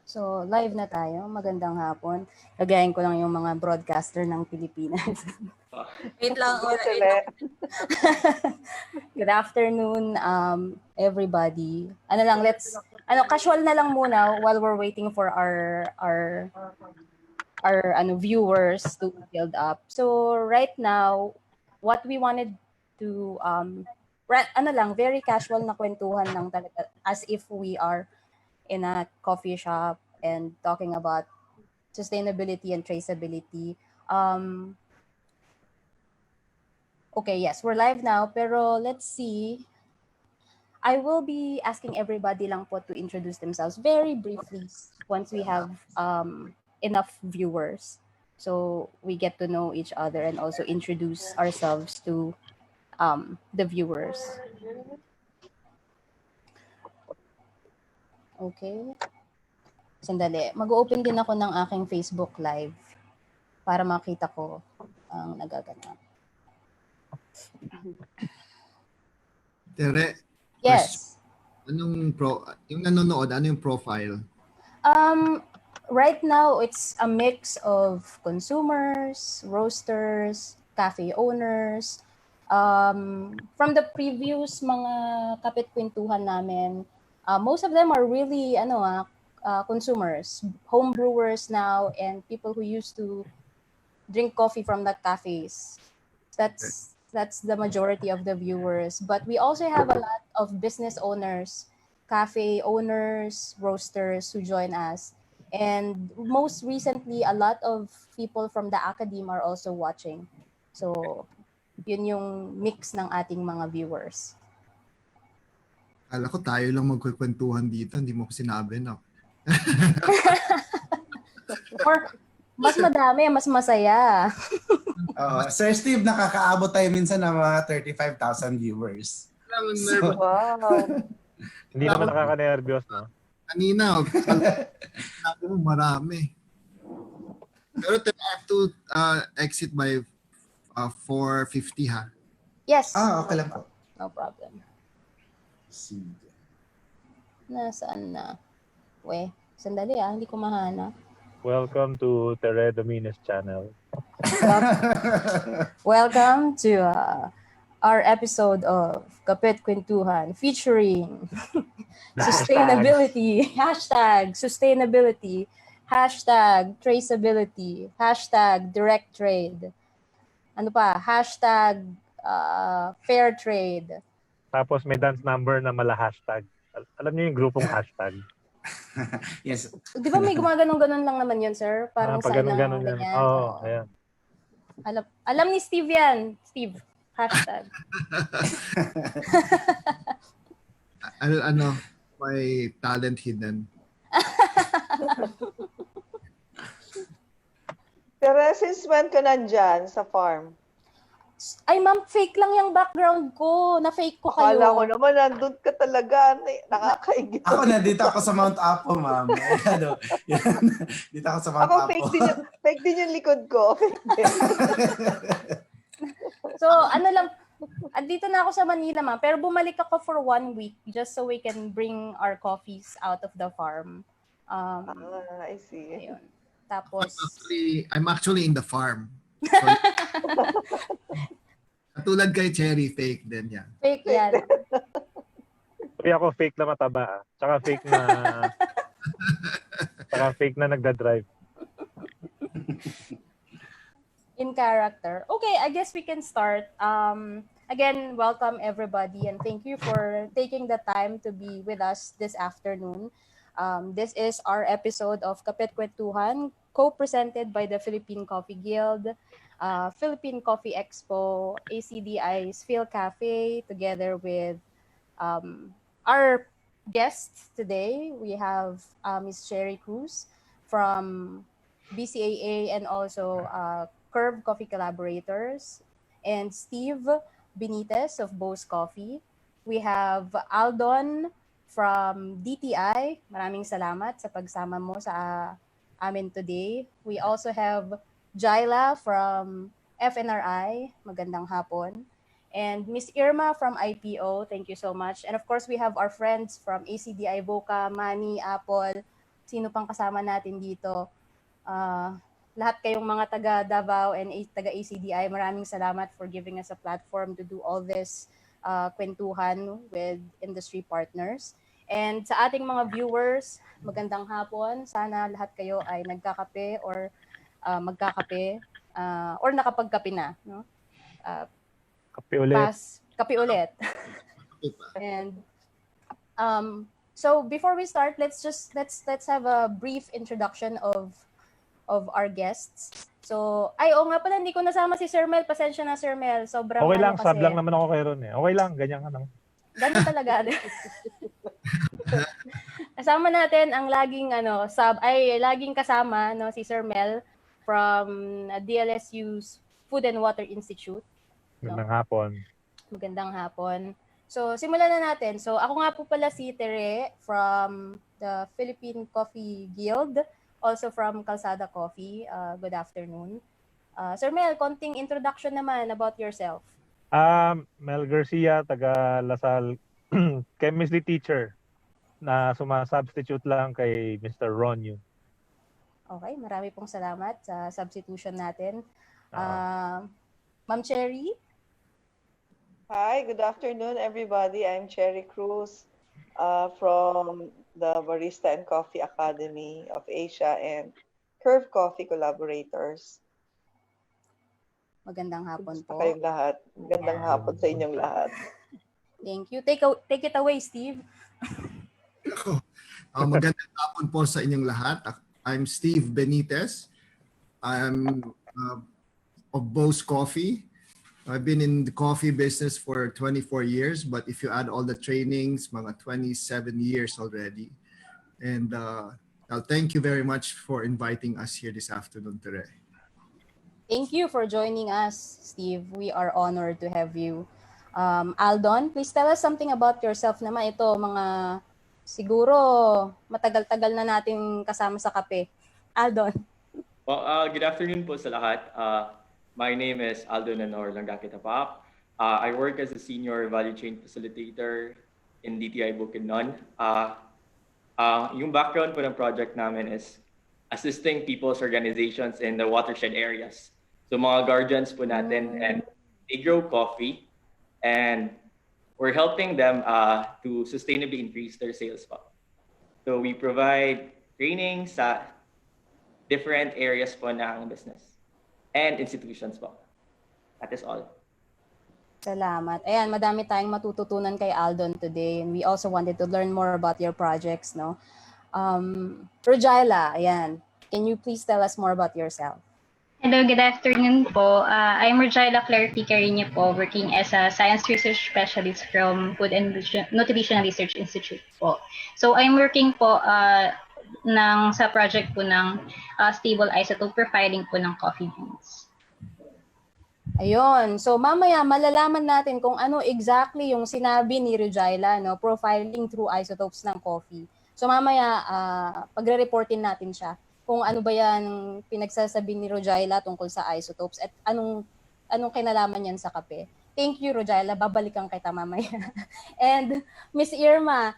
So, live na tayo. Magandang hapon. Gagayin ko lang yung mga broadcaster ng Pilipinas. Wait lang. Good afternoon, everybody. Casual na lang muna while we're waiting for our viewers to build up. So, right now, what we wanted to, very casual na kwentuhan lang talaga, as if we are in a coffee shop and talking about sustainability and traceability. Okay, yes, we're live now, pero let's see. I will be asking everybody lang po to introduce themselves very briefly once we have enough viewers. So we get to know each other and also introduce ourselves to the viewers. Okay. Sandali. Mag-open din ako ng aking Facebook Live para makita ko ang nagaganap. Tere, yes. Yung nanonood, ano yung profile? Right now, it's a mix of consumers, roasters, cafe owners. From the previous mga Kape't Kwentuhan namin, most of them are really consumers, home brewers now, and people who used to drink coffee from the cafes. That's the majority of the viewers. But we also have a lot of business owners, cafe owners, roasters who join us. And most recently, a lot of people from the academe are also watching. So, yun yung mix ng ating mga viewers. Kala ko tayo lang magkukwentuhan dito, hindi mo ko sinabi, no? Or mas madami, mas masaya. Sir Steve, nakakaabot tayo minsan ng mga 35,000 viewers. So, wow. Hindi naman nakaka-nervyos, no? Kanina, sabi mo marami. Pero I have to exit by 4:50, ha? Yes. Okay lang po. No problem. Sige. Nasaan na? Sandali hindi ko mahanap. Welcome to Tere Domine's channel. Welcome to our episode of Kape't Kwentuhan featuring sustainability, #sustainability, #traceability, #direct trade. Ano pa? #fair trade. Tapos may dance number na mala hashtag. Alam niyo yung grupong hashtag? Yes. Di ba may gumaganon-ganon lang naman yun, sir? Parang pag ganon-ganon yan. Ayan. Alam ni Steve yan. Steve, hashtag. May talent hidden. Pero since when ka nandyan sa farm? Ay, ma'am, fake lang yung background ko. Na-fake ko kayo. Akala ko naman, nandun ka talaga. Nakakaigit. Ako nandito ako sa Mount Apo, ma'am. Dito ako sa Mount Apo. Fake din yung likod ko. So, dito na ako sa Manila, ma'am. Pero bumalik ako for 1 week just so we can bring our coffees out of the farm. I see. Ayun. Tapos... I'm actually in the farm. So, katulad kay Cherry, fake din yan. Fake yan. Uy, ako fake na mataba. Tsaka fake na nagda-drive. In character. Okay, I guess we can start. Again, welcome everybody and thank you for taking the time to be with us this afternoon. This is our episode of Kape't Kwentuhan, co-presented by the Philippine Coffee Guild, Philippine Coffee Expo, ACDI's Phil Cafe, together with our guests today. We have Ms. Sherry Cruz from BCAA and also Curve Coffee Collaborators, and Steve Benitez of Bose Coffee. We have Aldon from DTI. Maraming salamat sa pagsama mo sa amin today. We also have Jaila from FNRI. Magandang hapon. And Miss Irma from IPO. Thank you so much. And of course, we have our friends from ACDI Boca, Manny, Apple, sino pang kasama natin dito. Lahat kayong mga taga Davao and taga ACDI, maraming salamat for giving us a platform to do all this kwentuhan with industry partners. And sa ating mga viewers, magandang hapon. Sana lahat kayo ay nagkakape or magkakape or nakapagkape na. No? Kape ulit. Kape ulit. And so before we start, let's have a brief introduction of our guests. So, oo nga pala, hindi ko nasama si Sir Mel. Pasensya na, Sir Mel. Sobrang Okay lang, kasi. sub lang naman ako kay Ron eh. Okay lang, ganyan ka naman. Ganun talaga. Kasama natin ang laging laging kasama si Sir Mel from DLSU's Food and Water Institute. Magandang hapon. Magandang hapon. So, simulan na natin. So, ako nga po pala si Tere from the Philippine Coffee Guild, also from Kalsada Coffee. Good afternoon. Sir Mel, konting introduction naman about yourself. Mel Garcia, taga Lasal, chemistry teacher na sumasubstitute lang kay Mr. Ron Yu. Okay, marami pong salamat sa substitution natin. Ma'am Cherry? Hi, good afternoon, everybody. I'm Tere Cruz from the Barista and Coffee Academy of Asia and Curve Coffee Collaborators. Magandang hapon po. Kayong lahat. Magandang hapon sa inyong lahat. Thank you. Take it away, Steve. Magandang hapon po sa inyong lahat. I'm Steve Benitez. I'm of Bose Coffee. I've been in the coffee business for 24 years, but if you add all the trainings, mga 27 years already. And thank you very much for inviting us here this afternoon, Tere. Thank you for joining us, Steve. We are honored to have you. Aldon, please tell us something about yourself naman. Ito, mga siguro matagal-tagal na natin kasama sa kape. Aldon. Well, good afternoon po sa lahat. My name is Aldon or Longakit. I work as a senior value chain facilitator in DTI Bukidnon. Yung background po ng project namin is assisting people's organizations in the watershed areas. So mga guardians po natin, and they grow coffee, and we're helping them to sustainably increase their sales po. So we provide training sa different areas po ng business and institutions po. That is all. Salamat. Ayan, madami tayong matututunan kay Aldon today, and we also wanted to learn more about your projects, no? Rojaila, ayan. Can you please tell us more about yourself? Hello, good afternoon po. I'm Rojaila Claire Picarino po, working as a science research specialist from Food and Nutrition Research Institute po. So I'm working po sa project po ng stable isotope profiling po ng coffee beans. Ayun. So mamaya malalaman natin kung ano exactly yung sinabi ni Rojaila, no, profiling through isotopes ng coffee. So mamaya pagre-reportin natin siya kung ano ba yan pinagsasabi ni Rojaila tungkol sa isotopes at anong kinalaman yan sa kape. Thank you, Rojaila. Babalikan kita mamaya. And Miss Irma.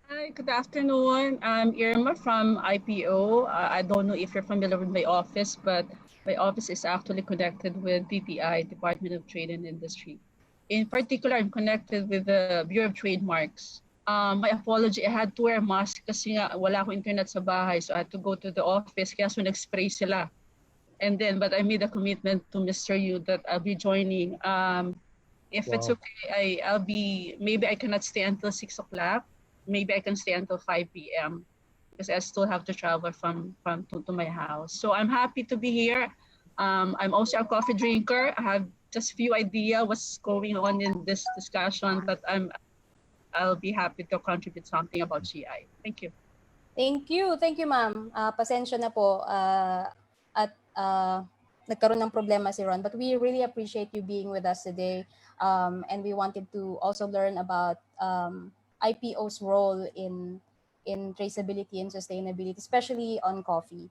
Hi, good afternoon. I'm Irma from IPO. I don't know if you're familiar with my office, but my office is actually connected with DTI, Department of Trade and Industry. In particular, I'm connected with the Bureau of Trademarks. My apology, I had to wear a mask kasi nga wala akong internet sa bahay, so I had to go to the office, kaya so nag-spray sila. And then, but I made a commitment to Mr. Yu that I'll be joining. If it's okay, maybe I cannot stay until 6 o'clock. Maybe I can stay until 5 p.m. because I still have to travel to my house. So I'm happy to be here. I'm also a coffee drinker. I have just few idea what's going on in this discussion, but I'll be happy to contribute something about GI. Thank you. Thank you, ma'am. Pasensya na po at nagkaroon ng problema si Ron, but we really appreciate you being with us today. And we wanted to also learn about IPO's role in traceability and sustainability, especially on coffee.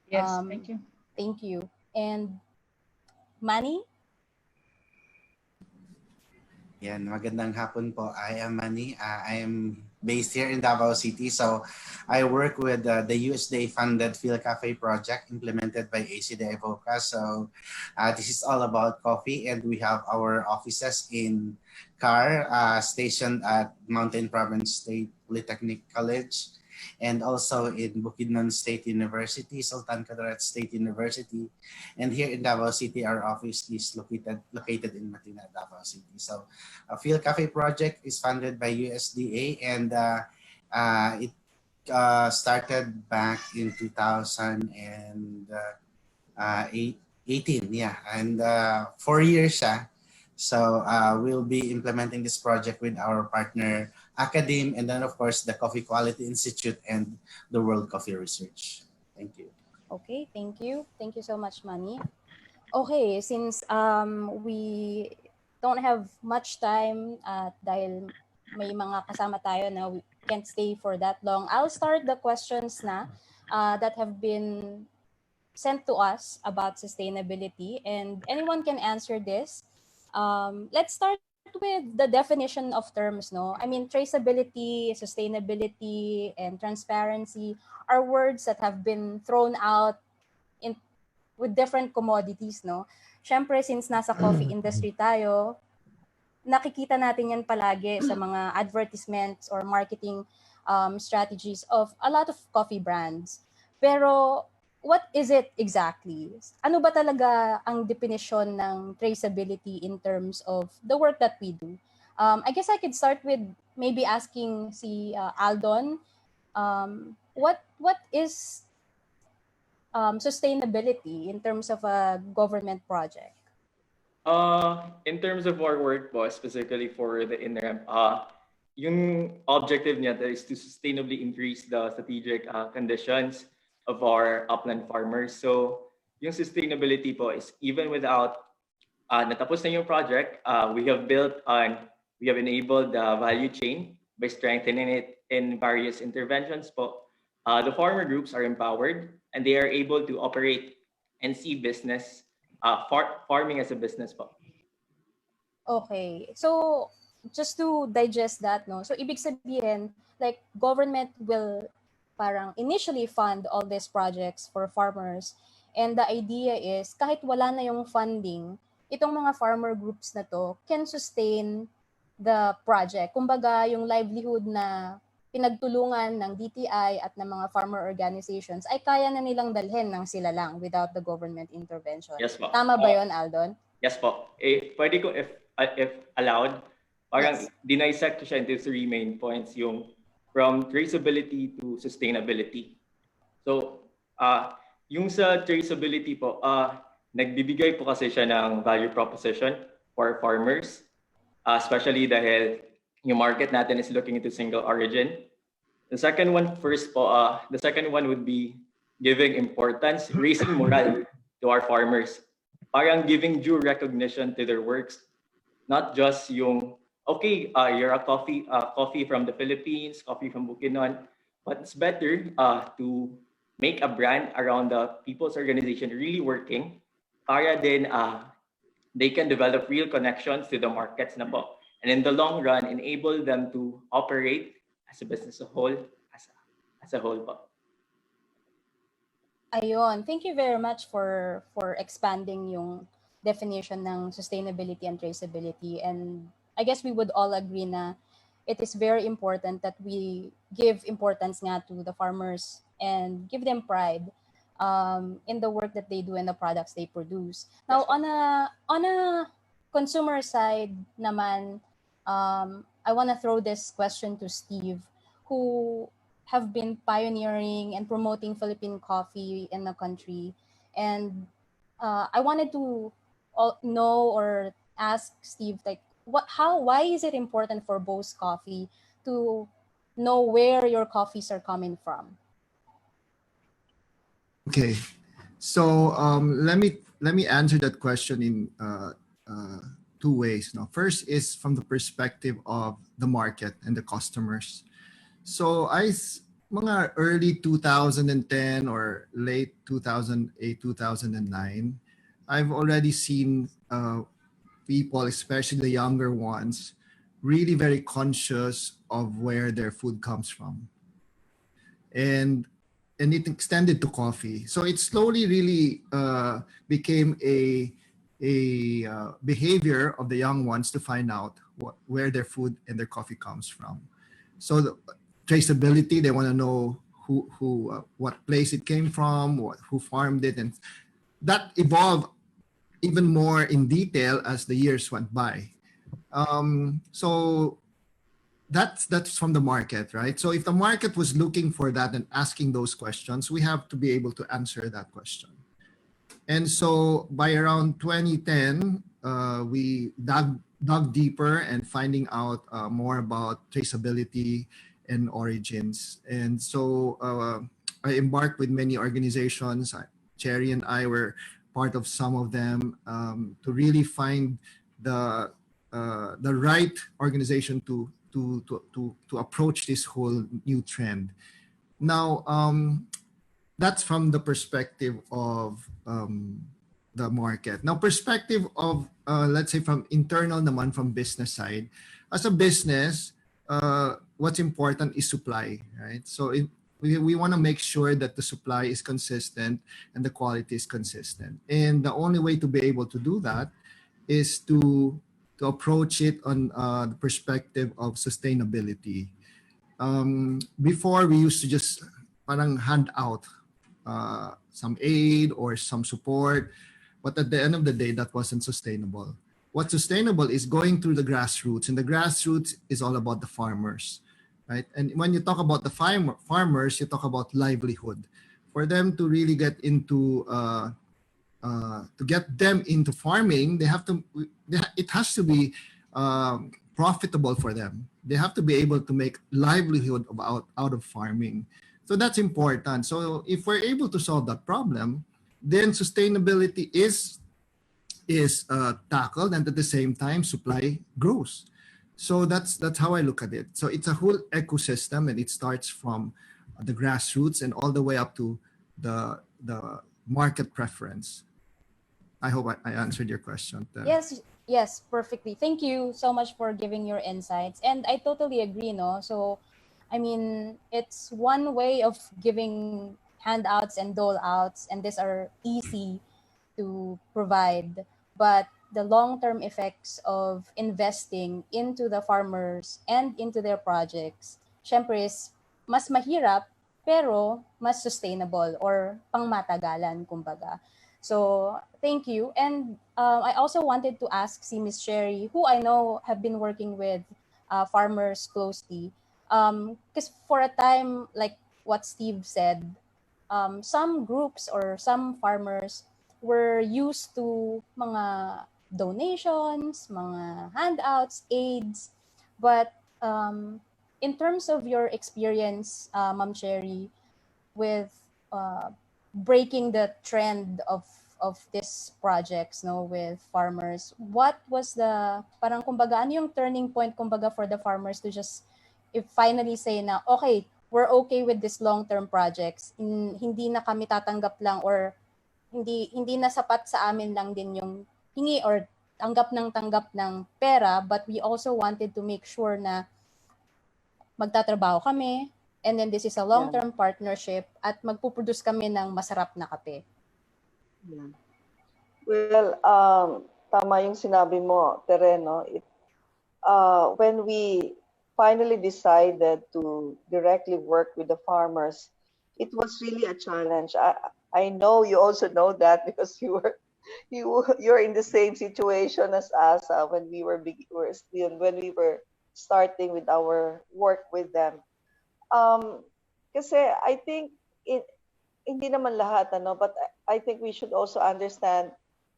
Yes, thank you. Thank you. And Manny? Yan, magandang hapon po. I am Manny. I am based here in Davao City. So I work with the USDA-funded Field Cafe project implemented by ACDA Evoca. So this is all about coffee, and we have our offices in CAR, stationed at Mountain Province State Polytechnic College, and also in Bukidnon State University, Sultan Kudarat State University. And here in Davao City, our office is located in Matina, Davao City. So a Field Cafe project is funded by USDA, and it started back in 2018, yeah, and 4 years siya. So we'll be implementing this project with our partner Academe, and then of course the Coffee Quality Institute and the World Coffee Research. Thank you. Okay, thank you. Thank you so much, Manny. Okay, since we don't have much time dahil may mga kasama tayo na we can't stay for that long, I'll start the questions na that have been sent to us about sustainability, and anyone can answer this. Let's start with the definition of terms, no? I mean, traceability, sustainability, and transparency are words that have been thrown out in with different commodities, no? Syempre, since nasa coffee industry tayo, nakikita natin yan palagi sa mga advertisements or marketing strategies of a lot of coffee brands. Pero what is it exactly? Ano ba talaga ang definition ng traceability in terms of the work that we do? I guess I could start with maybe asking si Aldon, what is sustainability in terms of a government project? In terms of our work po, specifically for the INREM, yung objective niya is to sustainably increase the strategic conditions of our upland farmers. So yung sustainability po is even without natapos na yung project, we have enabled the value chain by strengthening it in various interventions po. The farmer groups are empowered and they are able to operate and see business, farming as a business po. Okay. So, just to digest that, no? So, ibig sabihin, like, government will parang initially fund all these projects for farmers. And the idea is, kahit wala na yung funding, itong mga farmer groups na to can sustain the project. Kumbaga, yung livelihood na pinagtulungan ng DTI at ng mga farmer organizations ay kaya na nilang dalhin ng sila lang without the government intervention. Yes po. Tama ba yun, Aldon? Yes po. Pwede ko, if allowed, parang dinisect ko siya into 3 main points, yung from traceability to sustainability. So, yung sa traceability po, nagbibigay po kasi siya ng value proposition for farmers, especially dahil yung market natin is looking into single origin. The second one would be giving importance, raising morale to our farmers. Parang giving due recognition to their works, not just yung, okay, you're a coffee from the Philippines, coffee from Bukidnon, but it's better to make a brand around the people's organization really working para din they can develop real connections to the markets na po. And in the long run, enable them to operate as a business as a whole po. Ayun. Thank you very much for expanding yung definition ng sustainability and traceability. And I guess we would all agree na it is very important that we give importance nga to the farmers and give them pride in the work that they do and the products they produce. Now, on a consumer side naman, I want to throw this question to Steve, who have been pioneering and promoting Philippine coffee in the country. And I wanted to know or ask Steve, like, why is it important for Bose Coffee to know where your coffees are coming from? Okay, so let me answer that question in 2 ways. Now, first is from the perspective of the market and the customers. So mga early 2010 or late 2008, 2009, I've already seen people, especially the younger ones, really very conscious of where their food comes from. And it extended to coffee. So it slowly really became a behavior of the young ones to find out where their food and their coffee comes from. So the traceability, they want to know what place it came from, who farmed it, and that evolved even more in detail as the years went by. So that's from the market, right? So if the market was looking for that and asking those questions, we have to be able to answer that question. And so by around 2010, we dug deeper and finding out more about traceability and origins. And so I embarked with many organizations. Cherry and I were part of some of them to really find the right organization to approach this whole new trend. Now, that's from the perspective of the market. Now, perspective of, let's say from internal naman, from business side. As a business, what's important is supply, right? So we want to make sure that the supply is consistent and the quality is consistent. And the only way to be able to do that is to approach it on the perspective of sustainability. Before, we used to just parang hand out some aid or some support, but at the end of the day, that wasn't sustainable. What's sustainable is going through the grassroots, and the grassroots is all about the farmers, right? And when you talk about the farmers, you talk about livelihood. For them to really get into to get them into farming, it has to be profitable for them. They have to be able to make livelihood out of farming. So that's important. So if we're able to solve that problem, then sustainability is tackled, and at the same time, supply grows. So that's how I look at it. So it's a whole ecosystem, and it starts from the grassroots and all the way up to the market preference. I hope I answered your question. Yes, perfectly. Thank you so much for giving your insights. And I totally agree, no? So, I mean, it's one way of giving handouts and dole outs, and these are easy to provide. But the long-term effects of investing into the farmers and into their projects, syempre is mas mahirap, pero mas sustainable or pangmatagalan, kumbaga. So thank you. And I also wanted to ask si Miss Sherry, who I know have been working with farmers closely. Because for a time, like what Steve said, some groups or some farmers were used to mga donations, mga handouts, aids. But in terms of your experience, Ma'am Sherry, with breaking the trend of these projects, no, with farmers, what was the parang kumbaga ano yung turning point kumbaga for the farmers to just finally say na okay, we're okay with this long-term projects, hindi na kami tatanggap lang, or hindi na sapat sa amin lang din yung hingi or tanggap ng pera, but we also wanted to make sure na magtatrabaho kami, and then this is a long-term partnership, at magpuproduce kami ng masarap na kape. Yeah. Well, tama yung sinabi mo, Tere, no? When we finally decided to directly work with the farmers, it was really a challenge. I know you also know that because you're in the same situation as us when we were starting with our work with them. Kasi I think hindi naman lahat, but I think we should also understand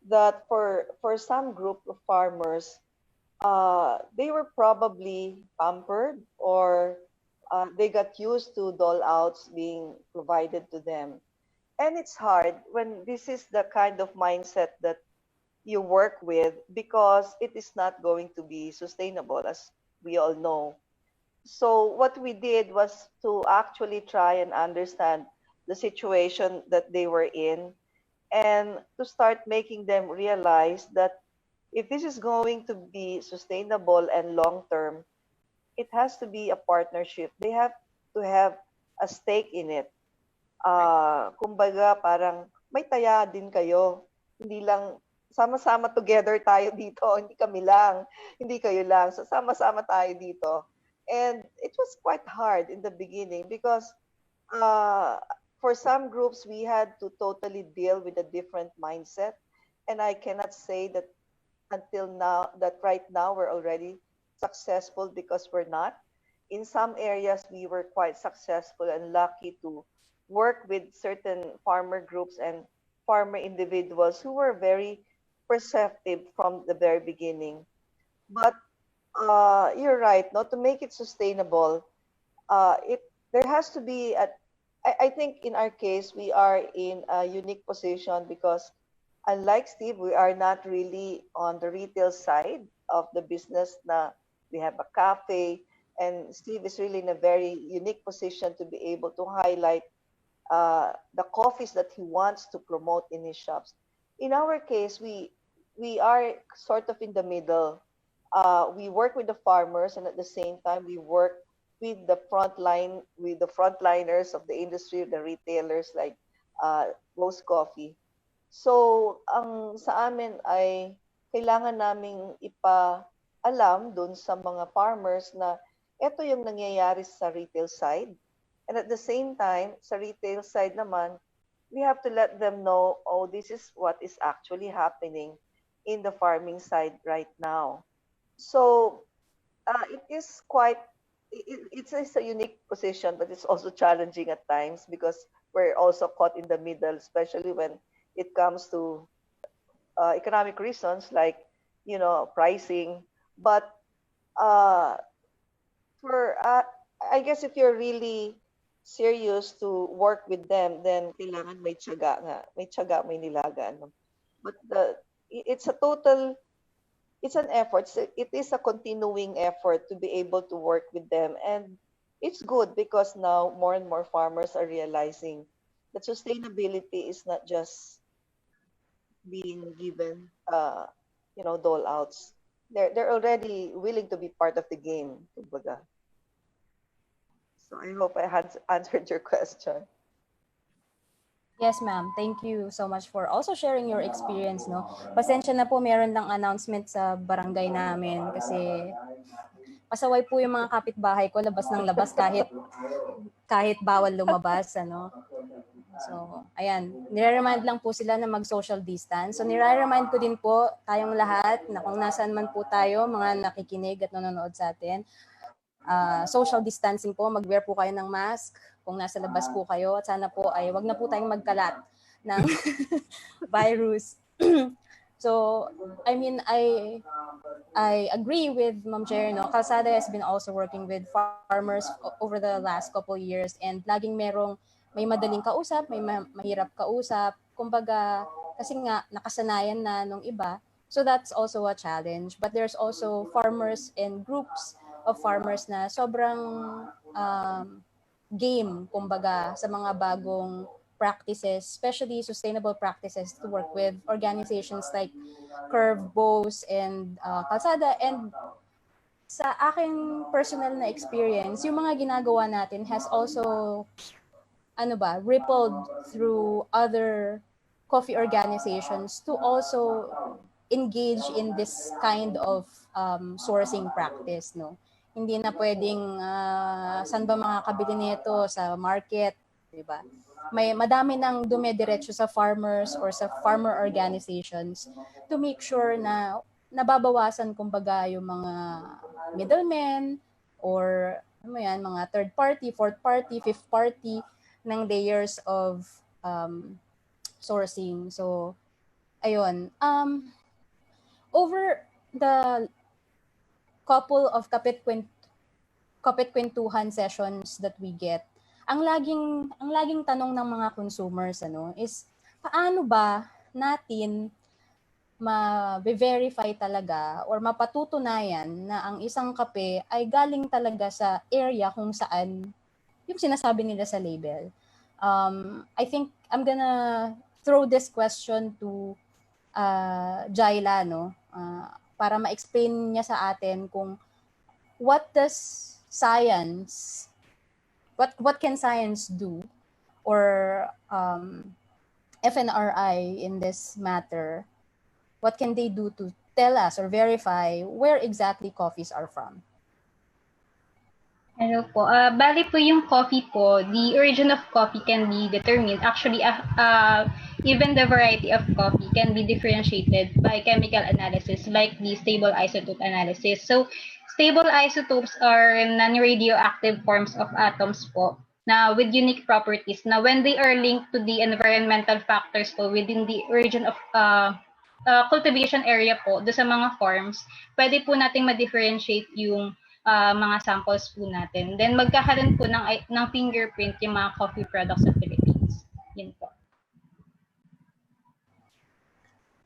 that for some group of farmers, they were probably pampered, or they got used to dole outs being provided to them. And it's hard when this is the kind of mindset that you work with, because it is not going to be sustainable, as we all know. So what we did was to actually try and understand the situation that they were in, and to start making them realize that if this is going to be sustainable and long term, it has to be a partnership. They have to have a stake in it. Kumbaga parang may taya din kayo. Hindi lang sama-sama together tayo dito, hindi kami lang, hindi kayo lang. So sama-sama tayo dito. And it was quite hard in the beginning because for some groups we had to totally deal with a different mindset. And I cannot say that until now, that right now we're already successful, because we're not. In some areas, we were quite successful and lucky to work with certain farmer groups and farmer individuals who were very perceptive from the very beginning. But you're right, no? To make it sustainable, it there has to be a. I think in our case, we are in a unique position because, unlike Steve, we are not really on the retail side of the business. Na we have a cafe, and Steve is really in a very unique position to be able to highlight the coffees that he wants to promote in his shops. In our case, we are sort of in the middle. We work with the farmers, and at the same time, we work with the frontliners of the industry, the retailers like Rose Coffee. So, ang sa amin ay kailangan naming ipaalam dun sa mga farmers na ito yung nangyayari sa retail side. And at the same time, sa retail side naman, we have to let them know, oh, this is what is actually happening in the farming side right now. So, it is quite, it's a unique position, but it's also challenging at times because we're also caught in the middle, especially when it comes to economic reasons like, pricing. But for I guess if you're really serious to work with them, then kailangan may tiyaga nga. May tiyaga, may nilaga. No? But it's an effort. It is a continuing effort to be able to work with them. And it's good because now more and more farmers are realizing that sustainability is not just being given, dole outs. They're already willing to be part of the game. Kumbaga. So I hope I had answered your question. Yes, ma'am. Thank you so much for also sharing your experience, no? Pasensya na po, meron lang announcement sa barangay namin kasi pasaway po yung mga kapitbahay ko, labas ng labas kahit bawal lumabas, ano. So, ayan, nire-remind lang po sila na mag-social distance. So, nire-remind ko din po tayong lahat na kung nasaan man po tayo, mga nakikinig at nanonood sa atin, social distancing po, mag-wear po kayo ng mask kung nasa labas po kayo. At sana po ay wag na po tayong magkalat ng virus. So, I mean, I agree with Ma'am Chair, no? Kalsada has been also working with farmers over the last couple years, and laging may madaling kausap, may mahirap kausap. Kumbaga, kasi nga nakasanayan na nung iba. So that's also a challenge. But there's also farmers and groups of farmers na sobrang game, kumbaga, sa mga bagong practices, especially sustainable practices, to work with organizations like Curve, Bose, and Kalsada. And sa aking personal na experience, yung mga ginagawa natin has also rippled through other coffee organizations to also engage in this kind of sourcing practice, no? Hindi na pwedeng saan ba makakabili nito sa market, 'di ba? Madami nang dumediretso sa farmers or sa farmer organizations to make sure na nababawasan kumbaga yung mga middlemen or mga third party, fourth party, fifth party ng layers of sourcing. So, ayun. Over the couple of Kape't Kwentuhan sessions that we get, ang laging tanong ng mga consumers is paano ba natin ma-verify talaga or mapatutunayan na ang isang kape ay galing talaga sa area kung saan yung sinasabi nila sa label. I think I'm gonna throw this question to Jaila, no? para ma-explain niya sa atin kung what can science do, or FNRI in this matter, what can they do to tell us or verify where exactly coffees are from? Hello po. Bali po yung coffee po, the origin of coffee can be determined. Actually, even the variety of coffee can be differentiated by chemical analysis, like the stable isotope analysis. So, stable isotopes are non-radioactive forms of atoms po na with unique properties na when they are linked to the environmental factors po within the origin of cultivation area po, do sa mga farms, pwede po nating ma-differentiate yung mga samples po natin. Then magkakaroon po ng fingerprint yung mga coffee products sa Philippines. Yun po.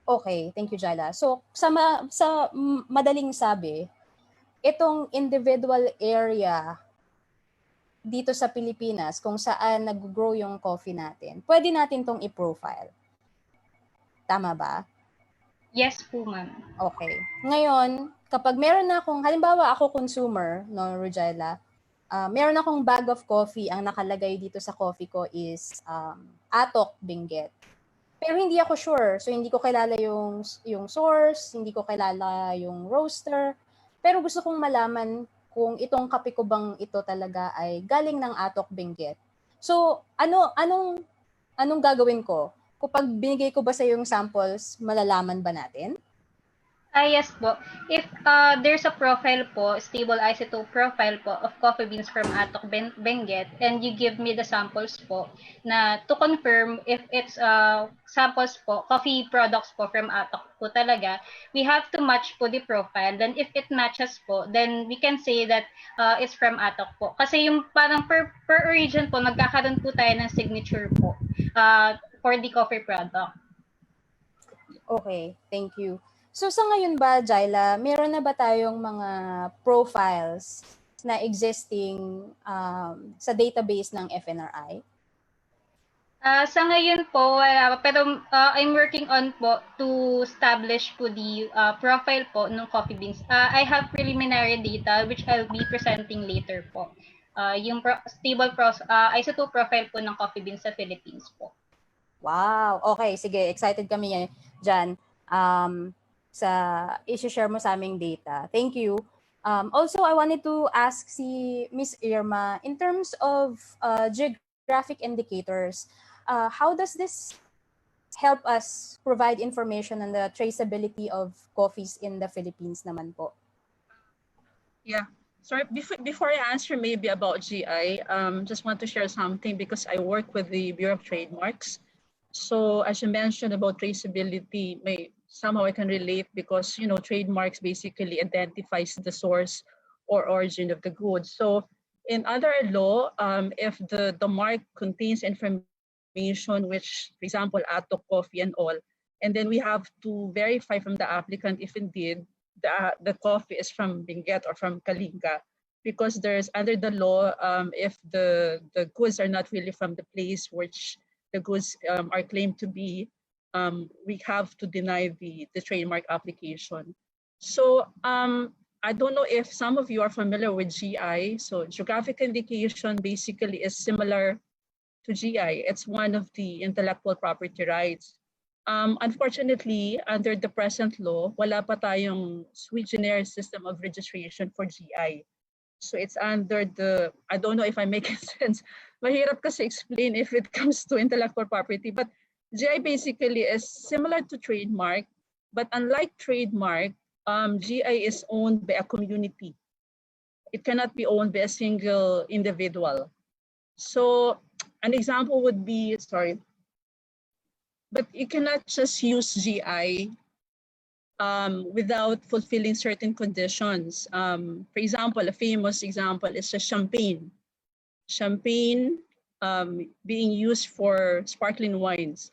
Okay, thank you, Jaila. So sa madaling sabi, itong individual area dito sa Pilipinas kung saan nag-grow yung coffee natin, pwede natin tong i-profile. Tama ba? Yes po, ma'am. Okay. Ngayon, kapag meron na akong, halimbawa ako consumer, no, Rojaila, meron akong bag of coffee, ang nakalagay dito sa coffee ko is Atok Benguet. Pero hindi ako sure. So, hindi ko kilala yung source, hindi ko kilala yung roaster. Pero gusto kong malaman kung itong kape ko bang ito talaga ay galing ng Atok Benguet. So, anong gagawin ko? Kapag binigay ko ba sa yung samples, malalaman ba natin? Yes po. If there's a profile po, stable isotope profile po of coffee beans from Atok Benguet, and you give me the samples po na to confirm if it's samples po, coffee products po from Atok po talaga, we have to match po the profile. Then if it matches po, then we can say that it's from Atok po. Kasi yung parang per origin po, nagkakaroon po tayo ng signature po for the coffee product. Okay, thank you. So sa ngayon ba, Jaila, meron na ba tayong mga profiles na existing sa database ng FNRI? Sa ngayon po, wala pa. Pero I'm working on po to establish po the profile po ng coffee beans. I have preliminary data which I'll be presenting later po. Yung stable isotope profile po ng coffee beans sa Philippines po. Wow! Okay, sige. Excited kami dyan. Sa i-share mo sa aming data. Thank you. Also, I wanted to ask si Miss Irma, in terms of geographic indicators, how does this help us provide information on the traceability of coffees in the Philippines naman po? Yeah. Sorry, before I answer maybe about GI, just want to share something because I work with the Bureau of Trademarks. So as you mentioned about traceability, somehow I can relate because, you know, trademarks basically identifies the source or origin of the goods. So in other law, if the mark contains information which, for example, Atok coffee and all, and then we have to verify from the applicant if indeed the coffee is from Benguet or from Kalinga, because there's under the law, if the goods are not really from the place which the goods are claimed to be, we have to deny the trademark application. So I don't know if some of you are familiar with GI. So geographic indication basically is similar to GI. It's one of the intellectual property rights. Unfortunately, under the present law, wala pa tayong sui generis system of registration for GI. So it's under the, I don't know if I'm making sense. Mahirap kasi explain if it comes to intellectual property, but GI basically is similar to trademark, but unlike trademark, GI is owned by a community. It cannot be owned by a single individual. So an example would be, but you cannot just use GI without fulfilling certain conditions. For example, a famous example is a champagne. Champagne being used for sparkling wines.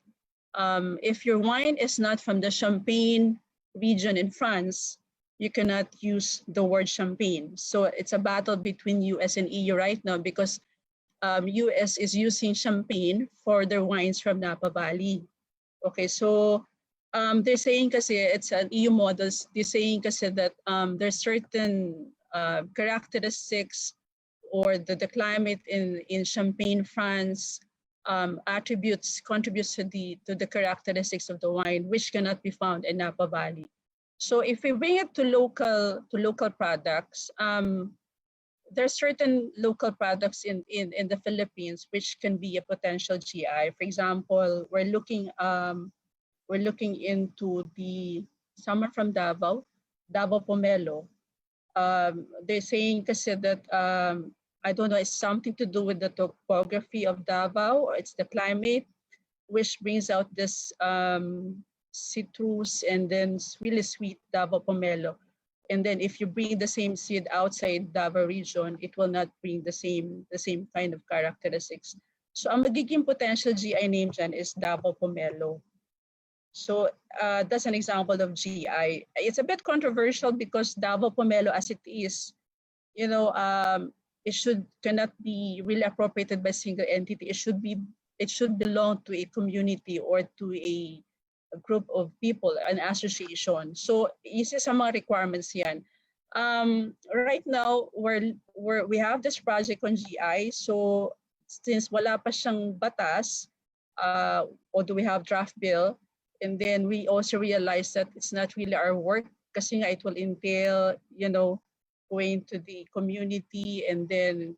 If your wine is not from the Champagne region in France, you cannot use the word champagne. So it's a battle between US and EU right now because US is using champagne for their wines from Napa Valley. Okay, so they're saying kasi it's an EU models. They're saying kasi that there's certain characteristics or the climate in Champagne, France, contributes to the characteristics of the wine, which cannot be found in Napa Valley. So if we bring it to local products, there's certain local products in the Philippines which can be a potential GI. For example, we're looking into the someone from Davao Pomelo. They're saying kasi that I don't know, it's something to do with the topography of Davao, or it's the climate, which brings out this citrus and then really sweet Davao Pomelo. And then if you bring the same seed outside Davao region, it will not bring the same kind of characteristics. So ang magiging potential GI name dyan is Davao Pomelo. So that's an example of GI. It's a bit controversial because Davao Pomelo, as it is, you know, it cannot be really appropriated by single entity. It should belong to a community or to a group of people, an association. So isa sa mga requirements yan. Right now we have this project on GI. So since wala pa siyang batas, although we have draft bill, and then we also realized that it's not really our work kasi nga it will entail, you know, going to the community and then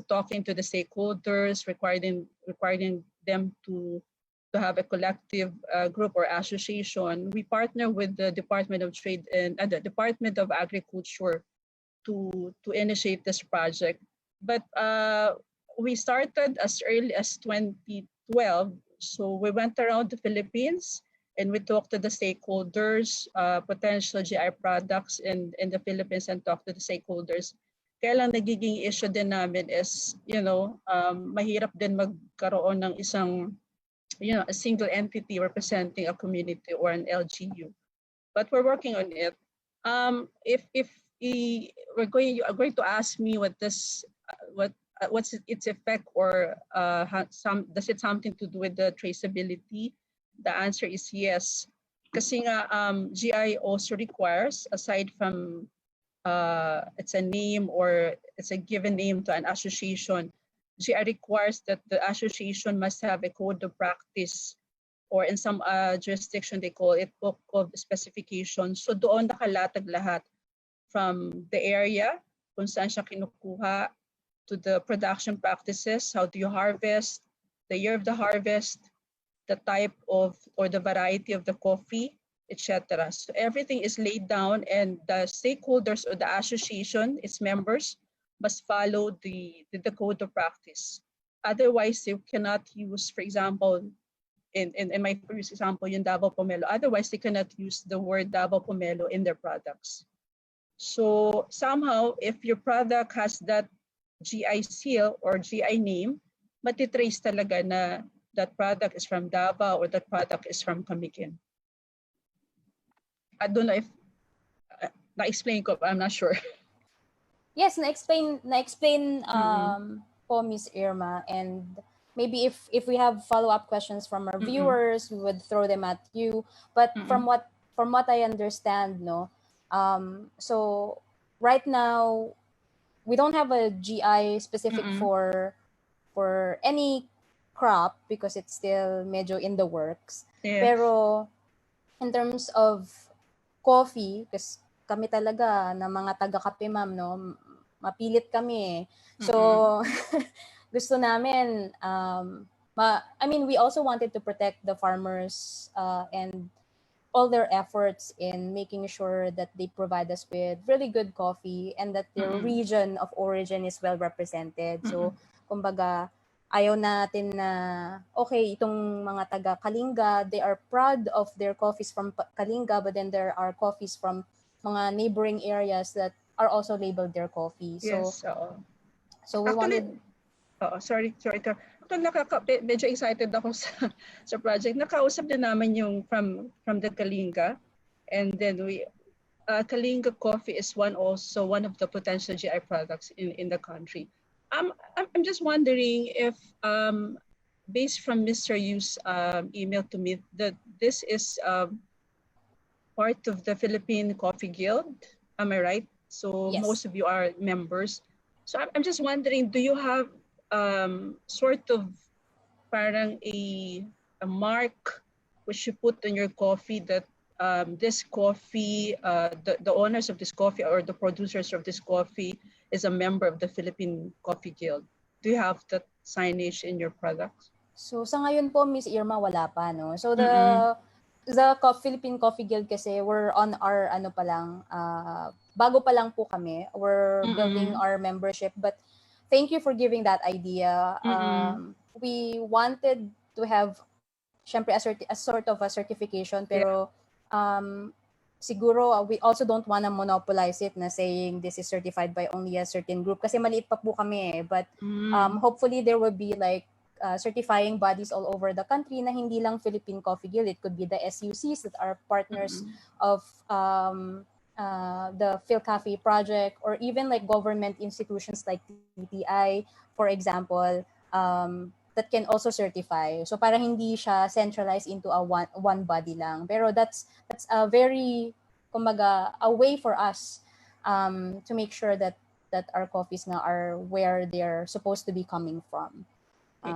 talking to the stakeholders, requiring them to have a collective group or association. We partner with the Department of Trade and the Department of Agriculture to initiate this project. But we started as early as 2012. So we went around the Philippines and we talked to the stakeholders, potential GI products in the Philippines, and talked to the stakeholders. Kaya lang nagiging issue din namin is, you know, mahirap din magkaroon ng isang, you know, a single entity representing a community or an LGU. But we're working on it. If you're going to ask me what's its effect, or does it something to do with the traceability? The answer is yes. Kasi nga GI also requires, aside from it's a name or it's a given name to an association, GI requires that the association must have a code of practice, or in some jurisdiction they call it book of specifications. So doon nakalatag lahat, from the area kung saan siya kinukuha, to the production practices, how do you harvest, the year of the harvest, the type of or the variety of the coffee, etc. So everything is laid down, and the stakeholders or the association, its members, must follow the code of practice. Otherwise, they cannot use, for example, in my previous example, yung Davao Pomelo, otherwise they cannot use the word Davao Pomelo in their products. So somehow, if your product has that GI seal or GI name, matitrace talaga na that product is from Davao or that product is from Camiguin. I don't know if na-explain ko, I'm not sure. Yes, na-explain po, Ms. Irma, and maybe if we have follow-up questions from our viewers, we would throw them at you. But from what I understand, no, so right now we don't have a GI specific for any crop because it's still medyo in the works. Yes. Pero in terms of coffee, kasi kami talaga na mga taga-kape, ma'am, no, mapilit kami. So gusto namin I mean, we also wanted to protect the farmers and all their efforts in making sure that they provide us with really good coffee and that their region of origin is well represented. So, kumbaga, ayaw natin na, okay, itong mga taga Kalinga, they are proud of their coffees from Kalinga, but then there are coffees from mga neighboring areas that are also labeled their coffee. So, Yes. so we Actually, wanted... sorry. Medyo excited ako sa project. Nakausap din namin yung from the Kalinga, and then Kalinga coffee is one of the potential GI products in the country. I'm just wondering if based from Mr. Yu's email to me, that this is part of the Philippine Coffee Guild. Am I right? So Yes. most of you are members. So I'm just wondering, do you have sort of parang a mark which you put on your coffee that this coffee, the owners of this coffee or the producers of this coffee is a member of the Philippine Coffee Guild? Do you have that signage in your products? So sa ngayon po, Miss Irma, wala pa, no? So Mm-mm. the Philippine Coffee Guild kasi, we're on our ano pa lang, bago pa lang po kami. We're building Mm-mm. our membership, but thank you for giving that idea. Mm-mm. We wanted to have syempre a sort of a certification, pero siguro we also don't wanna monopolize it na saying this is certified by only a certain group kasi maliit pa po kami eh. But hopefully there will be like certifying bodies all over the country na hindi lang Philippine Coffee Guild. It could be the SUCs that are partners of the PhilCafe project, or even like government institutions like TTI, for example, that can also certify. So para hindi siya centralized into a one body lang. Pero that's a very, kumbaga, a way for us to make sure that our coffees nga are where they're supposed to be coming from.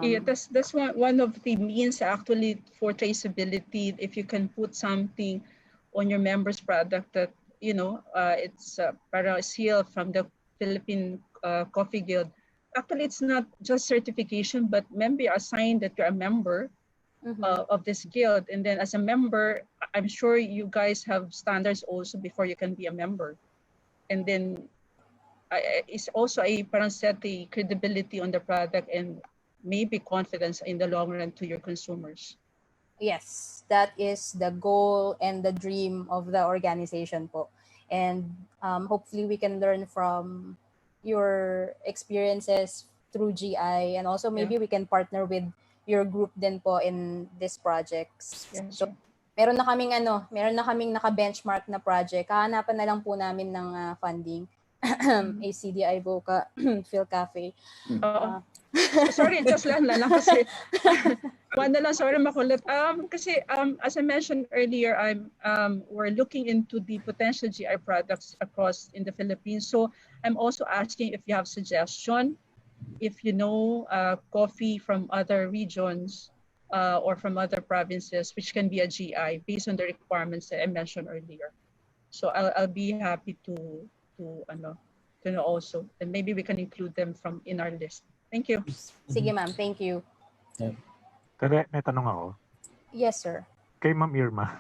Yeah, that's one of the means actually for traceability. If you can put something on your members' product that it's para seal from the Philippine Coffee Guild. Actually, it's not just certification, but maybe a sign that you're a member of this guild. And then as a member, I'm sure you guys have standards also before you can be a member. And then it's also a parang set the credibility on the product and maybe confidence in the long run to your consumers. Yes, that is the goal and the dream of the organization po. And hopefully we can learn from your experiences through GI, and also maybe we can partner with your group din po in these projects. Yeah, so sure. meron na kaming naka-benchmark na project. Hahanapan na lang po namin ng funding. ACDI Voca, PhilCafe. Sorry, just lang kasi one na lang, sorry makulit. Kasi as I mentioned earlier, we're looking into the potential GI products across in the Philippines. So I'm also asking if you have suggestion, if you know coffee from other regions or from other provinces which can be a GI based on the requirements that I mentioned earlier. So I'll be happy to know also, and maybe we can include them in our list. Thank you. Sige ma'am, thank you. Tere, may tanong ako. Yes, sir. Kay Ma'am Irma.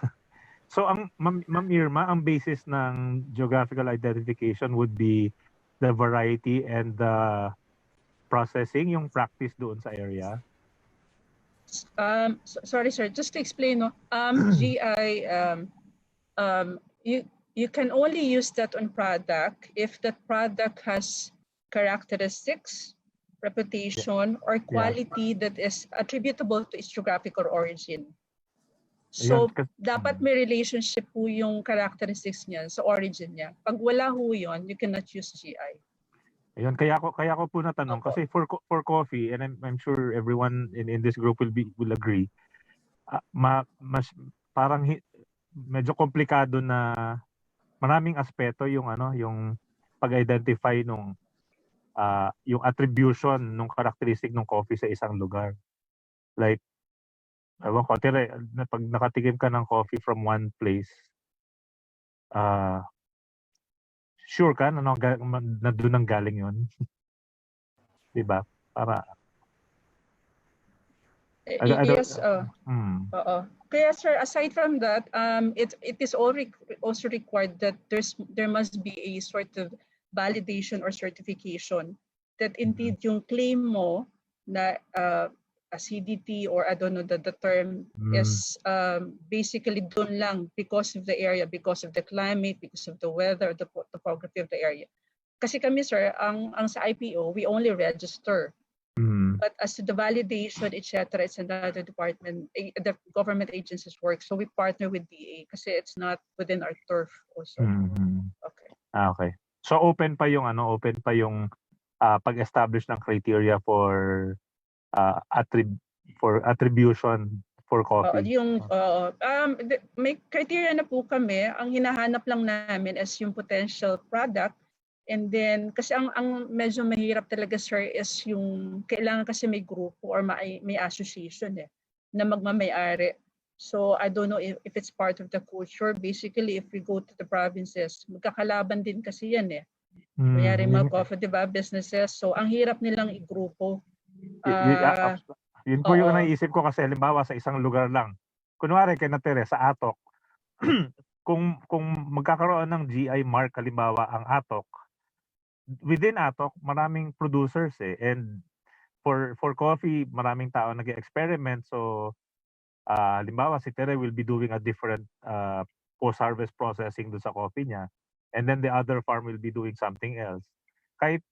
So ang Ma'am Irma, ang basis ng geographical identification would be the variety and the processing, yung practice doon sa area. Sorry sir, just to explain, GI, you can only use that on product if that product has characteristics, reputation, or quality that is attributable to its geographical origin. So, dapat may relationship po yung characteristics niya sa origin niya. Pag wala ho yun, you cannot use GI. Ayun, kaya ko po natanong kasi for coffee, and I'm sure everyone in this group will agree. Mas parang medyo komplikado na maraming aspeto yung yung pag-identify nung yung attribution nung characteristic ng coffee sa isang lugar. Like, ewan ko, Tere, pag nakatikim ka ng coffee from one place, sure ka na doon ang galing yun? Diba? Para... Yes. Kaya sir, aside from that, it is also required that there must be a sort of validation or certification that indeed yung claim mo na acidity, or I don't know the term, is basically dun lang because of the area, because of the climate, because of the weather, the topography of the area. Kasi kami sir, ang sa IPO, we only register. But as to the validation, etc., it's another department, the government agencies work. So we partner with DA kasi it's not within our turf also. Okay. Okay. So open pa yung pag-establish ng criteria for for attribution for coffee. May criteria na po kami. Ang hinahanap lang namin is yung potential product. And then, kasi ang medyo mahirap talaga, sir, is yung kailangan kasi may grupo or may association na magmamayari. So, I don't know if it's part of the culture. Basically, if we go to the provinces, magkakalaban din kasi yan Kunyari mga coffee, diba, businesses. So, ang hirap nilang igrupo. Yun po yung naisip ko kasi halimbawa sa isang lugar lang. Kunwari kay Tere sa Atok, kung magkakaroon ng GI mark halimbawa ang Atok, within Atok, maraming producers and for coffee, maraming tao nag-experiment. So, halimbawa si Tere will be doing a different post-harvest processing dun sa coffee niya. And then the other farm will be doing something else. Kahit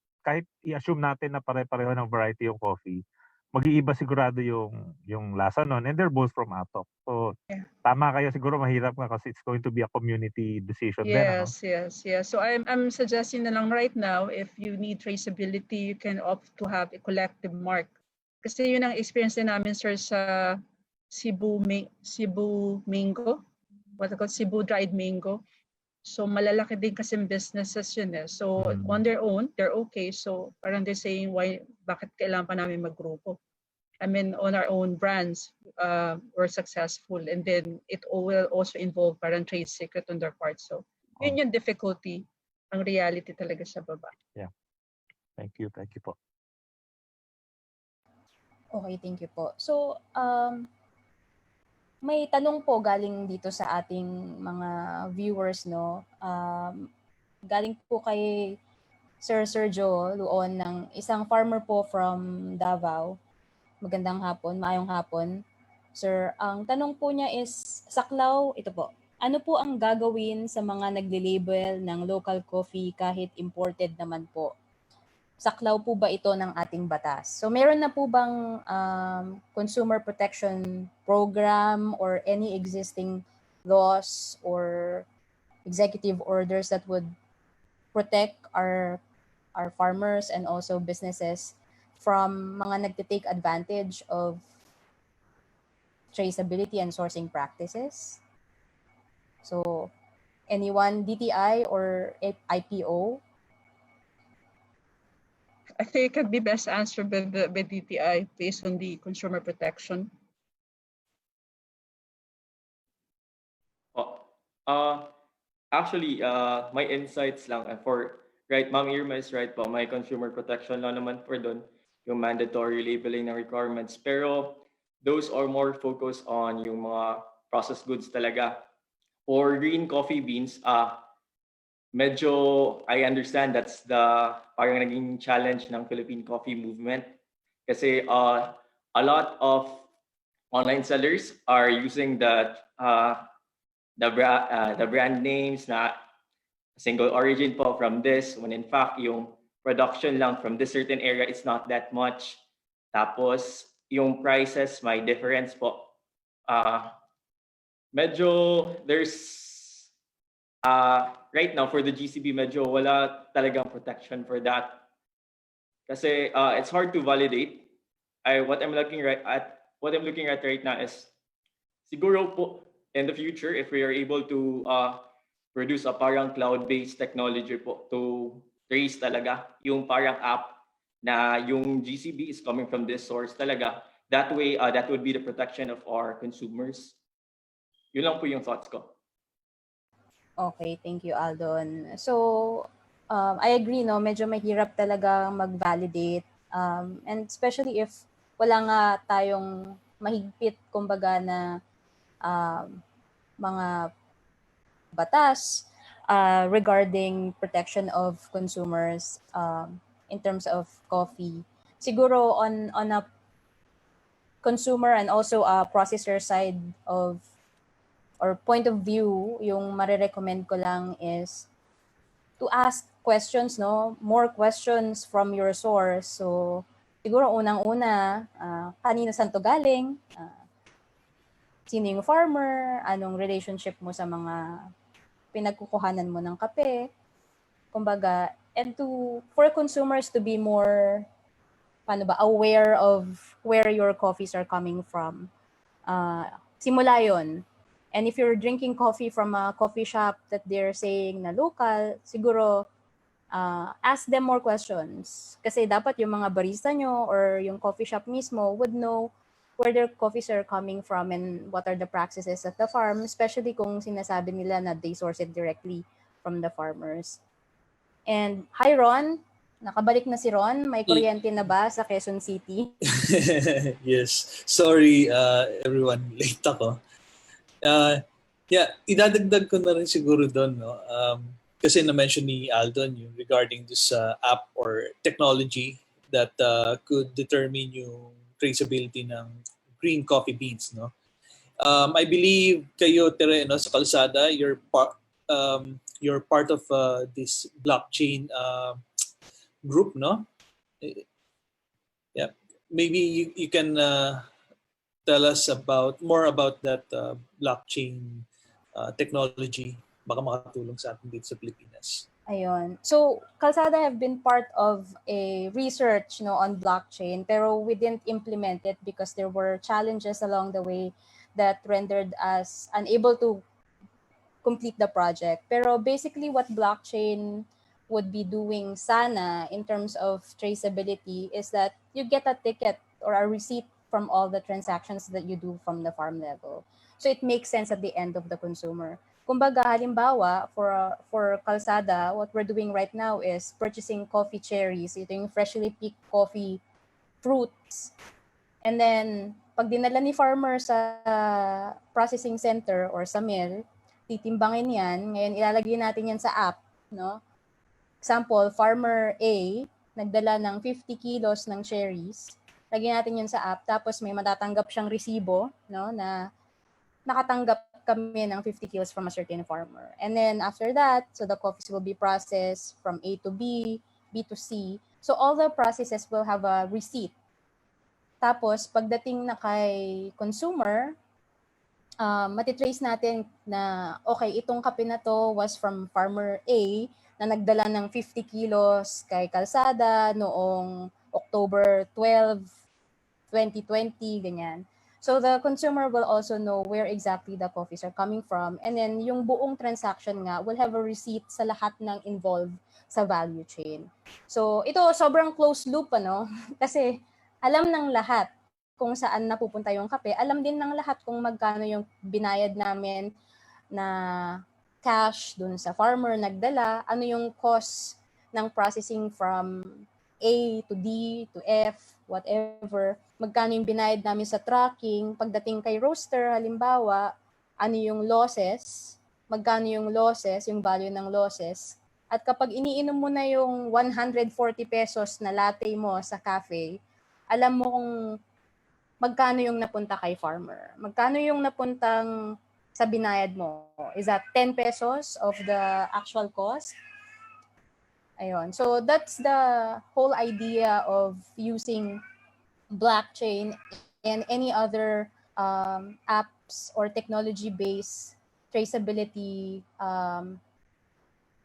i-assume natin na pare-pareho ng variety yung coffee, mag-iiba sigurado yung lasa nun. And they're both from Atok. So, tama kayo, siguro mahirap nga kasi it's going to be a community decision then. Yes. So I'm suggesting na lang right now, if you need traceability, you can opt to have a collective mark. Kasi yun ang experience din namin, sir, sa Cebu mango, Cebu dried mango. So malalaki din kasi businesses yun So on their own, they're okay. So parang they're saying, bakit kailangan pa namin maggrupo? I mean, on our own brands, we're successful. And then it will also involve parang trade secret on their part. So yun yung difficulty, ang reality talaga sa baba. Yeah. Thank you po. Okay, thank you po. So, may tanong po galing dito sa ating mga viewers, no? Galing po kay Sir Sergio Luon ng isang farmer po from Davao. Magandang hapon, maayong hapon. Sir, ang tanong po niya is, saklaw, ito po, ano po ang gagawin sa mga nagle-label ng local coffee kahit imported naman po? Saklaw po ba ito ng ating batas? So meron na po bang consumer protection program or any existing laws or executive orders that would protect our farmers and also businesses from mga nagtitake advantage of traceability and sourcing practices? So anyone, DTI or IPO? I think it could be best answered by DTI based on the consumer protection. Actually, my insights lang right, Ma'am Irma is right po, may consumer protection law naman po doon, yung mandatory labeling na requirements. Pero those are more focused on yung mga processed goods talaga. For green coffee beans, medyo I understand that's the parang naging challenge ng Philippine coffee movement. Kasi a lot of online sellers are using the brand names na single origin po from this, when in fact yung production lang from this certain area is not that much. Tapos yung prices may difference po. Medyo there's right now for the GCB medyo wala talagang protection for that. Kasi it's hard to validate. What I'm looking at right now is siguro po in the future, if we are able to produce a parang cloud-based technology po to trace talaga yung parang app na yung GCB is coming from this source talaga. That way, that would be the protection of our consumers. Yun lang po yung thoughts ko. Okay, thank you, Aldon. So, I agree, no? Medyo mahirap talaga mag-validate. And especially if wala nga tayong mahigpit, kumbaga, na mga batas regarding protection of consumers in terms of coffee. Siguro on a consumer and also a processor side of or point of view, yung marirecommend ko lang is to ask questions, no? More questions from your source. So, siguro unang-una, kanino saan to galing? Sino yung farmer? Anong relationship mo sa mga pinagkukuhanan mo ng kape? Kumbaga, and for consumers to be more aware of where your coffees are coming from. Simula yun. And if you're drinking coffee from a coffee shop that they're saying na local, siguro ask them more questions. Kasi dapat yung mga barista nyo or yung coffee shop mismo would know where their coffees are coming from and what are the practices at the farm, especially kung sinasabi nila na they source it directly from the farmers. And hi Ron, nakabalik na si Ron. May kuryente na ba sa Quezon City? Yes. Sorry everyone, late ako. Idadagdag ko na rin siguro doon, no? Kasi na-mention ni Aldon yung regarding this app or technology that could determine yung traceability ng green coffee beans, no? I believe kayo, Tere, no, sa Kalsada, you're part of this blockchain group, no? Yeah, maybe you can tell us more about that blockchain technology. Baka makatulong sa atin dito sa Pilipinas. Ayun. So, Kalsada have been part of a research, on blockchain, pero we didn't implement it because there were challenges along the way that rendered us unable to complete the project. Pero basically what blockchain would be doing sana in terms of traceability is that you get a ticket or a receipt from all the transactions that you do from the farm level. So it makes sense at the end of the consumer. Kumbaga, halimbawa, for Kalsada, what we're doing right now is purchasing coffee cherries, ito yung freshly picked coffee fruits. And then, pag dinala ni farmer sa processing center or sa mill, titimbangin yan. Ngayon, ilalagay natin yan sa app, no? Example, farmer A, nagdala ng 50 kilos ng cherries. Lagyan natin yun sa app. Tapos may matatanggap siyang resibo, no, na nakatanggap kami ng 50 kilos from a certain farmer. And then after that, so the coffees will be processed from A to B, B to C. So all the processes will have a receipt. Tapos pagdating na kay consumer, matitrace natin na, okay, itong kape na to was from farmer A na nagdala ng 50 kilos kay Kalsada noong October 12, 2020, ganyan. So the consumer will also know where exactly the coffees are coming from. And then yung buong transaction nga will have a receipt sa lahat ng involved sa value chain. So ito sobrang close loop, ano? Kasi alam ng lahat kung saan napupunta yung kape. Alam din ng lahat kung magkano yung binayad namin na cash dun sa farmer nagdala. Ano yung cost ng processing from A to D to F, whatever, magkano yung binayad namin sa tracking, pagdating kay roaster, halimbawa, ano yung losses, magkano yung losses, yung value ng losses, at kapag iniinom mo na yung 140 pesos na latte mo sa cafe, alam mo kung magkano yung napunta kay farmer, magkano yung napuntang sa binayad mo. Is that 10 pesos of the actual cost? Ayun. So that's the whole idea of using blockchain and any other apps or technology-based traceability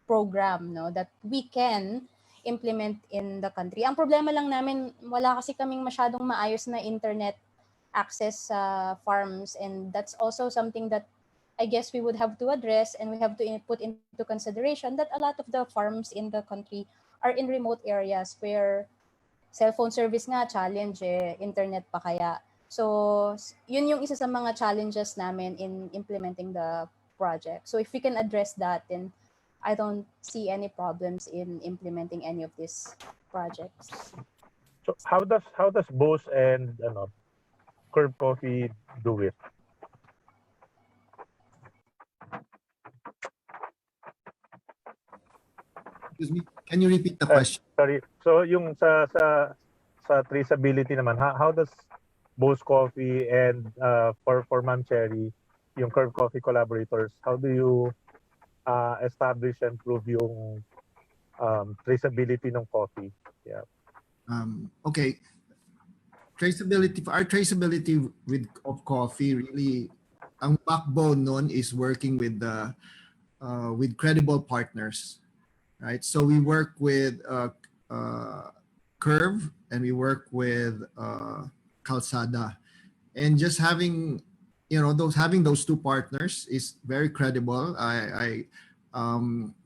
program, no, that we can implement in the country. Ang problema lang namin, wala kasi kaming masyadong maayos na internet access sa farms, and that's also something that I guess we would have to address, and we have to put into consideration that a lot of the farms in the country are in remote areas where cellphone service nga challenge, internet pa kaya. So, yun yung isa sa mga challenges namin in implementing the project. So, if we can address that, then I don't see any problems in implementing any of these projects. So how does Bose and Curve Coffee do it? Excuse me, can you repeat the question? Sorry. So yung sa traceability naman, how does Bose Coffee and for Ma'am Cherry, yung Curve Coffee Collaborators, how do you establish and prove yung traceability ng coffee? Yeah. Okay. Our traceability of coffee, really, ang backbone nun is working with credible partners, right? So we work with Curve and we work with Kalsada. And just having, having those two partners is very credible.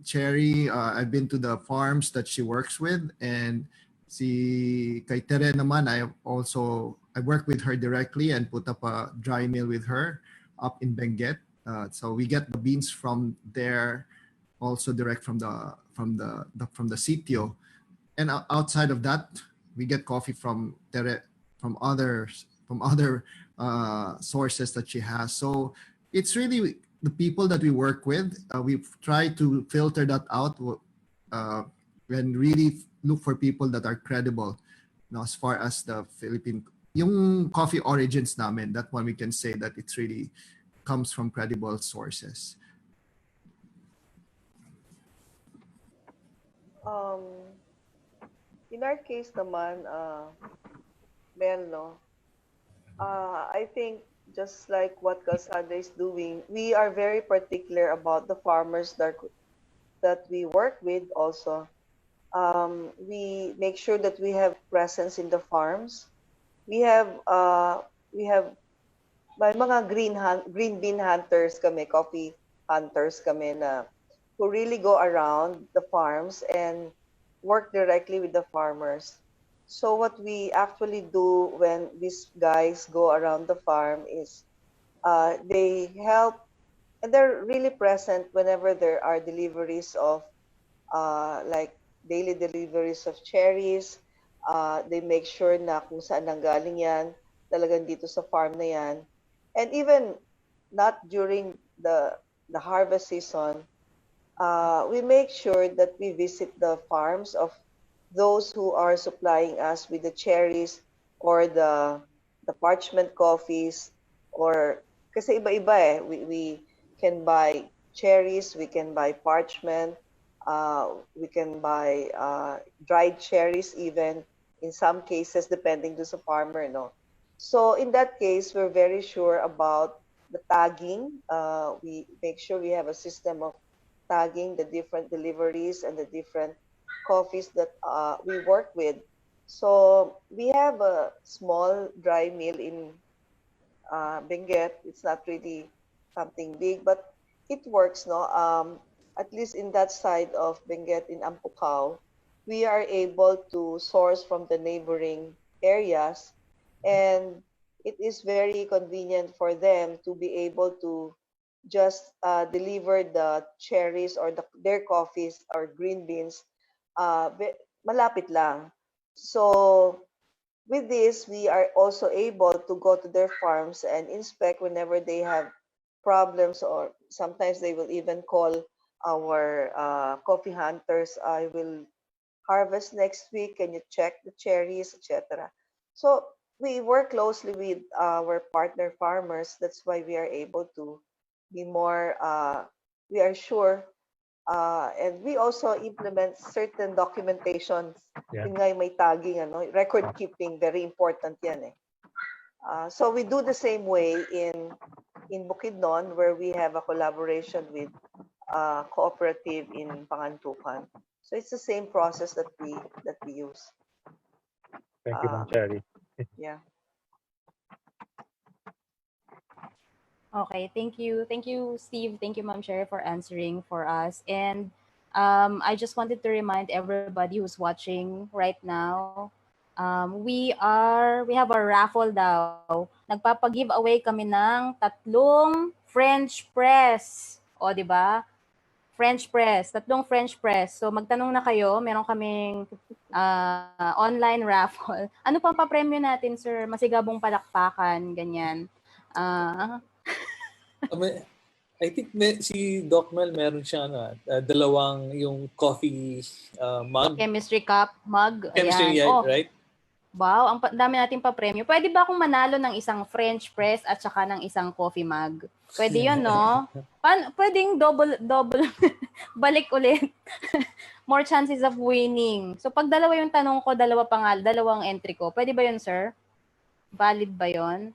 Cherry, I've been to the farms that she works with, and kay Tere naman, I work with her directly and put up a dry mill with her up in Benguet. So we get the beans from there, also direct from the sitio. And outside of that, we get coffee from Tere, from other sources that she has. So it's really the people that we work with. We try to filter that out and really look for people that are credible. As far as the Philippine, yung coffee origins namin, that one we can say that it's really comes from credible sources. In our case naman, Mel, no? I think just like what Kalsada is doing, we are very particular about the farmers that we work with also. We make sure that we have presence in the farms. We have may mga green bean hunters kami, coffee hunters kami na who really go around the farms and work directly with the farmers. So what we actually do when these guys go around the farm is they help, and they're really present whenever there are deliveries of like daily deliveries of cherries. They make sure na kung saan nanggaling yan, talagang dito sa farm na yan. And even not during the harvest season, we make sure that we visit the farms of those who are supplying us with the cherries or the parchment coffees, or kasi iba-iba we can buy cherries, we can buy parchment, we can buy dried cherries even in some cases depending to the farmer, no. So in that case, we're very sure about the tagging. We make sure we have a system of tagging the different deliveries and the different coffees that we work with. So we have a small dry mill in Benguet. It's not really something big, but it works, no? At least in that side of Benguet in Ampucao, we are able to source from the neighboring areas, and it is very convenient for them to be able to just deliver the cherries or their coffees or green beans malapit lang. So with this, we are also able to go to their farms and inspect whenever they have problems, or sometimes they will even call our coffee hunters. I will harvest next week. Can you check the cherries, etc. So we work closely with our partner farmers. That's why we are able to be more, we are sure, and we also implement certain documentations. Yeah. Yun nga yung may tagging, record keeping, very important yan eh. So we do the same way in Bukidnon, where we have a collaboration with cooperative in Pangantukan. So it's the same process that we use. Thank you, Ma'am Cherry. Yeah. Okay, thank you. Thank you, Steve. Thank you, Ma'am Cherry, for answering for us. And I just wanted to remind everybody who's watching right now, we have a raffle daw. Nagpapag-giveaway kami ng 3 French press. O, di ba? French press, 3 French press. So magtanong na kayo, meron kaming online raffle. Ano pang papremyo natin, sir? Masigabong palakpakan, ganyan. I think si Doc Mel meron siya dalawang yung coffee mug. Chemistry cup, mug. Chemistry, ayan. right? Wow, ang dami nating pa-premyo. Pwede ba akong manalo ng isang French press at saka ng isang coffee mug? Pwede yun, no? Pwedeng double, balik ulit. More chances of winning. So pag dalawa yung tanong ko, dalawang entry ko, pwede ba yun, sir? Valid ba yun?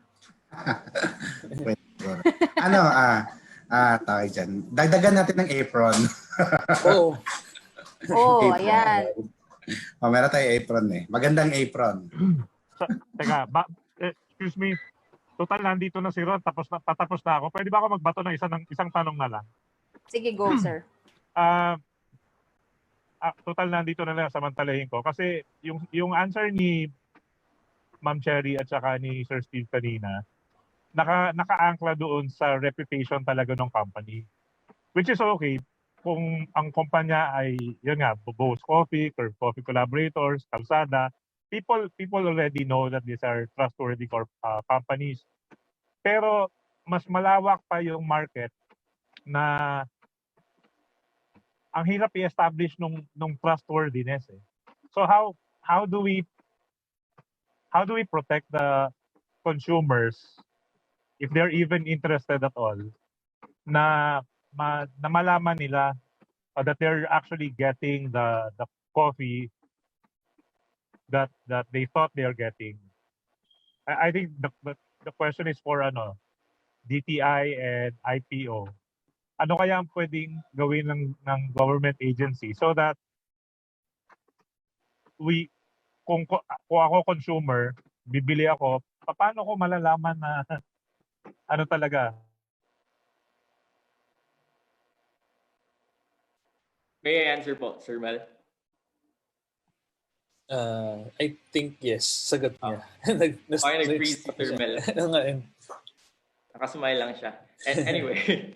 Tawag dyan. Dagdagan natin ng apron. Oh. Oh, ayan. Meron tayo apron eh. Magandang apron. Teka, excuse me. Total, nandito na si Ron. Patapos na ako. Pwede ba ako magbato ng isang tanong na lang? Sige, go, sir. Total, nandito na lang, samantalahin ko. Kasi yung answer ni Ma'am Cherry at saka ni Sir Steve kanina, naka-ankla doon sa reputation talaga ng company. Which is okay kung ang kumpanya ay, yun nga, Bo's Coffee, Curve Coffee Collaborators, Kalsada. People already know that these are trustworthy companies. Pero mas malawak pa yung market na ang hirap i-establish nung trustworthiness eh. So how do we protect the consumers if they're even interested at all na malaman nila that they're actually getting the coffee that they thought they're getting. I think the question is for DTI and IPO. Ano kaya ang pwedeng gawin ng government agency so that kung ako consumer, bibili ako, paano ko malalaman na ano talaga? May I answer po, Sir Mel? I think yes, sagot niya. Okay, nag-freeze si Sir Mel. Nakasmile lang siya. And anyway,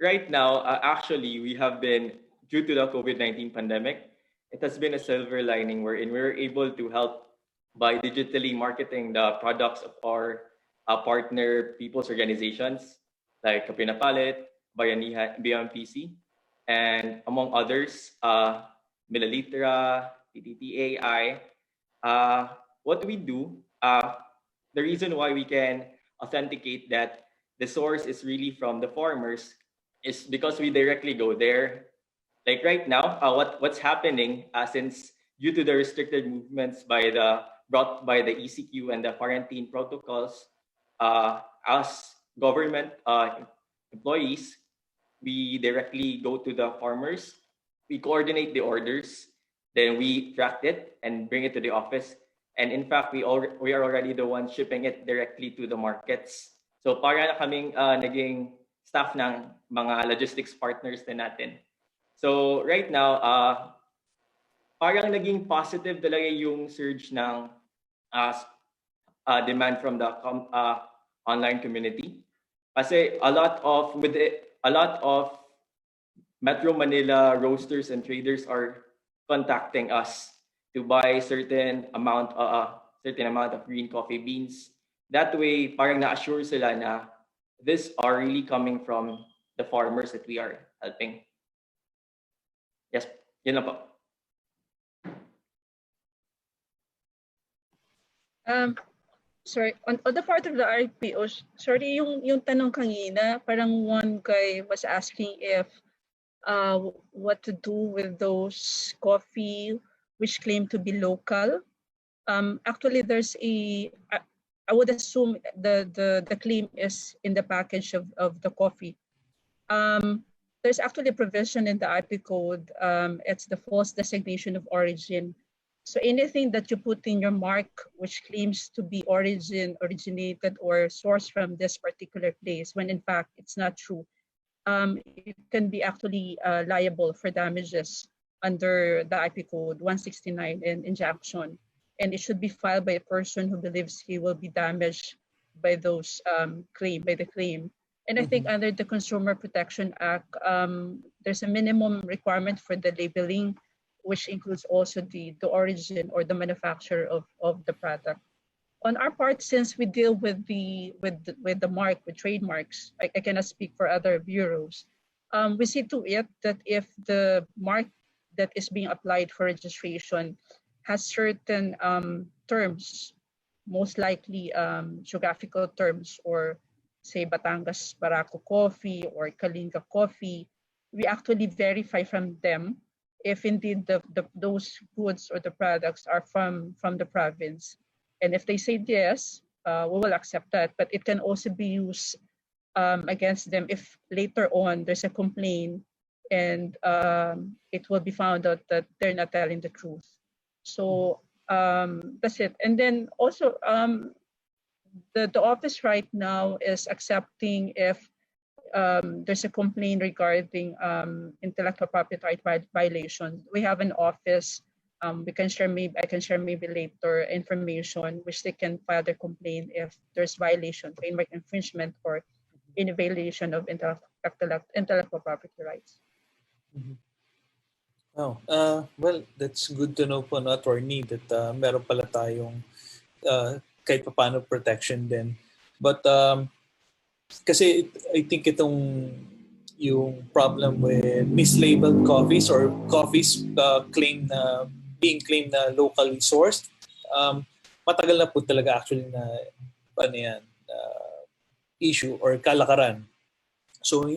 right now, actually, we have been, due to the COVID-19 pandemic, it has been a silver lining wherein we're able to help by digitally marketing the products of our partner people's organizations like Kape't, Bayanihan, BMPC, and among others, Mililitra, TTTAI. What we do, the reason why we can authenticate that the source is really from the farmers is because we directly go there. Like right now, what's happening since due to the restricted movements brought by the ECQ and the quarantine protocols, as government employees, we directly go to the farmers, we coordinate the orders, then we track it and bring it to the office. And in fact, we are already the ones shipping it directly to the markets. So para na kaming naging staff ng mga logistics partners din natin. So right now, parang naging positive talaga yung surge ng demand from the online community. Kasi a lot of Metro Manila roasters and traders are contacting us to buy certain amount of green coffee beans. That way, parang na-assure sila na these are really coming from the farmers that we are helping. Yes, yun lang po. Sorry, on the part of the RPO, sorry, yung tanong kanina, parang one guy was asking if what to do with those coffee which claim to be local. Actually, there's I would assume the claim is in the package of the coffee. There's actually a provision in the IP code. It's the false designation of origin. So anything that you put in your mark which claims to be originated or sourced from this particular place, when in fact it's not true, you can be actually liable for damages under the IP code 169 and injunction. And it should be filed by a person who believes he will be damaged by those by the claim. And I think under the Consumer Protection Act, there's a minimum requirement for the labeling, which includes also the origin or the manufacturer of the product. On our part, since we deal with the trademarks, I cannot speak for other bureaus. We see to it that if the mark that is being applied for registration has certain terms, most likely geographical terms, or say Batangas Barako coffee or Kalinga coffee, we actually verify from them if indeed those goods or the products are from the province. And if they say yes, we will accept that. But it can also be used against them if later on there's a complaint and it will be found out that they're not telling the truth. So that's it. And then also the office right now is accepting if there's a complaint regarding intellectual property right violation. We have an office. We can share maybe I can share maybe later information which they can file their complaint if there's violation, trademark infringement, or any violation of intellectual property rights. Oh, well, that's good to know po, no, attorney, that meron pala tayong kahit paano protection din. But kasi I think yung problem with mislabeled coffees or coffees being claimed na locally sourced, matagal na po talaga actually na issue or kalakaran. So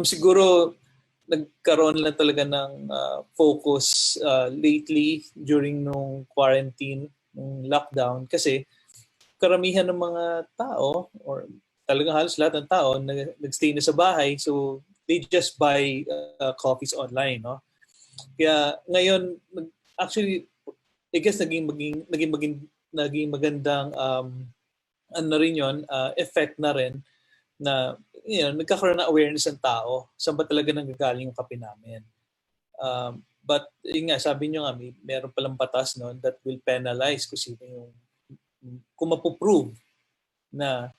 siguro nagkaroon lang talaga ng focus lately during nung quarantine, nung lockdown, kasi karamihan ng mga tao or talagang halos lahat ng tao nagstay na sa bahay, so they just buy coffees online, no? Kaya ngayon actually I guess naging magandang ano rin yun, effect na rin na nagkakaroon ng awareness ng tao saan ba talaga nanggagaling yung kape namin. But yun nga, sabi nyo nga, meron palang batas, no, that will penalize kung mapuprove na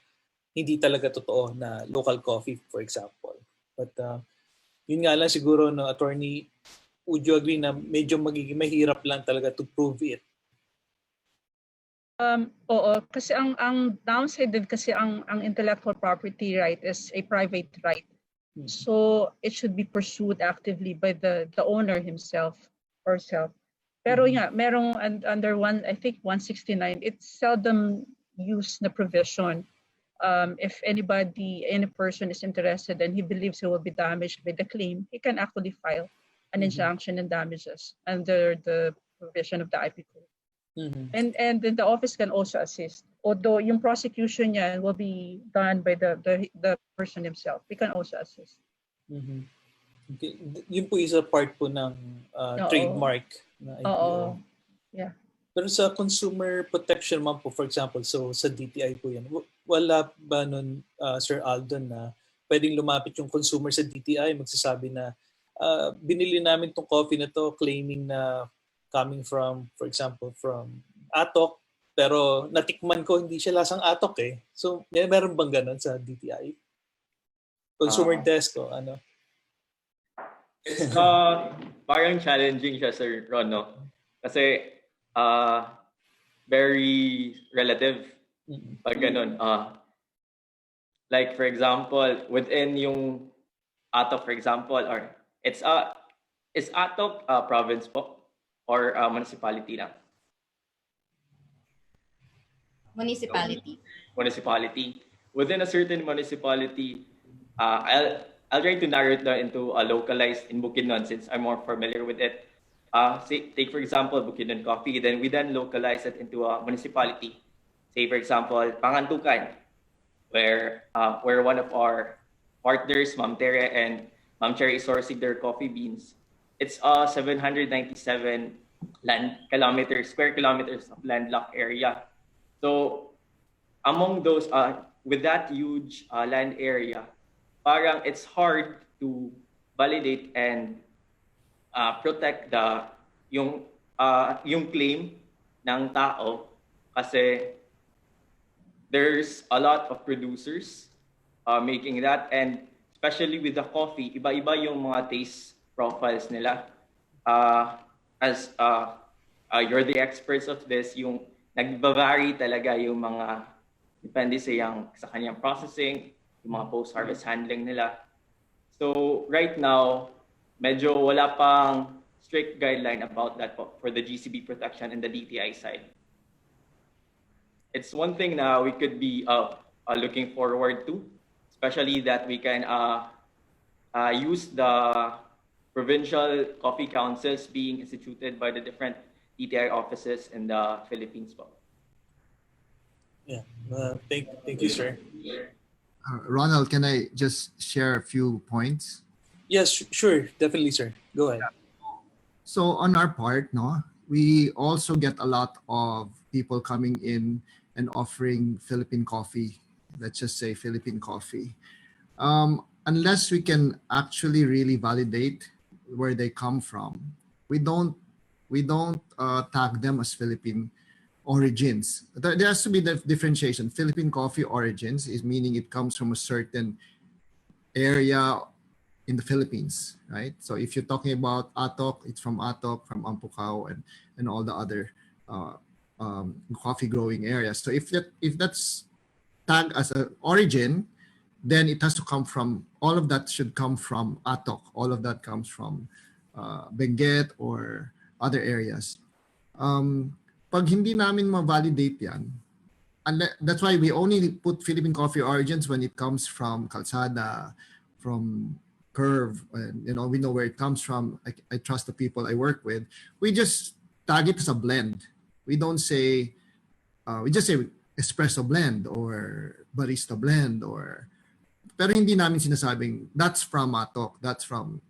hindi talaga totoo na local coffee, for example. But yun nga lang siguro, no, attorney, would you agree na medyo magiging mahirap lang talaga to prove it? Oo, kasi ang downside din kasi ang intellectual property right is a private right. So it should be pursued actively by the owner himself or self. Pero nga, merong under I think 169, it's seldom used na provision. If any person is interested and he believes he will be damaged by the claim, he can actually file an injunction and damages under the provision of the IP code. And then the office can also assist. Although yung prosecution niya will be done by the person himself, we can also assist. Okay. Yun po isa part po ng trademark na IPO. Oo. Yeah. Pero sa consumer protection man po, for example, so sa DTI po yan, wala ba nun, Sir Aldon, na pwedeng lumapit yung consumer sa DTI, magsasabi na binili namin tong coffee na to claiming na coming from, for example, from Atok, pero natikman ko hindi siya lasang Atok eh. So, meron bang ganun sa DTI? Consumer desk o ano? It's parang challenging siya, Sir Ron, no? Kasi very relative pag ganun. Like for example, within yung Atok, for example, or is Atok province po? Or municipality lang? Municipality. Municipality. Within a certain municipality, I'll try to narrow it down into a localized in Bukidnon since I'm more familiar with it. Take for example Bukidnon Coffee, then we localize it into a municipality. Say for example Pangantukan, where one of our partners, Ma'am Tere and Ma'am Cherry, is sourcing their coffee beans. It's 797 square kilometers of landlocked area. So among those, with that huge land area, parang it's hard to validate and protect yung claim ng tao kasi there's a lot of producers making that, and especially with the coffee, iba-iba yung mga taste profiles nila. As you're the experts of this, yung nag-vary talaga yung mga depende sa kanyang processing, yung mga post-harvest handling nila. So right now, medyo wala pang strict guideline about that for the GCB protection and the DTI side. It's one thing now we could be looking forward to, especially that we can use the provincial coffee councils being instituted by the different DTI offices in the Philippines. Yeah, thank you, sir. Ronald, can I just share a few points? Yes, sure, definitely, sir. Go ahead. So on our part, no, we also get a lot of people coming in and offering Philippine coffee. Let's just say Philippine coffee. Unless we can actually really validate where they come from, we don't tag them as Philippine origins. There has to be the differentiation. Philippine coffee origins is meaning it comes from a certain area in the Philippines, right? So if you're talking about Atok, it's from Atok, from Ampukao, and all the other coffee growing areas. So if that's tagged as an origin, then it has to come from, all of that should come from Atok. All of that comes from Benguet or other areas. Pag hindi namin ma-validate yan, that's why we only put Philippine coffee origins when it comes from Kalsada, from Curve, and we know where it comes from. I trust the people I work with. We just tag it as a blend. We don't say, we just say espresso blend or barista blend, pero hindi namin sinasabing that's from Atok, that's from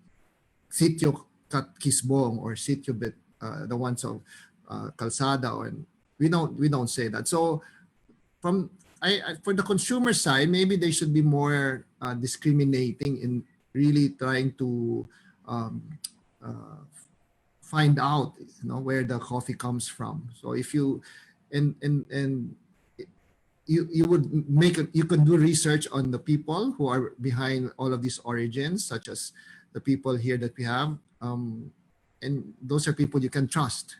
Sitio Kisbong or Sitio the ones of Kalsada, or we don't say that. So from for the consumer side, maybe they should be more discriminating in really trying to find out where the coffee comes from. So if you and you would you can do research on the people who are behind all of these origins, such as the people here that we have, and those are people you can trust.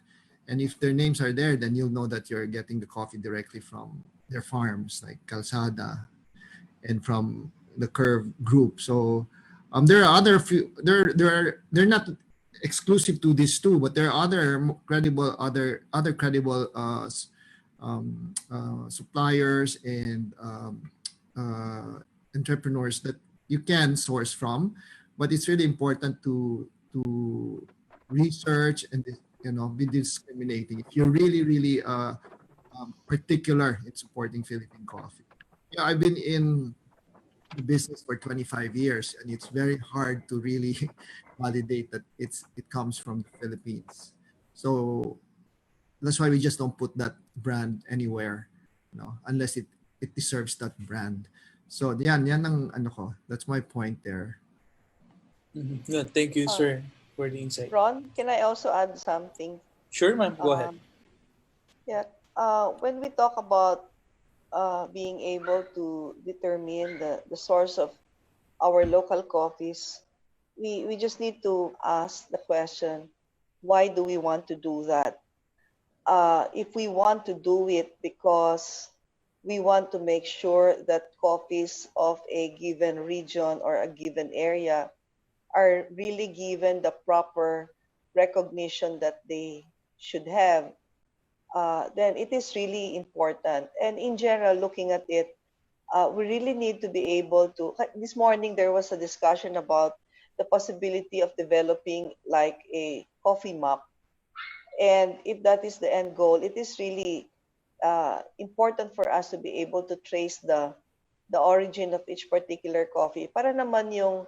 And if their names are there, then you'll know that you're getting the coffee directly from their farms, like Kalsada, and from the Curve group. So there are other few. They're not exclusive to these two, but there are other credible suppliers and entrepreneurs that you can source from. But it's really important to research and be discriminating. If you're really particular in supporting Philippine coffee. Yeah, I've been in the business for 25 years, and it's very hard to really validate that it comes from the Philippines. So that's why we just don't put that brand anywhere, unless it deserves that brand. So yan ang ano ko. That's my point there. Mm-hmm. Yeah, thank you, sir, for the insight. Ron, can I also add something? Sure, ma'am. Go ahead. Yeah. When we talk about being able to determine the source of our local coffees, we just need to ask the question, why do we want to do that? If we want to do it because we want to make sure that coffees of a given region or a given area are really given the proper recognition that they should have, then it is really important. And in general, looking at it, we really need to be able to, this morning there was a discussion about the possibility of developing like a coffee map. And if that is the end goal, it is really important for us to be able to trace the origin of each particular coffee. Para naman yung,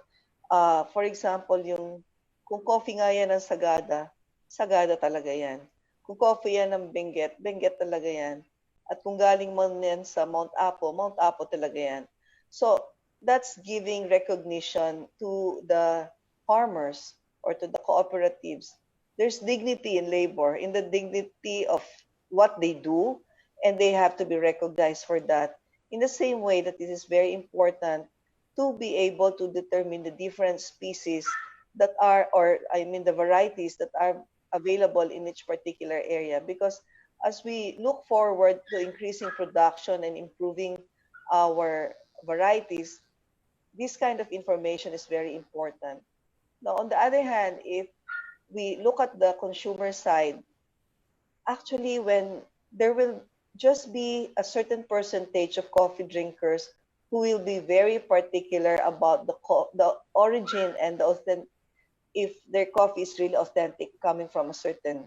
for example, yung kung coffee nga yan ng Sagada, Sagada talaga yan. Kung coffee yan ng Benguet, Benguet talaga yan. At kung galing man yan sa Mount Apo, Mount Apo talaga yan. So that's giving recognition to the farmers or to the cooperatives. There's dignity in labor, in the dignity of what they do, and they have to be recognized for that. In the same way that it is very important to be able to determine the different species that are, or I mean the varieties that are available in each particular area. Because as we look forward to increasing production and improving our varieties, this kind of information is very important. Now, on the other hand, if we look at the consumer side, actually when there will just be a certain percentage of coffee drinkers who will be very particular about the origin and the authentic, if their coffee is really authentic coming from a certain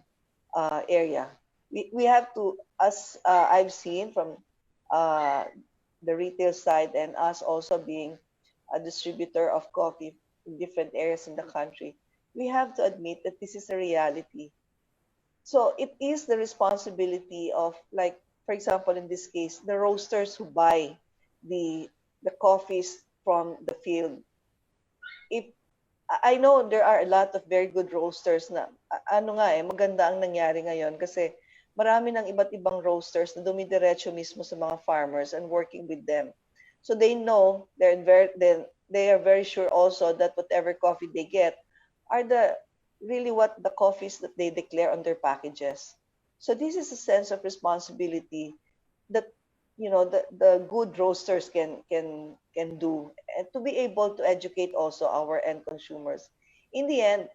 area. We have to, as I've seen from the retail side and us also being a distributor of coffee, in different areas in the country, we have to admit that this is a reality. So it is the responsibility of, like, for example, in this case, the roasters who buy the coffees from the field. If I know there are a lot of very good roasters na ano nga maganda ang nangyari ngayon kasi marami ng iba't ibang roasters na dumidiretso mismo sa mga farmers and working with them. So they know they are very sure also that whatever coffee they get are really what the coffees that they declare on their packages. So this is a sense of responsibility that the good roasters can do, and to be able to educate also our end consumers. In the end,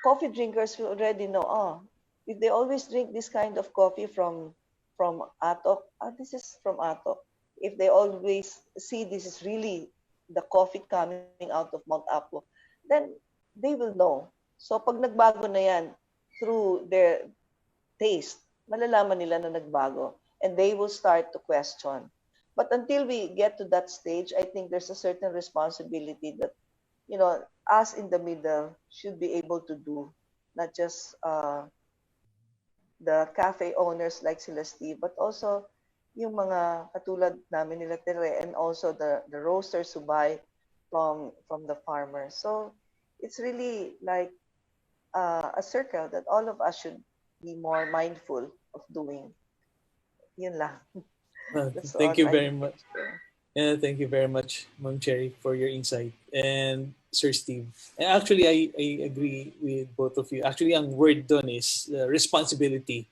coffee drinkers will already know, if they always drink this kind of coffee from Atok, this is from Atok. If they always see this is really the coffee coming out of Mount Apo, then they will know. So pag nagbago na yan through their taste, malalaman nila na nagbago, and they will start to question. But until we get to that stage, I think there's a certain responsibility that, us in the middle should be able to do, not just the cafe owners like sila Steve, but also yung mga katulad namin nila Tere, and also the roasters who buy from the farmers. So it's really like a circle that all of us should be more mindful of doing. Yun lang. Thank you very much. Yeah, thank you very much, Ma'am Cherry, for your insight. And Sir Steve. And actually, I agree with both of you. Actually, ang word doon is responsibility.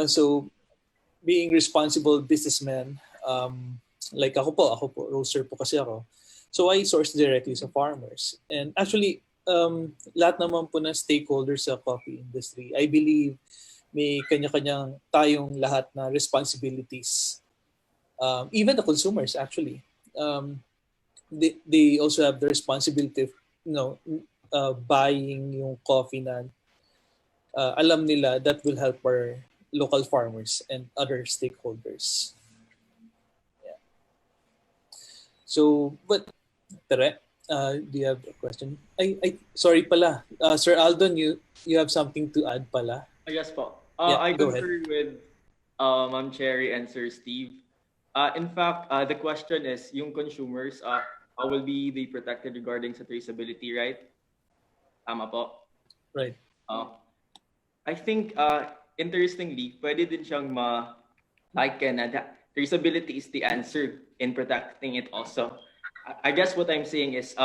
So being responsible businessman, like ako po, roaster po kasi ako. So I source directly sa farmers. And actually, lahat naman po ng stakeholders sa coffee industry, I believe may kanya-kanyang tayong lahat na responsibilities. Even the consumers, actually. They also have the responsibility of buying yung coffee na alam nila that will help our local farmers and other stakeholders. Yeah. So, but Tere, do you have a question? Sorry pala. Sir Aldon, you have something to add pala? Yes po. Yeah, I go concur with Ma'am Cherry and Sir Steve. In fact, the question is, yung consumers, how will be protected regarding sa traceability, right? Tama po? Right. I think, interestingly, pwede din siyang traceability is the answer in protecting it also. I guess what I'm saying is,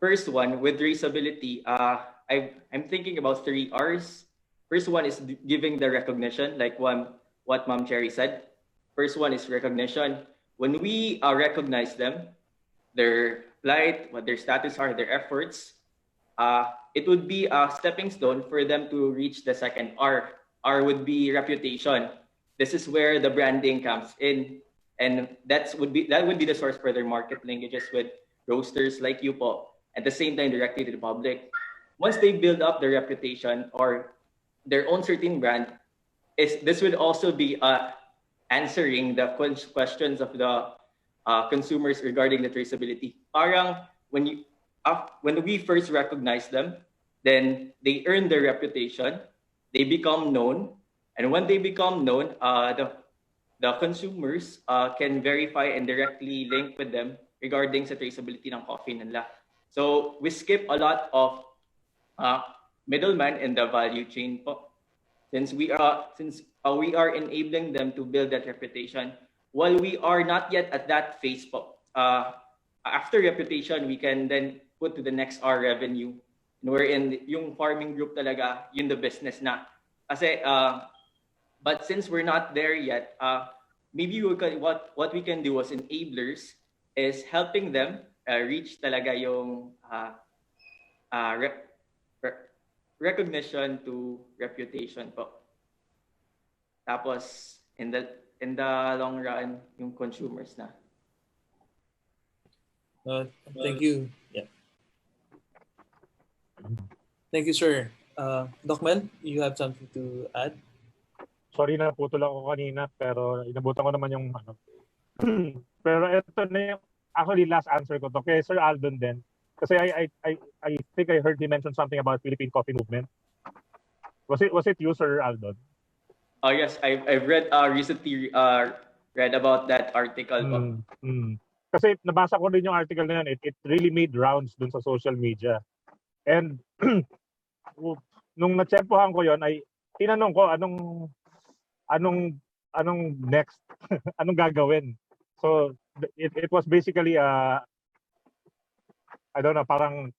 first one, with traceability, I'm thinking about 3 R's. First one is giving the recognition, like what Ma'am Cherry said. First one is recognition. When we recognize them, their plight, what their status are, their efforts, it would be a stepping stone for them to reach the second R. R would be reputation. This is where the branding comes in, and that would be the source for their market linkages with roasters like you po. At the same time, directly to the public. Once they build up their reputation or their own certain brand, this would also be answering the questions of the consumers regarding the traceability. Parang when we first recognize them, then they earn their reputation, they become known, and when they become known, the consumers can verify and directly link with them regarding sa traceability ng coffee nila. So we skip a lot of middleman in the value chain po. Since we are enabling them to build that reputation, while we are not yet at that phase po. After reputation, we can then put to the next R revenue, wherein yung farming group talaga, yun the business na. Kasi, but since we're not there yet, maybe what we can do as enablers is helping them reach talaga yung recognition to reputation po. Tapos in the long run, yung consumers na. Thank you. Yeah. Thank you, sir. Doc Mel, you have something to add? Sorry na putol ako kanina pero inabutan ko naman yung Pero ito na yung actually last answer ko to kay Sir Aldon din. Kasi I think I heard he mention something about Philippine coffee movement. Was it you, Sir Aldon? Oh yes, I've read recently read about that article. Kasi nabasa ko din yung article na yun. It really made rounds dun sa social media. And nung natsempohan ko yon ay tinanong ko anong next, anong gagawin. So it was basically I don't know, parang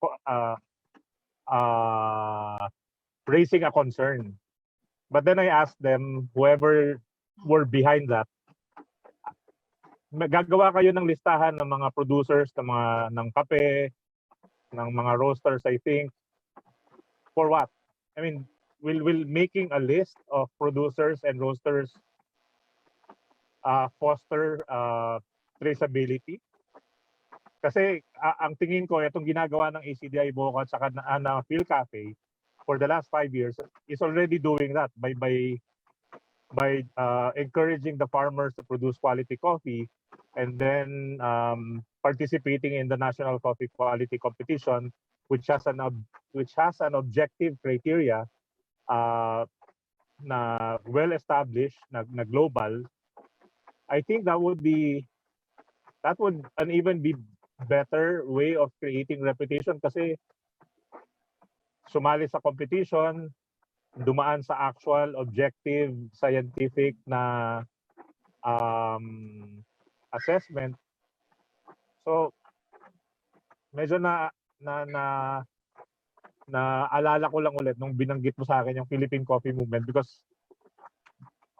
raising a concern. But then I asked them, whoever were behind that, gagawa kayo ng listahan ng mga producers ng kape, ng mga roasters, I think. For what? I mean, will making a list of producers and roasters foster traceability? Kasi ang tingin ko, itong ginagawa ng ACDI Boca at saka ng Phil Cafe for the last 5 years is already doing that by encouraging the farmers to produce quality coffee, and then participating in the National Coffee Quality Competition, which has an objective criteria na well established, na global. I think that would an even be better way of creating reputation, kasi sumali sa competition, dumaan sa actual objective scientific na assessment. So medyo alala ko lang ulit nung binanggit mo sa akin yung Philippine Coffee Movement, because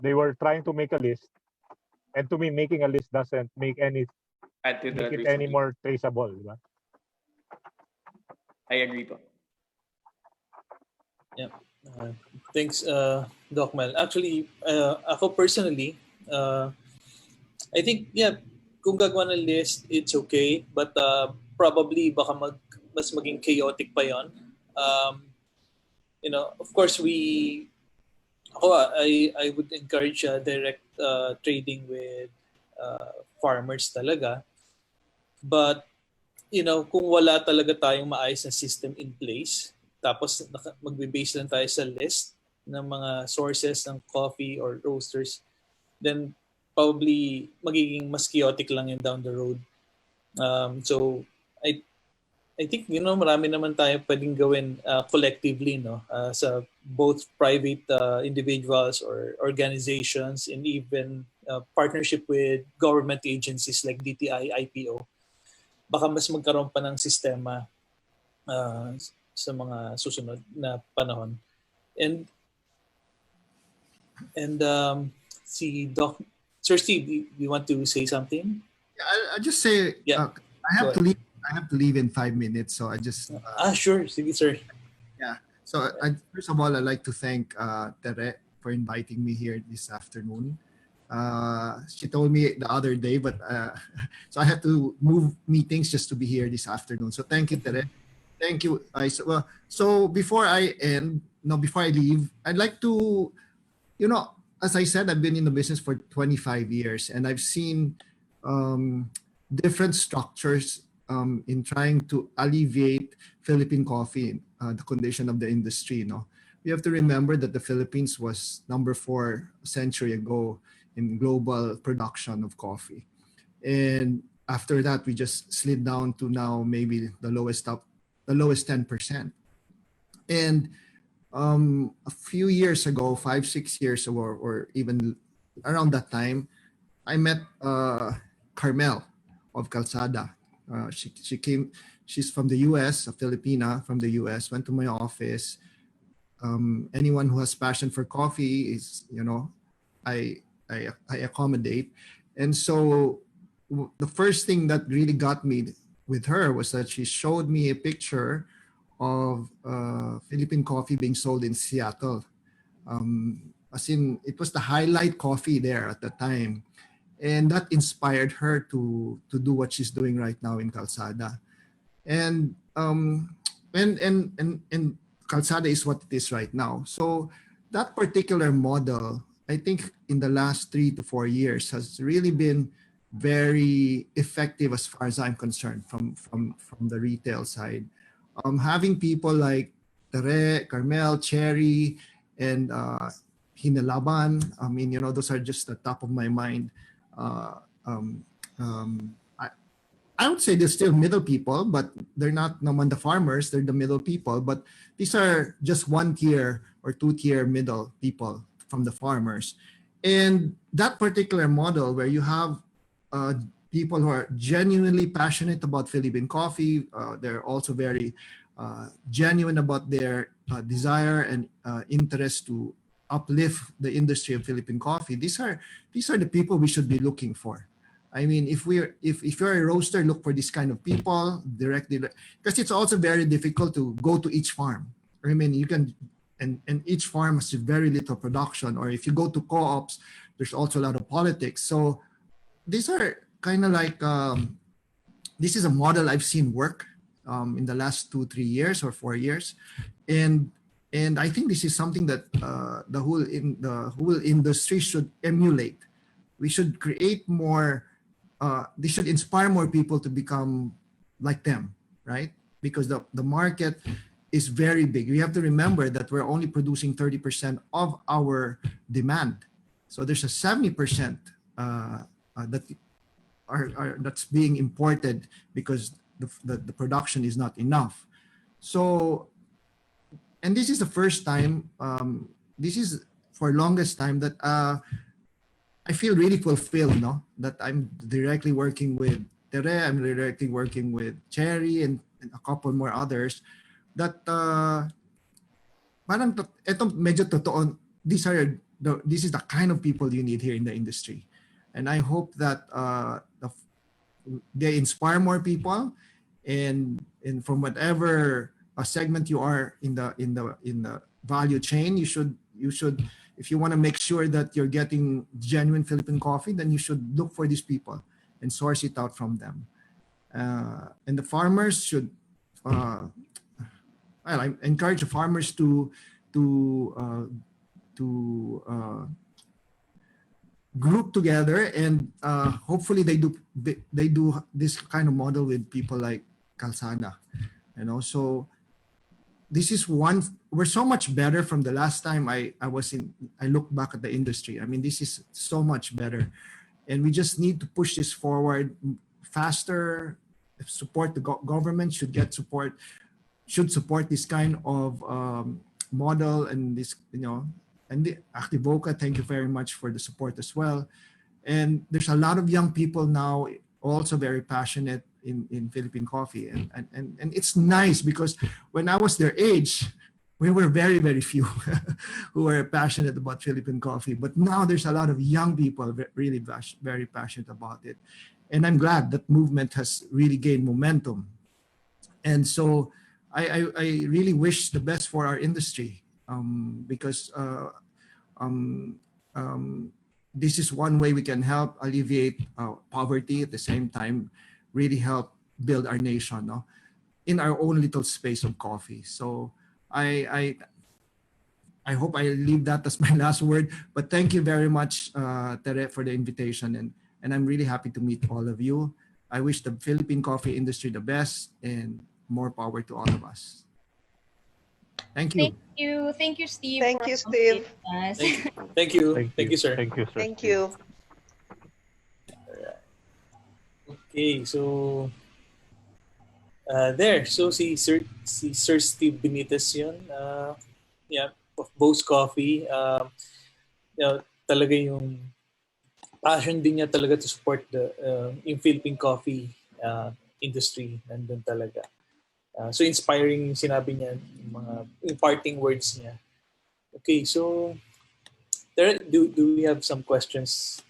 they were trying to make a list, and to me making a list doesn't make it any more traceable, diba? I agree po. Yeah. Thanks, Doc Mel. Actually, ako personally, I think, yeah, kung gagawa ng list, it's okay. But probably baka mas maging chaotic pa yon. Of course, I would encourage direct trading with farmers talaga. But, kung wala talaga tayong maayos na system in place, tapos magbe-base lang tayo sa list ng mga sources ng coffee or roasters, then probably magiging mas chaotic lang yun down the road. So I think marami naman tayo pwedeng gawin collectively, sa both private individuals or organizations, and even partnership with government agencies like DTI, IPO. Baka mas magkaroon pa ng sistema sa mga susunod na panahon. And si Doc, Sir Steve, you want to say something? Yeah, I'll just say, Yeah. I have to leave in 5 minutes, so I just sure, sige, sir. Yeah. So first of all, I'd like to thank Tere for inviting me here this afternoon. She told me the other day, but so I had to move meetings just to be here this afternoon. So thank you, Tere. Thank you. So before I leave, I'd like to, as I said, I've been in the business for 25 years, and I've seen different structures in trying to alleviate Philippine coffee, the condition of the industry. We have to remember that the Philippines was number 4 a century ago in global production of coffee, and after that we just slid down to now maybe the lowest 10%. And a few years ago, 5-6 years ago, or even around that time, I met Carmel of Kalsada. She's from the US, a Filipina from the US, went to my office. Anyone who has passion for coffee is, I accommodate. And so the first thing that really got me with her was that she showed me a picture of Philippine coffee being sold in Seattle. As in, it was the highlight coffee there at the time. And that inspired her to do what she's doing right now in Kalsada. And Kalsada is what it is right now. So that particular model, I think in the last 3 to 4 years has really been very effective as far as I'm concerned from the retail side. Having people like Tere, Carmel, Cherry, and Hinalaban, I mean, those are just the top of my mind. I would say they're still middle people, but they're not naman the farmers, they're the middle people. But these are just 1 tier or 2 tier middle people from the farmers. And that particular model where you have people who are genuinely passionate about Philippine coffee, they're also very genuine about their desire and interest to uplift the industry of Philippine coffee. These are the people we should be looking for. I mean, if you're a roaster, look for this kind of people directly, because it's also very difficult to go to each farm. I mean, you can, and each farm has very little production. Or if you go to co-ops, there's also a lot of politics. So these are kind of like, this is a model I've seen work in the last 2-3 years or 4 years, and I think this is something that the whole industry should emulate. We should create more. They should inspire more people to become like them, right? Because the market is very big. We have to remember that we're only producing 30% of our demand. So there's a 70% that's being imported because the production is not enough. So, and this is the first time, this is for longest time that I feel really fulfilled, no? That I'm directly working with Tere, I'm directly working with Cherry and a couple more others. That parang eto medyo totoo. This is the kind of people you need here in the industry, and I hope that they inspire more people, and from whatever segment you are in the value chain, you should. If you want to make sure that you're getting genuine Philippine coffee, then you should look for these people and source it out from them. And the farmers should, well, I encourage the farmers to group together, and hopefully they do this kind of model with people like Kalsada, So this is one. We're so much better from the last time I look back at the industry. I mean, this is so much better, and we just need to push this forward faster. Support the government should get support. Should support this kind of model, and this, and the Activoca. Thank you very much for the support as well. And there's a lot of young people now also very passionate in Philippine coffee, and it's nice because when I was their age, we were very, very few who were passionate about Philippine coffee. But now there's a lot of young people really very passionate about it, and I'm glad that movement has really gained momentum. And so I really wish the best for our industry, because this is one way we can help alleviate poverty, at the same time really help build our nation, in our own little space of coffee. So I hope I leave that as my last word. But thank you very much, Tere, for the invitation, and I'm really happy to meet all of you. I wish the Philippine coffee industry the best, and more power to all of us. Thank you. Thank you, Steve. Thank you, Steve. Thank you, sir. Thank you, sir. Thank you. Okay, so si Sir Steve Benitez yun. Of Bose Coffee. Talaga yung passion din niya talaga to support yung Philippine coffee industry. Nandun talaga. So inspiring sinabi niya, yung mga imparting words niya. Okay, so do we have some questions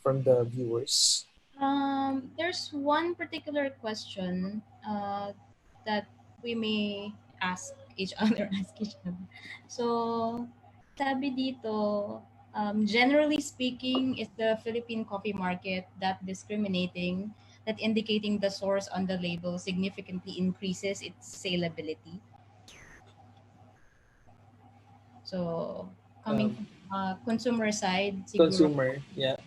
from the viewers? There's one particular question that we may ask each other. So, sabi dito, generally speaking, is the Philippine coffee market that discriminating, that indicating the source on the label significantly increases its salability? So, coming from consumer side, siguro, Consumer, yeah.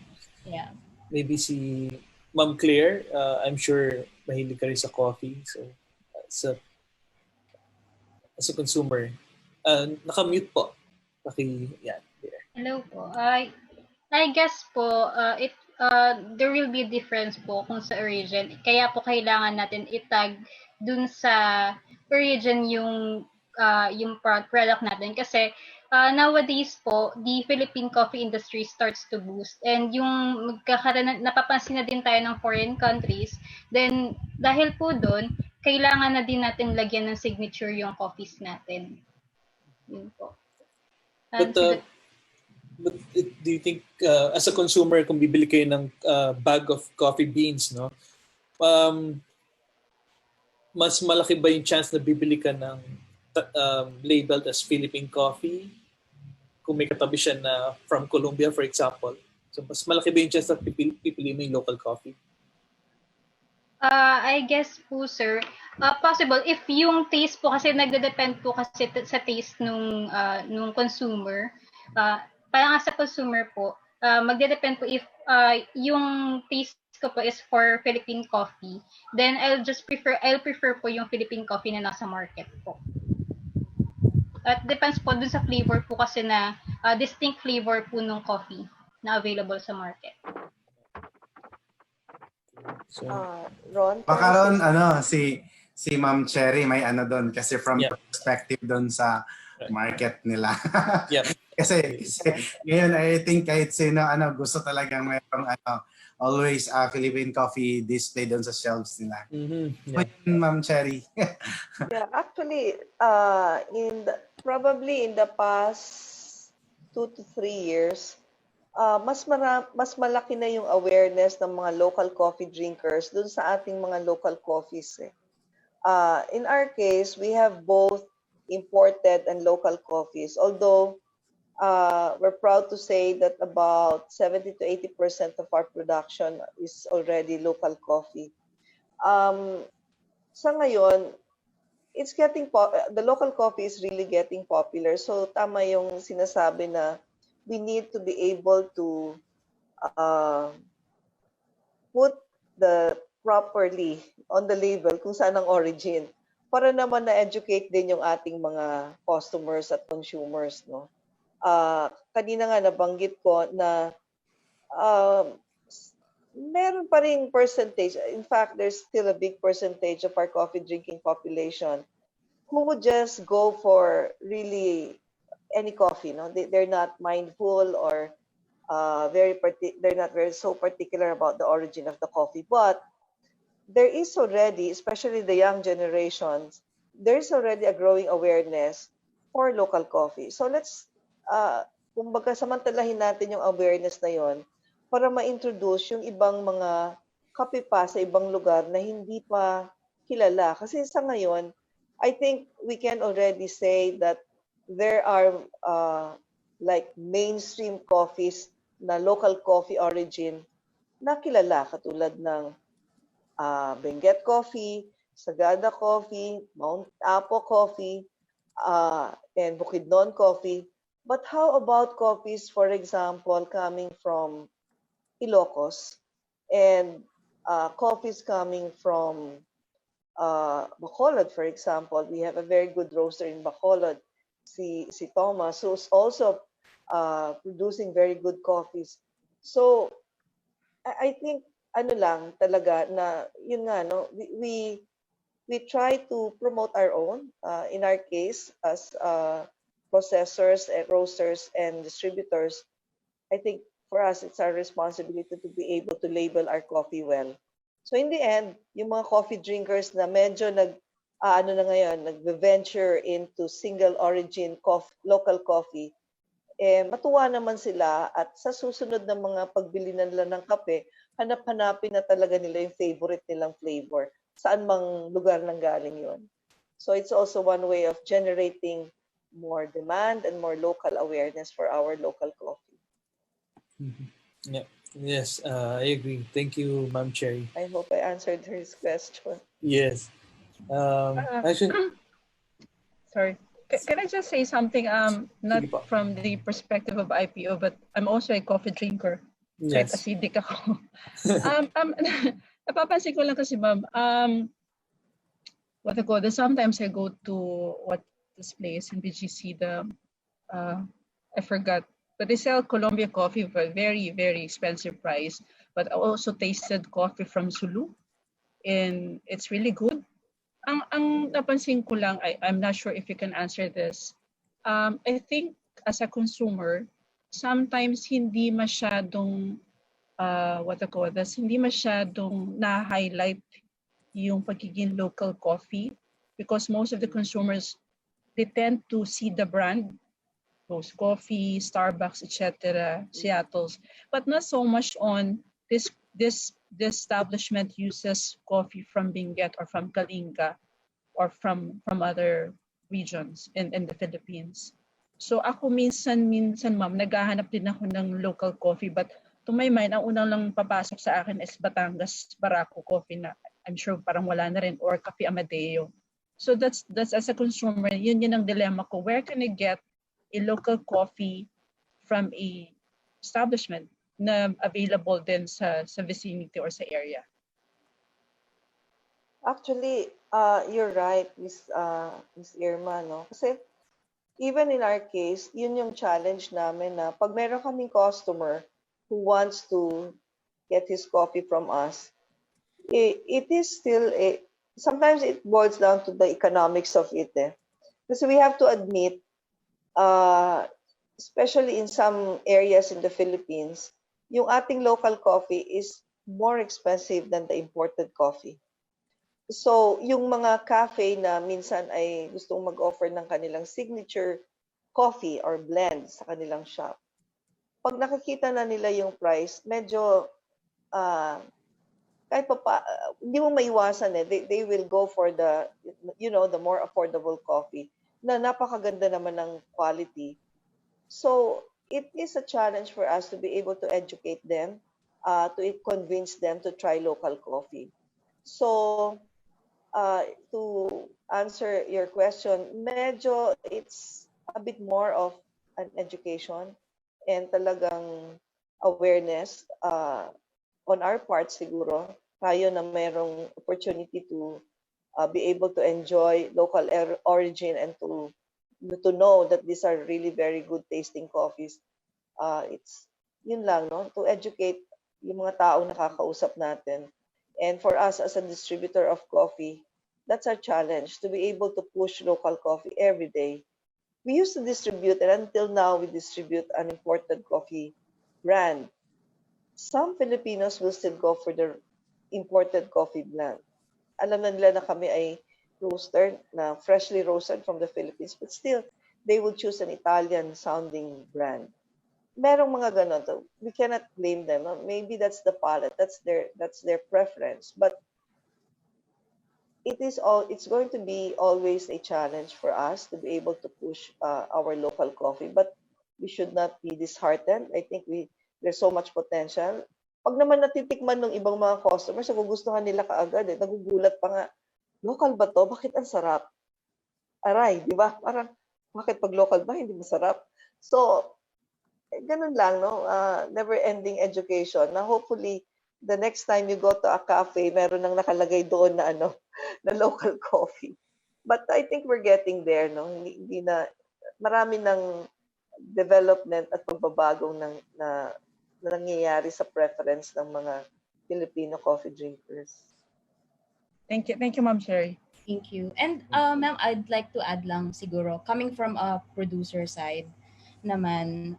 yeah. maybe si Ma'am Claire, I'm sure mahilig ka rin sa coffee. So, as a consumer, naka-mute po. Yan. There. Hello po. I guess po, there will be a difference po kung sa origin. Kaya po kailangan natin itag dun sa origin yung product natin. Kasi nowadays po, the Philippine coffee industry starts to boost. And yung napapansin na din tayo ng foreign countries. Then, dahil po dun, kailangan na din natin lagyan ng signature yung coffees natin. Yun po. But do you think, as a consumer, kung bibili kayo ng bag of coffee beans, no, mas malaki ba yung chance na bibili ka ng labeled as Philippine coffee? Kung may katabi siya na from Colombia, for example. So, mas malaki ba yung chance na pipili mo yung local coffee? I guess po, sir, possible if yung taste po kasi nagde-depend po kasi sa taste nung consumer. Parang sa consumer po, magde-depend po if yung taste ko po is for Philippine coffee, then I'll prefer po yung Philippine coffee na nasa market po. At depends po dun sa flavor po kasi na distinct flavor po nung coffee na available sa market. So, Ron? Baka Ron, si Ma'am Cherry may doon kasi from the perspective doon sa market nila. kasi ngayon I think kahit sino gusto talagang mayroong always Philippine coffee display doon sa shelves nila. Ma'am Cherry. Actually, probably in the past 2 to 3 years, mas malaki na yung awareness ng mga local coffee drinkers dun sa ating mga local coffees. In our case, we have both imported and local coffees. Although, we're proud to say that about 70 to 80% of our production is already local coffee. Sa ngayon, the local coffee is really getting popular. So, tama yung sinasabi na we need to be able to put the properly on the label kung saan ang origin para naman na-educate din yung ating mga customers at consumers, no? Kanina nga nabanggit ko na meron pa ring percentage. In fact, there's still a big percentage of our coffee drinking population who would just go for really any coffee, no? They're not mindful or they're not very so particular about the origin of the coffee. But there is already, especially the young generations, there's already a growing awareness for local coffee. So let's, kumbaga samantalahin natin yung awareness na yon para ma-introduce yung ibang mga kape pa sa ibang lugar na hindi pa kilala. Kasi sa ngayon, I think we can already say that there are like mainstream coffees na local coffee origin na kilala katulad ng Benguet Coffee, Sagada Coffee, Mount Apo Coffee, and Bukidnon Coffee. But how about coffees, for example, coming from Ilocos and coffees coming from Bacolod, for example? We have a very good roaster in Bacolod, si Thomas, who's also producing very good coffees. So I think lang talaga na yun nga, no, we try to promote our own, in our case as processors and roasters and distributors. I think for us it's our responsibility to be able to label our coffee well. So in the end, yung mga coffee drinkers na medyo nag-venture into single origin local coffee, matuwa naman sila at sa susunod na mga pagbili nila ng kape, hanap-hanapin na talaga nila yung favorite nilang flavor. Saan mang lugar nang galing yun. So it's also one way of generating more demand and more local awareness for our local coffee. Yeah. Yes, I agree. Thank you, Ma'am Cherry. I hope I answered her question. Yes. Actually, sorry. Can I just say something? Not from the perspective of IPO, but I'm also a coffee drinker. Kahit Yes. acidic ako. Napapansin ko lang kasi, ma'am, what I call this, sometimes I go to this place in BGC, I forgot, but they sell Colombia coffee for a very, very expensive price. But I also tasted coffee from Sulu, and it's really good. Ang napansin ko lang, I'm not sure if you can answer this. I think as a consumer, sometimes hindi masyadong hindi masyadong na-highlight yung pagiging local coffee because most of the consumers, they tend to see the brand, Rose Coffee, Starbucks, etc., Seattle's, but not so much on this establishment uses coffee from Benguet or from Kalinga or from other regions in the Philippines. So ako minsan ma'am, naghahanap din ako ng local coffee, but to my mind, ang unang lang papasok sa akin is Batangas Barako coffee na I'm sure parang wala na rin, or Cafe Amadeo. So that's as a consumer, yun ang dilemma ko. Where can I get a local coffee from a establishment na available din sa vicinity or sa area? Actually, you're right, Miss Irma, no? Kasi even in our case, yun yung challenge namin na pag meron kaming customer who wants to get his coffee from us, it is still sometimes it boils down to the economics of it. Because we have to admit, especially in some areas in the Philippines, yung ating local coffee is more expensive than the imported coffee. So, yung mga cafe na minsan ay gustong mag-offer ng kanilang signature coffee or blend sa kanilang shop, pag nakikita na nila yung price, medyo kahit hindi mo maiwasan they will go for the more affordable coffee na napakaganda naman ng quality. So, it is a challenge for us to be able to educate them, to convince them to try local coffee. So, to answer your question, medyo it's a bit more of an education and talagang awareness on our part siguro, tayo na merong opportunity to be able to enjoy local origin and to know that these are really very good tasting coffees. It's yun lang, no? To educate yung mga taong nakakausap natin. And for us as a distributor of coffee, that's our challenge, to be able to push local coffee every day. We used to distribute, and until now, we distribute an imported coffee brand. Some Filipinos will still go for the imported coffee brand. Alam na nila na kami ay roaster, na freshly roasted from the Philippines, but still, they will choose an Italian-sounding brand. Merong mga ganon. So we cannot blame them. Maybe that's the palate, that's their preference. But it's going to be always a challenge for us to be able to push our local coffee, but we should not be disheartened. I think there's so much potential. Pag naman natitikman ng ibang mga customers, nagugustuhan nila kaagad nagugulat pa nga, local ba to? Bakit ang sarap? Aray, di ba? Parang, bakit pag local ba, hindi masarap? So, ganun lang, no? Never-ending education. Na hopefully, the next time you go to a cafe, meron nang nakalagay doon na na local coffee. But I think we're getting there, no? Hindi na, marami ng development at pagbabagong na nangyayari sa preference ng mga Filipino coffee drinkers. Thank you, Ma'am Sherry. Thank you. And ma'am, I'd like to add lang siguro, coming from a producer side naman,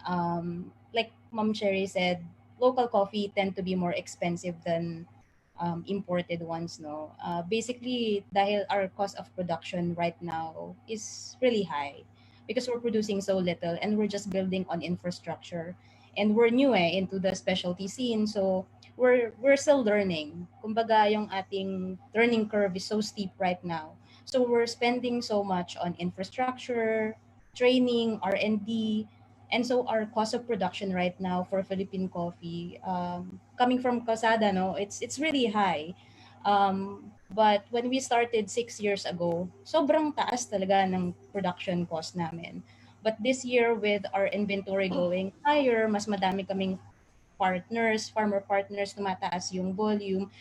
like Ma'am Sherry said, local coffee tend to be more expensive than imported ones, no? Basically, dahil our cost of production right now is really high because we're producing so little and we're just building on infrastructure. And we're new into the specialty scene, so we're still learning. Kumbaga, yung ating learning curve is so steep right now. So we're spending so much on infrastructure, training, R&D, and so our cost of production right now for Philippine coffee, coming from Kalsada, no, it's really high. But when we started 6 years ago, sobrang taas talaga ng production cost namin. But this year, with our inventory going higher, mas madami kaming farmer partners, tumataas yung volume.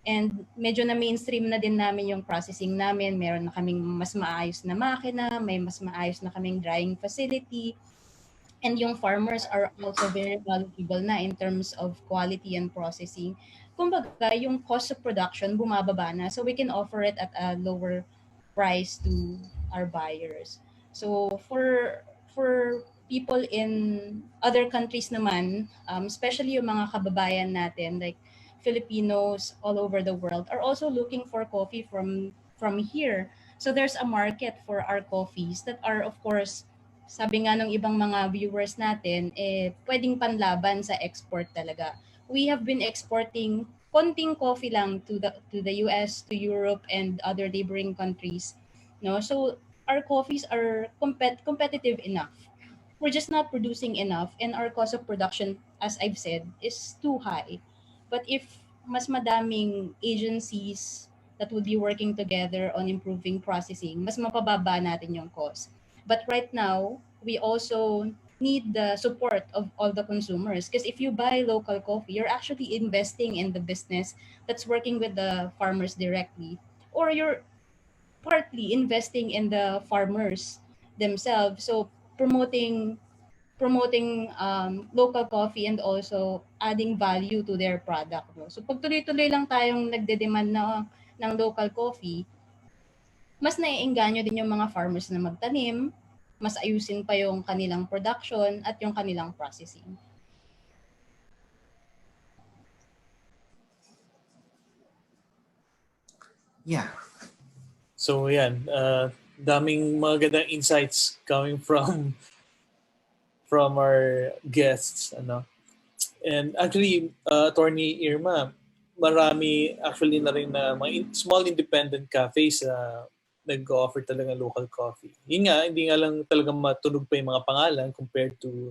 And medyo na mainstream na din namin yung processing namin. Meron na kaming mas maayos na makina, may mas maayos na kaming drying facility. And yung farmers are also very knowledgeable na in terms of quality and processing. Kumbaga, yung cost of production bumababa na, so we can offer it at a lower price to our buyers. So for people in other countries naman, especially yung mga kababayan natin, like Filipinos all over the world, are also looking for coffee from here. So there's a market for our coffees that are, of course, sabi nga ng ibang mga viewers natin, pwedeng panlaban sa export talaga. We have been exporting konting coffee lang to the US, to Europe, and other neighboring countries. No, so our coffees are competitive enough. We're just not producing enough, and our cost of production, as I've said, is too high. But if mas madaming agencies that would be working together on improving processing, mas mapababa natin yung cost. But right now, we also need the support of all the consumers, because if you buy local coffee, you're actually investing in the business that's working with the farmers directly, or you're partly investing in the farmers themselves. So promoting local coffee and also adding value to their product. No? So pag tuloy-tuloy lang tayong nagde-demand ng local coffee, mas naiengganyo din yung mga farmers na magtanim, mas ayusin pa yung kanilang production at yung kanilang processing. Yeah. So yan, daming mga gandang insights coming from our guests, ano. And actually, Attorney Irma, marami actually na rin na mga small independent cafes nag-offer talaga local coffee. Yun nga, hindi nga lang talaga matunog pa yung mga pangalan compared to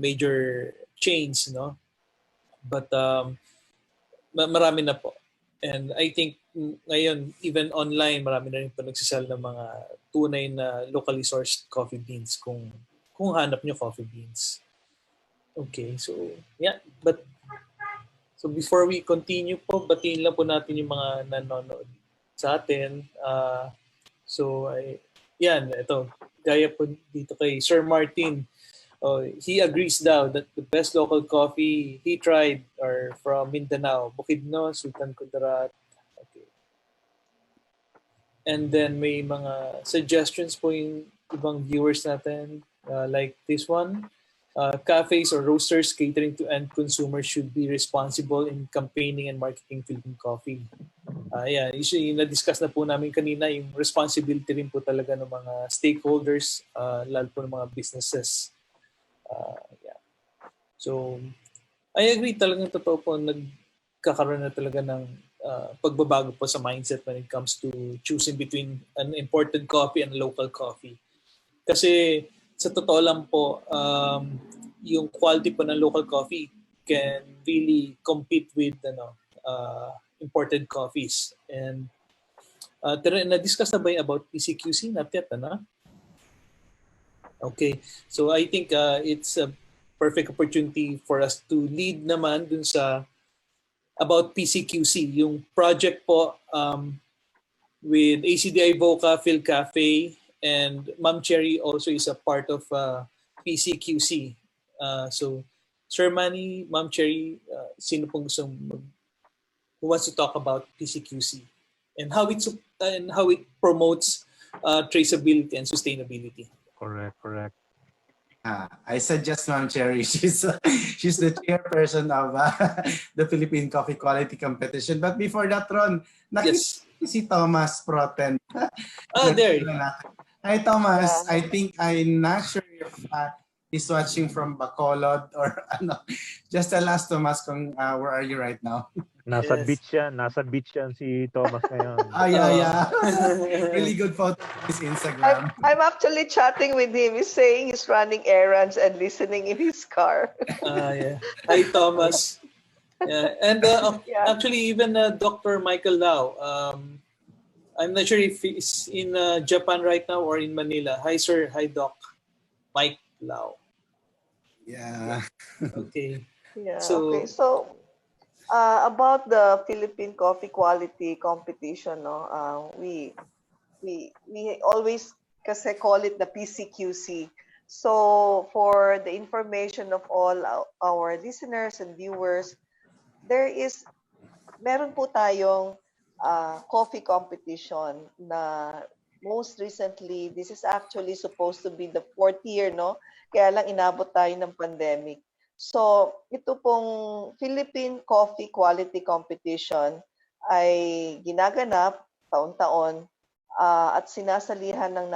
major chains, no? But marami na po. And I think ngayon, even online, marami na rin po nagsisell ng mga tunay na locally sourced coffee beans kung hanap nyo coffee beans. Okay, so yeah, so before we continue po, batiin lang po natin yung mga nanonood sa atin. Yan, ito, gaya po dito kay Sir Martin. He agrees daw that the best local coffee he tried are from Mindanao, Bukidnon, Sultan Kudarat. Okay. And then may mga suggestions po yung ibang viewers natin, like this one. Cafes or roasters catering to end consumers should be responsible in campaigning and marketing Philippine coffee. Usually na-discuss na po namin kanina yung responsibility rin po talaga ng mga stakeholders, lalo po ng mga businesses. So, I agree, talagang totoo po, nagkakaroon na talaga ng pagbabago po sa mindset when it comes to choosing between an imported coffee and local coffee. Kasi sa totoo lang po, yung quality po ng local coffee can really compete with imported coffees. And na-discuss na ba yung about PCQC? Not yet, ano? Okay. So I think it's a perfect opportunity for us to lead naman dun sa about PCQC. Yung project po with ACDI Voca, Phil Cafe, and Ma'am Cherry also is a part of PCQC. So, Sir Manny, Ma'am Cherry, sino pong who wants to talk about PCQC and how it promotes traceability and sustainability? Correct. I suggest Ma'am Cherry. She's the chairperson of the Philippine Coffee Quality Competition. But before that, Ron, yes, si Thomas Proten. There. Hi, Thomas. I think I'm not sure if he's watching from Bacolod or ano. Just tell us, Thomas, where are you right now? Nasa beach yan si Thomas ngayon. Yeah. Really good photo on his Instagram. I'm actually chatting with him. He's saying he's running errands and listening in his car. Yeah. Hi, Thomas. Yeah. And actually, even Dr. Michael Lau, I'm not sure if he's in Japan right now or in Manila. Hi, sir. Hi, Doc. Mike Lau. Yeah. Okay. Yeah, okay. So, So, about the Philippine coffee quality competition, no, we always kasi call it the PCQC. So, for the information of all our listeners and viewers, there is meron po tayong coffee competition na most recently, this is actually supposed to be the fourth year, no? Kaya lang inabot tayo ng pandemic. So, ito pong Philippine Coffee Quality Competition ay ginaganap taon-taon at sinasalihan ng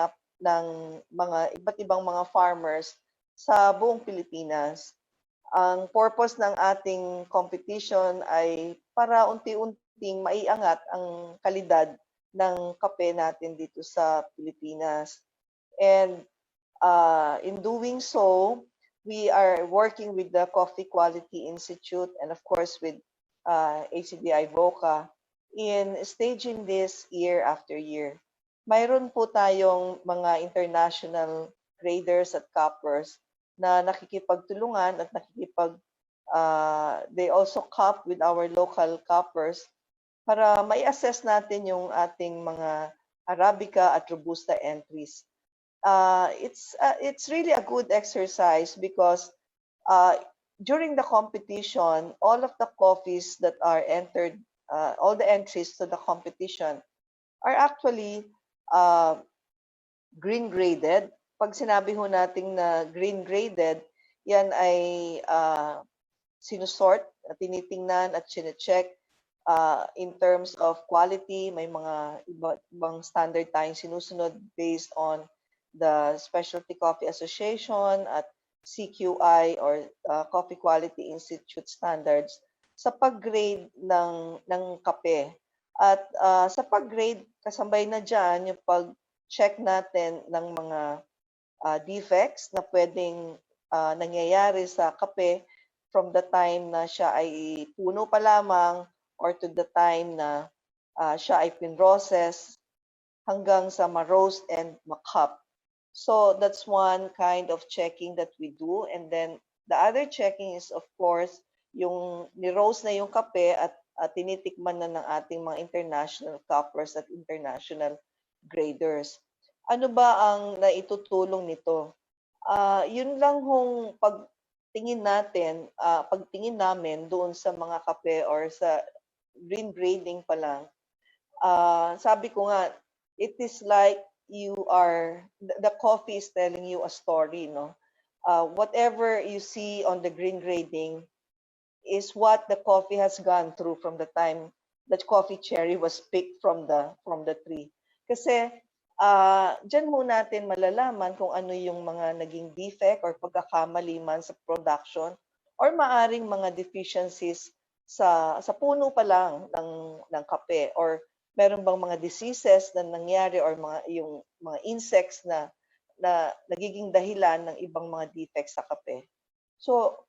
mga iba't ibang mga farmers sa buong Pilipinas. Ang purpose ng ating competition ay para unti-unting maiangat ang kalidad ng kape natin dito sa Pilipinas. And in doing so, we are working with the Coffee Quality Institute and of course with ACDI VOCA in staging this year after year. Mayroon po tayong mga international graders at cuppers na nakikipagtulungan at they also cup with our local cuppers para mai-assess natin yung ating mga Arabica at Robusta entries. It's really a good exercise because during the competition, all of the coffees that are entered, all the entries to the competition are actually green graded. Pag sinabi ho natin na green graded, yan ay sinusort, tinitingnan at chinecheck in terms of quality. May mga ibang standard tayong sinusunod based on the Specialty Coffee Association at CQI or Coffee Quality Institute standards sa pag-grade ng kape. At sa pag-grade, kasabay na dyan yung pag-check natin ng mga defects na pwedeng nangyayari sa kape from the time na siya ay puno pa lamang or to the time na siya ay pinrocess hanggang sa ma-roast and ma-cup. So that's one kind of checking that we do. And then the other checking is of course yung ni-roast na yung kape at tinitikman na ng ating mga international cuppers at international graders. Ano ba ang naitutulong nito? Yun lang hong pagtingin namin doon sa mga kape or sa green grading pa lang. Sabi ko nga, it is like the coffee is telling you a story, no? Whatever you see on the green grading is what the coffee has gone through from the time that coffee cherry was picked from the tree. Kasi dyan mo natin malalaman kung ano yung mga naging defect or pagkakamali man sa production or maaring mga deficiencies sa puno pa lang ng kape or meron bang mga diseases na nangyari or yung mga insects na nagiging dahilan ng ibang mga defects sa kape. So,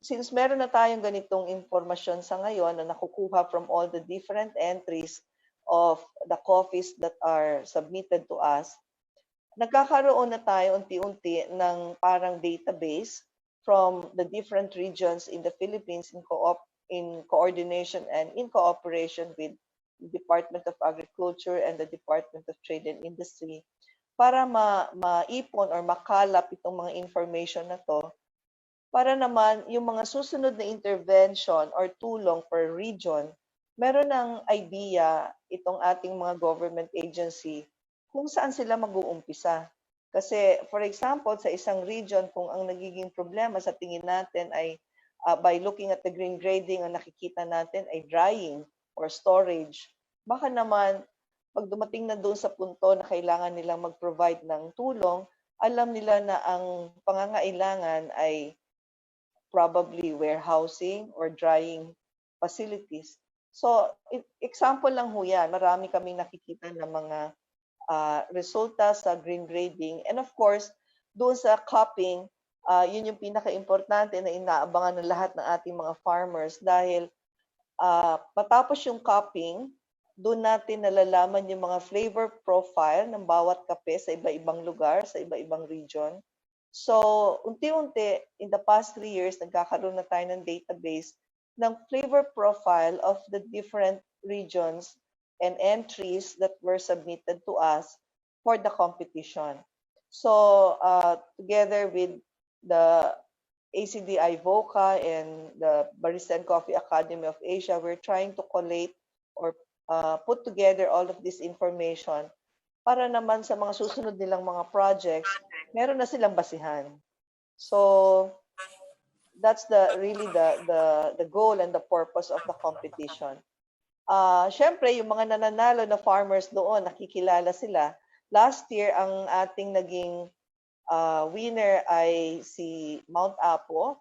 since meron na tayong ganitong informasyon sa ngayon na nakukuha from all the different entries of the coffees that are submitted to us, nagkakaroon na tayo unti-unti ng parang database from the different regions in the Philippines in coordination and in cooperation with the Department of Agriculture and the Department of Trade and Industry para maipon or makalap itong mga information na to para naman yung mga susunod na intervention or tulong per region, meron ng idea itong ating mga government agency kung saan sila mag-uumpisa. Kasi for example, sa isang region, kung ang nagiging problema sa tingin natin ay by looking at the green grading, ang nakikita natin ay drying or storage, baka naman pag dumating na doon sa punto na kailangan nilang mag-provide ng tulong, alam nila na ang pangangailangan ay probably warehousing or drying facilities. So, example lang ho yan. Marami kaming nakikita ng mga resulta sa green grading. And of course, doon sa cupping, yun yung pinaka-importante na inaabangan ng lahat ng ating mga farmers dahil matapos yung cupping, doon natin nalalaman yung mga flavor profile ng bawat kape sa iba-ibang lugar, sa iba-ibang region. So, unti-unti, in the past 3 years, nagkakaroon na tayo ng database ng flavor profile of the different regions and entries that were submitted to us for the competition. So, together with the ACDI VOCA and the Barista and Coffee Academy of Asia, we're trying to collate or put together all of this information para naman sa mga susunod nilang mga projects, meron na silang basihan. So, that's really the goal and the purpose of the competition. Syempre, yung mga nananalo na farmers doon, nakikilala sila. Last year, ang ating naging winner ay si Mount Apo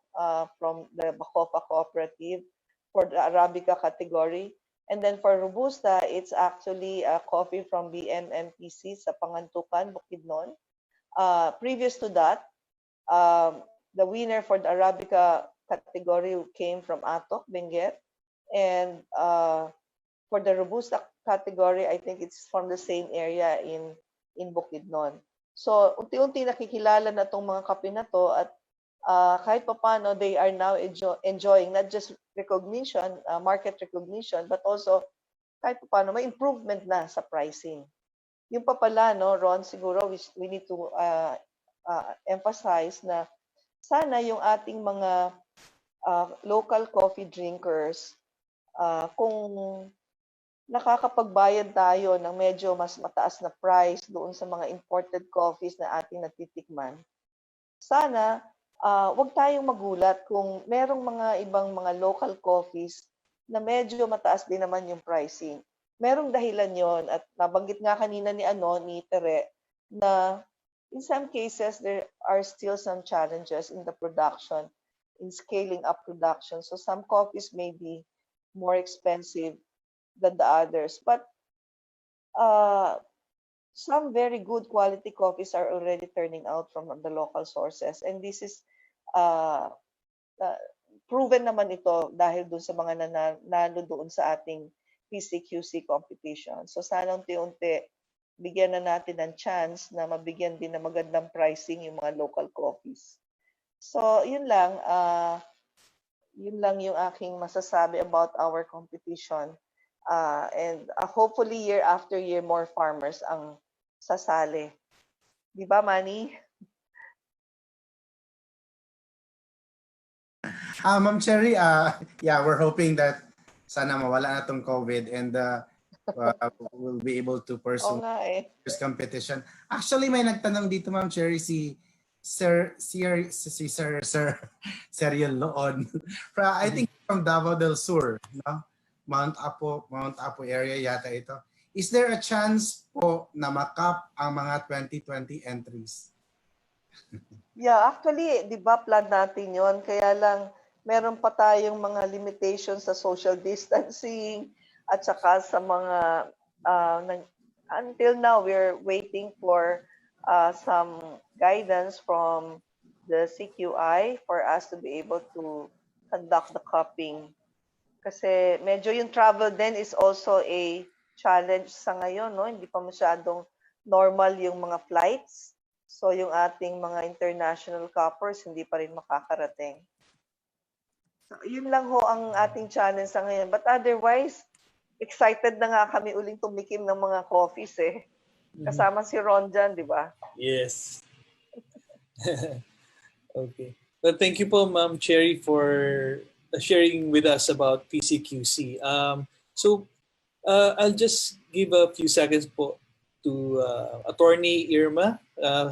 from the Bacopa Cooperative for the Arabica category. And then for Robusta, it's actually a coffee from BMMPC sa Pangantukan, Bukidnon. Previous to that, the winner for the Arabica category came from Atok, Benguet. And for the Robusta category, I think it's from the same area in Bukidnon. So, unti-unti nakikilala na itong mga kape na to at kahit paano, they are now enjoying not just recognition, market recognition, but also kahit paano may improvement na sa pricing. Yung pa pala, no, Ron, siguro we need to emphasize na sana yung ating mga local coffee drinkers, kung nakakapagbayad tayo ng medyo mas mataas na price doon sa mga imported coffees na ating natitikman, sana wag tayong magulat kung merong mga ibang mga local coffees na medyo mataas din naman yung pricing. Merong dahilan yon at nabanggit nga kanina ni Tere na in some cases there are still some challenges in the production, in scaling up production. So some coffees may be more expensive than the others, but some very good quality coffees are already turning out from the local sources, and this is proven naman ito dahil dun sa mga nanalo doon sa ating PCQC competition. So sana unti-unti bigyan na natin ng chance na mabigyan din ng magandang pricing yung mga local coffees. So yun lang yung aking masasabi about our competition. And hopefully year after year more farmers ang sasali. Di ba, Manny? Ma'am Cherry, yeah, we're hoping that sana mawala na tong COVID and we'll be able to pursue this competition. Actually, may nagtanong dito, Ma'am Cherry, si Sir Serial Loon. I think from Davao del Sur, no? Mount Apo area yata ito. Is there a chance po na makap ang mga 2020 entries? Yeah, actually, di ba plan natin yon, kaya lang meron pa tayong mga limitations sa social distancing at saka sa mga until now we're waiting for some guidance from the CQI for us to be able to conduct the cupping. Kasi medyo yung travel din is also a challenge sa ngayon, no? Hindi pa masyadong normal yung mga flights. So yung ating mga international cuppers hindi pa rin makakarating. So yun lang ho ang ating challenge sa ngayon. But otherwise, excited na nga kami uling tumikim ng mga coffees eh. Kasama si Ron dyan, di ba? Yes. Okay. Well, thank you po, Ma'am Cherry, for sharing with us about PCQC. So I'll just give a few seconds po to Attorney Irma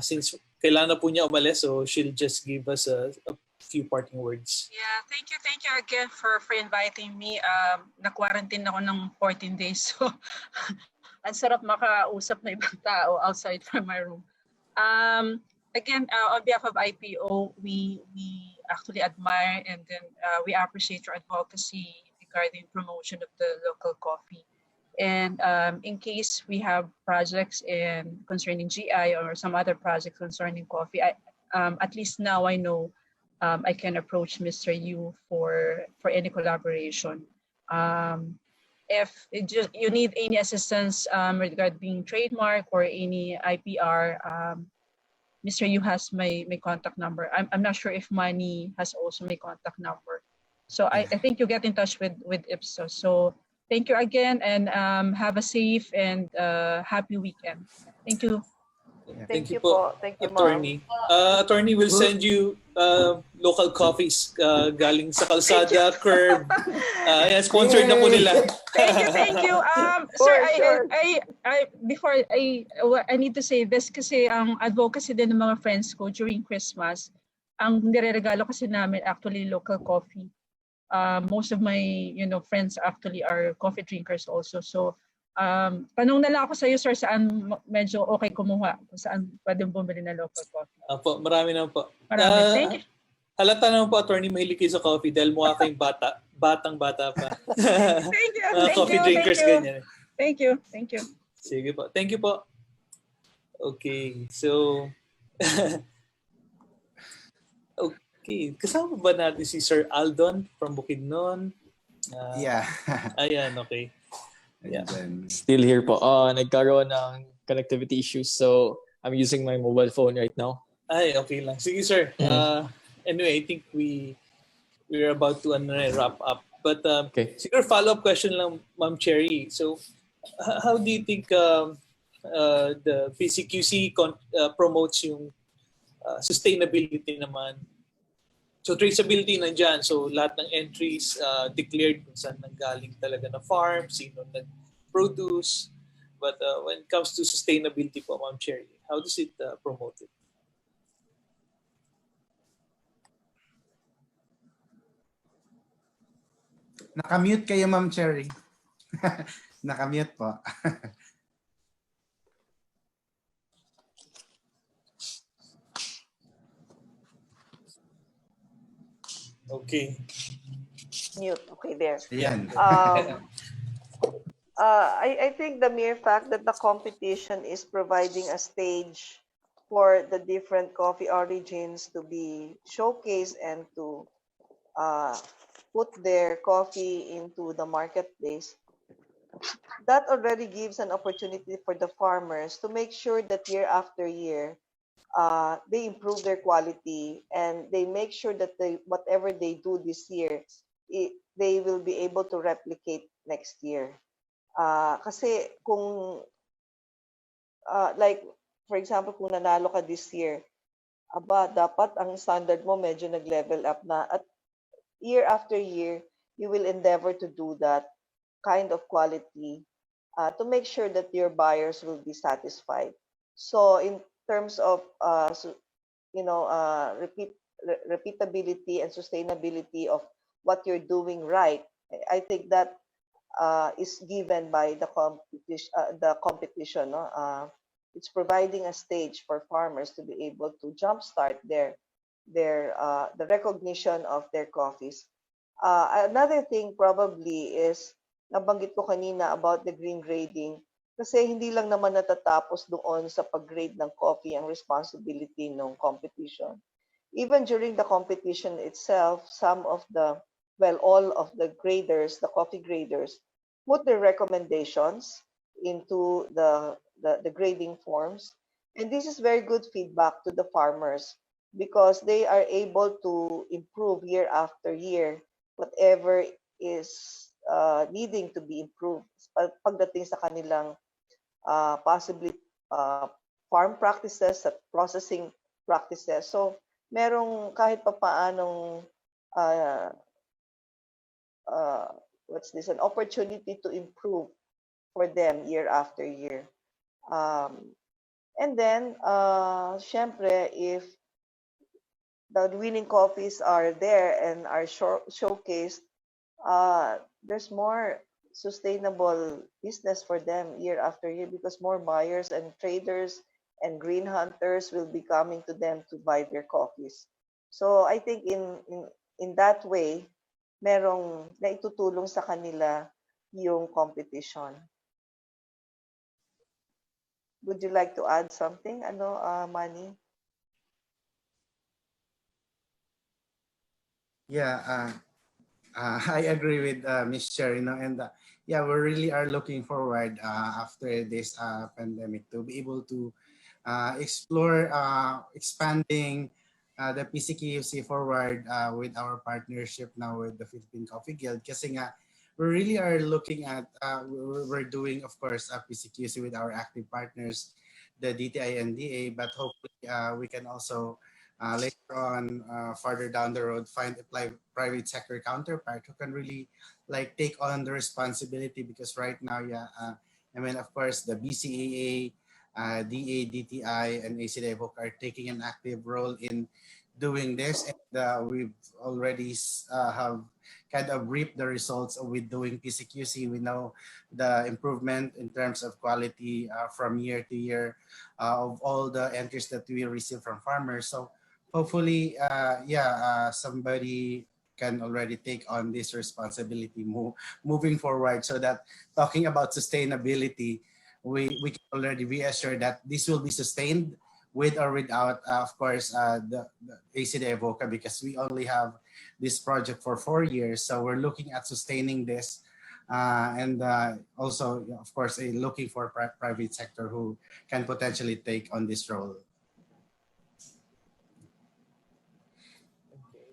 since kailangan na po niya umalis, so she'll just give us a few parting words. Yeah, thank you again for inviting me. Na-quarantine ako ng 14 days, so ang sarap makausap na ibang tao outside from my room. Again, on behalf of IPO, we actually admire and then we appreciate your advocacy regarding promotion of the local coffee. And in case we have projects concerning GI or some other projects concerning coffee, at least now I know I can approach Mr. Yu for any collaboration. If you need any assistance regarding trademark or any IPR, Mr. Yu has my contact number. I'm not sure if Manny has also my contact number. So I think you get in touch with Ipsos. So thank you again, and have a safe and happy weekend. Thank you. Thank you po. po, Thank you, ma'am. attorney. Attorney will send you local coffees galing sa Kalsada, Curve. Ayan, sponsored na po nila. Thank you. Sir, before I need to say this kasi ang advocacy din ng mga friends ko during Christmas, ang nireregalo kasi namin actually local coffee. Most of my friends actually are coffee drinkers also. So tanong na lang ako sa iyo, sir, saan medyo okay kumuha, kung saan pwedeng bumili ng local coffee. Opo, marami naman po. Marami. Thank you. Halata naman po, attorney, mahilig kayo sa coffee dahil mukha kayong batang-bata pa. Thank you. Coffee drinkers, ganyan. Thank you. Sige po. Thank you po. Okay, so... okay, kasama ba natin si Sir Aldon from Bukidnon? Yeah. Ayan, okay. Yeah. Still here po. Nagkaroon ng connectivity issues, so I'm using my mobile phone right now. Ay, okay lang. Sige, sir. Anyway, I think we're about to wrap up. But Okay. siguro follow-up question lang, Ma'am Cherry. So, how do you think the PCQC promotes yung sustainability naman? So, traceability nandyan. So, lahat ng entries declared kung saan nanggaling talaga na farm, sino nag-produce. But when it comes to sustainability po, Ma'am Cherry, how does it promote it? Nakamute kayo, Ma'am Cherry. Nakamute po. Okay. Mute. Okay, there. Ayan. I think the mere fact that the competition is providing a stage for the different coffee origins to be showcased and to put their coffee into the marketplace, that already gives an opportunity for the farmers to make sure that year after year, they improve their quality and they make sure that whatever they do this year, they will be able to replicate next year. Kasi kung, like, for example, kung nanalo ka this year, dapat ang standard mo medyo nag-level up na. At year after year, you will endeavor to do that kind of quality to make sure that your buyers will be satisfied. So in terms of repeatability and sustainability of what you're doing right, I think that is given by the competition. It's providing a stage for farmers to be able to jumpstart the recognition of their coffees. Another thing probably is, nabanggit ko kanina about the green grading, kasi hindi lang naman natatapos doon sa pag-grade ng coffee ang responsibility ng competition. Even during the competition itself, all of the graders, the coffee graders, put their recommendations into the grading forms. And this is very good feedback to the farmers because they are able to improve year after year whatever is needing to be improved pagdating sa kanilang possibly farm practices at processing practices. So merong kahit pa paanong an opportunity to improve for them year after year. And then, syempre, if the winning coffees are there and are showcased, there's more sustainable business for them year after year because more buyers and traders and green hunters will be coming to them to buy their coffees. So I think in that way, merong naitutulong sa kanila yung competition. Would you like to add something, Manny? Yeah, I agree with Ms. Cherry, and yeah, we really are looking forward after this pandemic to be able to explore expanding the PCQC forward with our partnership now with the Philippine Coffee Guild. Kasi nga, we really are looking at, we're doing, of course, PCQC with our active partners, the DTI and DA, but hopefully we can also later on, farther down the road, find a private sector counterpart who can really like take on the responsibility, because right now, I mean, of course, the BCAA, DA, DTI, and ACDEVOC are taking an active role in doing this, and we've already have kind of reaped the results with doing PCQC. We know the improvement in terms of quality from year to year of all the entries that we receive from farmers. So hopefully, somebody can already take on this responsibility moving forward, so that talking about sustainability, we can already be assured that this will be sustained with or without, of course, the ACD Evoca, because we only have this project for 4 years. So we're looking at sustaining this, and also, of course, looking for private sector who can potentially take on this role.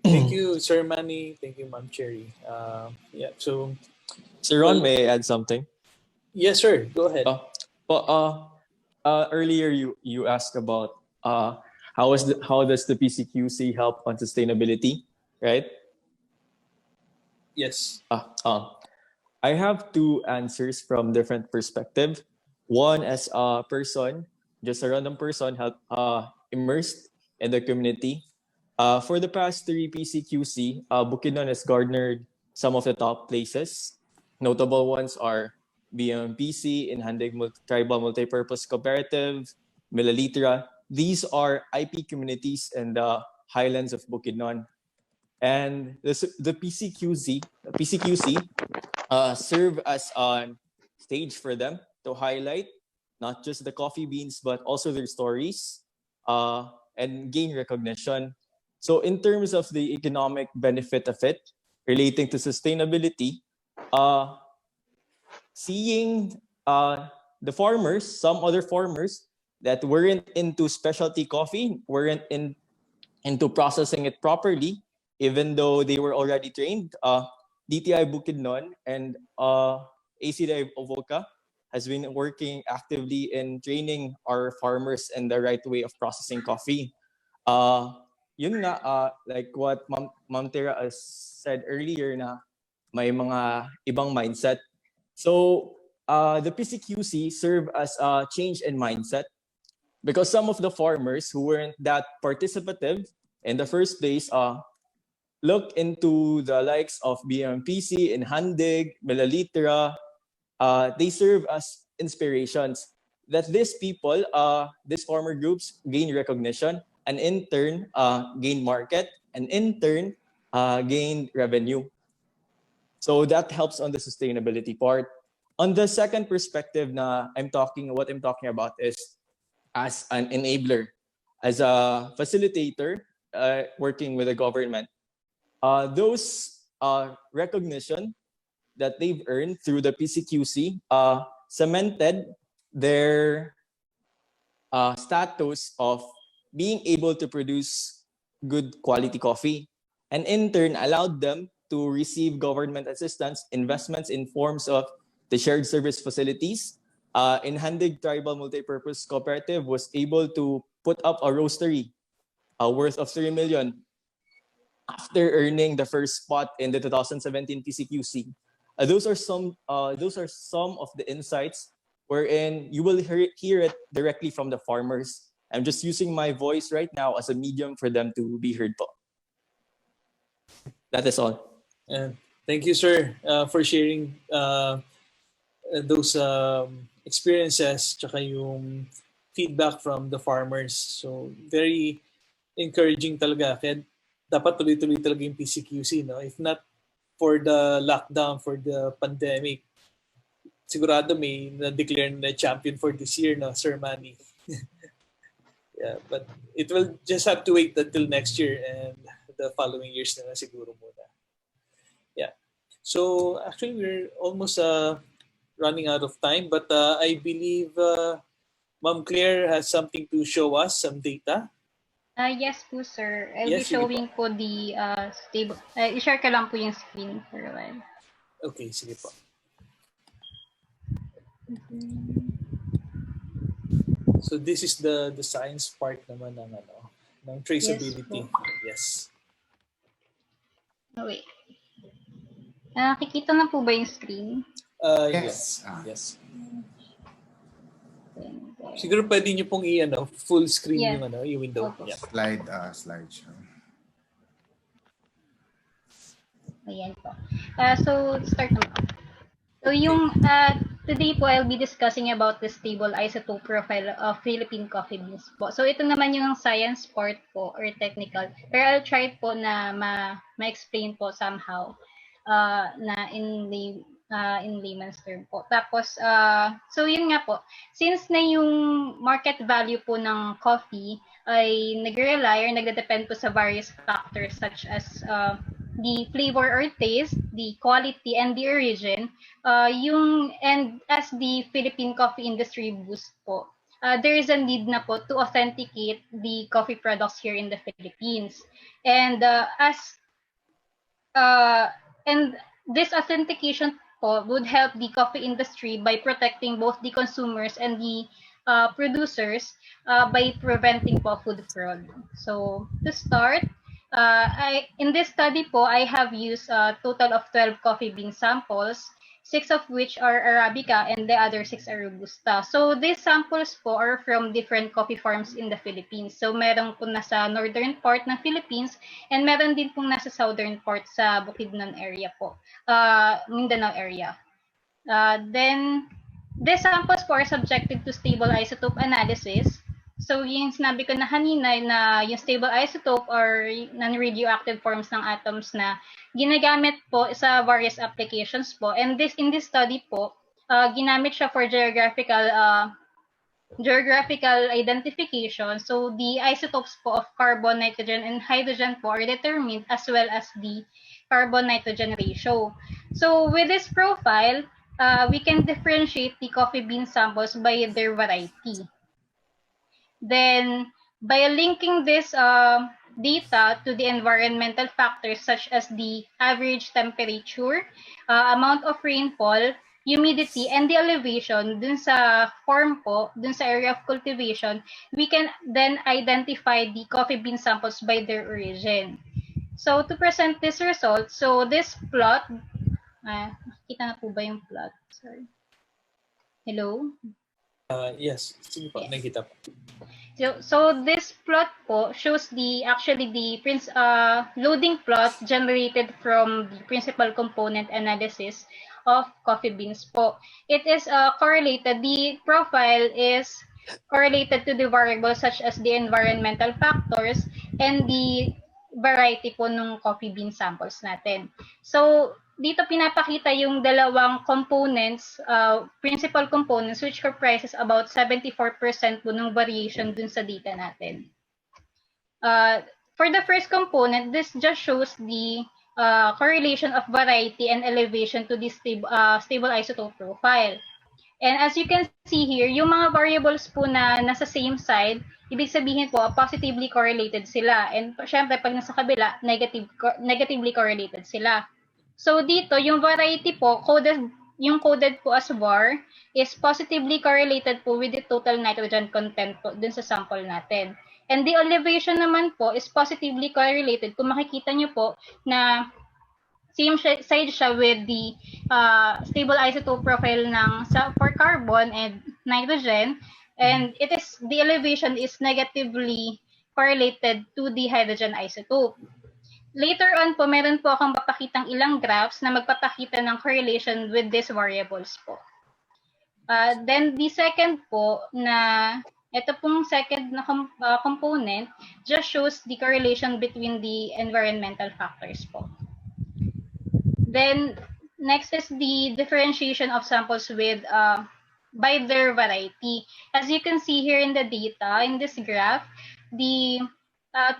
Thank you, Sir Manny. Thank you, Ma'am Cherry. So Sir Ron, may I add something? Yes, sir. Go ahead. Earlier you asked about how does the PCQC help on sustainability, right? Yes. I have two answers from different perspective. One, as a person, just a random person, immersed in the community. For the past 3 PCQC, Bukidnon has garnered some of the top places. Notable ones are BMPC, Inhandig Tribal Multipurpose Cooperative, Milalitra. These are IP communities in the highlands of Bukidnon. And the PCQC serve as a stage for them to highlight not just the coffee beans, but also their stories and gain recognition. So in terms of the economic benefit of it relating to sustainability, seeing the farmers, some other farmers that weren't into specialty coffee, weren't into processing it properly, even though they were already trained, DTI Bukidnon and ACDI Ovoca has been working actively in training our farmers in the right way of processing coffee. Yun nga, like what Ma'am Tera said earlier, na may mga ibang mindset. So the PCQC serve as a change in mindset, because some of the farmers who weren't that participative in the first place look into the likes of BMPC, Inhandig, Milalitra. They serve as inspirations that these people, these farmer groups gain recognition, and in turn gain market, and in turn gain revenue. So that helps on the sustainability part. On the second perspective, what I'm talking about is as an enabler, as a facilitator working with the government. Those recognition that they've earned through the PCQC cemented their status of being able to produce good quality coffee, and in turn allowed them to receive government assistance, investments in forms of the shared service facilities. Inhandig Tribal Multipurpose Cooperative was able to put up a roastery worth of 3 million after earning the first spot in the 2017 PCQC. Those are some of the insights wherein you will hear it directly from the farmers. I'm just using my voice right now as a medium for them to be heard po. That is all. Thank you, sir, for sharing those experiences, tsaka yung feedback from the farmers. So very encouraging talaga. Kaya dapat tuloy-tuloy talaga yung PCQC, no? If not for the lockdown, for the pandemic, sigurado may na-declare na champion for this year, no, Sir Manny. Yeah, but it will just have to wait until next year and the following years na siguro muna. Yeah. So actually we're almost running out of time, but I believe Ma'am Claire has something to show us, some data. Yes po, sir. I'll be Yes, sige po. showing po the stable. I-share ka lang po yung screen for a while. Okay, sige po. So this is the science part naman ng traceability. Yes. Oh, wait. Nakikita na po ba yung screen? Yes. Yes. Siguro pwede niyo pong full screen yung window. Okay. Yeah. Slideshow. Ayan po. So, start na po. So, today po, I'll be discussing about the stable isotope profile of Philippine coffee beans po. So, ito naman yung science part po or technical. Pero I'll try po na ma-explain po somehow na in layman's term po. Tapos, so yun nga po, since na yung market value po ng coffee ay nag-rely or nagde-depend po sa various factors such as the flavor or taste, the quality, and the origin, and as the Philippine coffee industry boosts po, there is a need na po to authenticate the coffee products here in the Philippines. And and this authentication po would help the coffee industry by protecting both the consumers and the producers by preventing po food fraud. So to start, in this study po, I have used a total of 12 coffee bean samples, 6 of which are Arabica and the other 6 are Robusta. So these samples po are from different coffee farms in the Philippines. So meron po nasa northern part ng Philippines and meron din po nasa southern part sa Bukidnon area po, Mindanao area. Then, these samples po are subjected to stable isotope analysis. So, yung sinabi ko na kanina na yung stable isotope or non-radioactive forms ng atoms na ginagamit po sa various applications po. And in this study po, ginamit siya for geographical identification. So, the isotopes po of carbon, nitrogen, and hydrogen po are determined as well as the carbon-nitrogen ratio. So, with this profile, we can differentiate the coffee bean samples by their variety. Then, by linking this data to the environmental factors such as the average temperature, amount of rainfall, humidity, and the elevation dun sa farm po, dun sa area of cultivation, we can then identify the coffee bean samples by their origin. So, to present this result, so this plot, nakikita na po ba yung plot? Sorry. Hello? Yes, sige po, nakita po. So this plot po shows the loading plot generated from the principal component analysis of coffee beans po. It is correlated, the profile is correlated to the variables such as the environmental factors and the variety po ng coffee bean samples natin. So, dito pinapakita yung dalawang components, principal components, which comprises about 74% po ng variation dun sa data natin. For the first component, this just shows the correlation of variety and elevation to the stable isotope profile. And as you can see here, yung mga variables po na nasa same side, ibig sabihin po, positively correlated sila. And syempre, pag nasa kabila, negatively correlated sila. So dito, yung variety po, coded po as var, is positively correlated po with the total nitrogen content po dun sa sample natin. And the elevation naman po is positively correlated. Kung makikita nyo po na same side siya with the stable isotope profile for carbon and nitrogen, and the elevation is negatively correlated to the hydrogen isotope. Later on po, meron po akong papakitang ilang graphs na magpapakita ng correlation with these variables po. Then the second po ito pong second na component just shows the correlation between the environmental factors po. Then, next is the differentiation of samples by their variety. As you can see here in the data, in this graph, the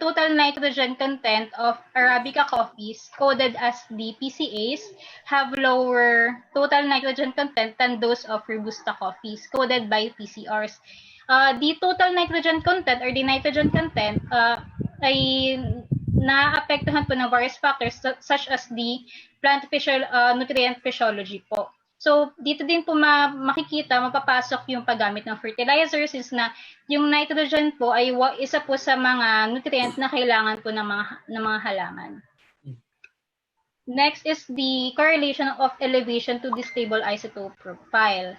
total nitrogen content of Arabica coffees coded as the PCAs have lower total nitrogen content than those of Robusta coffees coded by PCRs. the total nitrogen content or the nitrogen content ay naapektuhan po ng various factors such as the nutrient physiology po. So, dito din po makikita, mapapasok yung paggamit ng fertilizers since na yung nitrogen po ay isa po sa mga nutrient na kailangan po ng mga halaman. Next is the correlation of elevation to the stable isotope profile.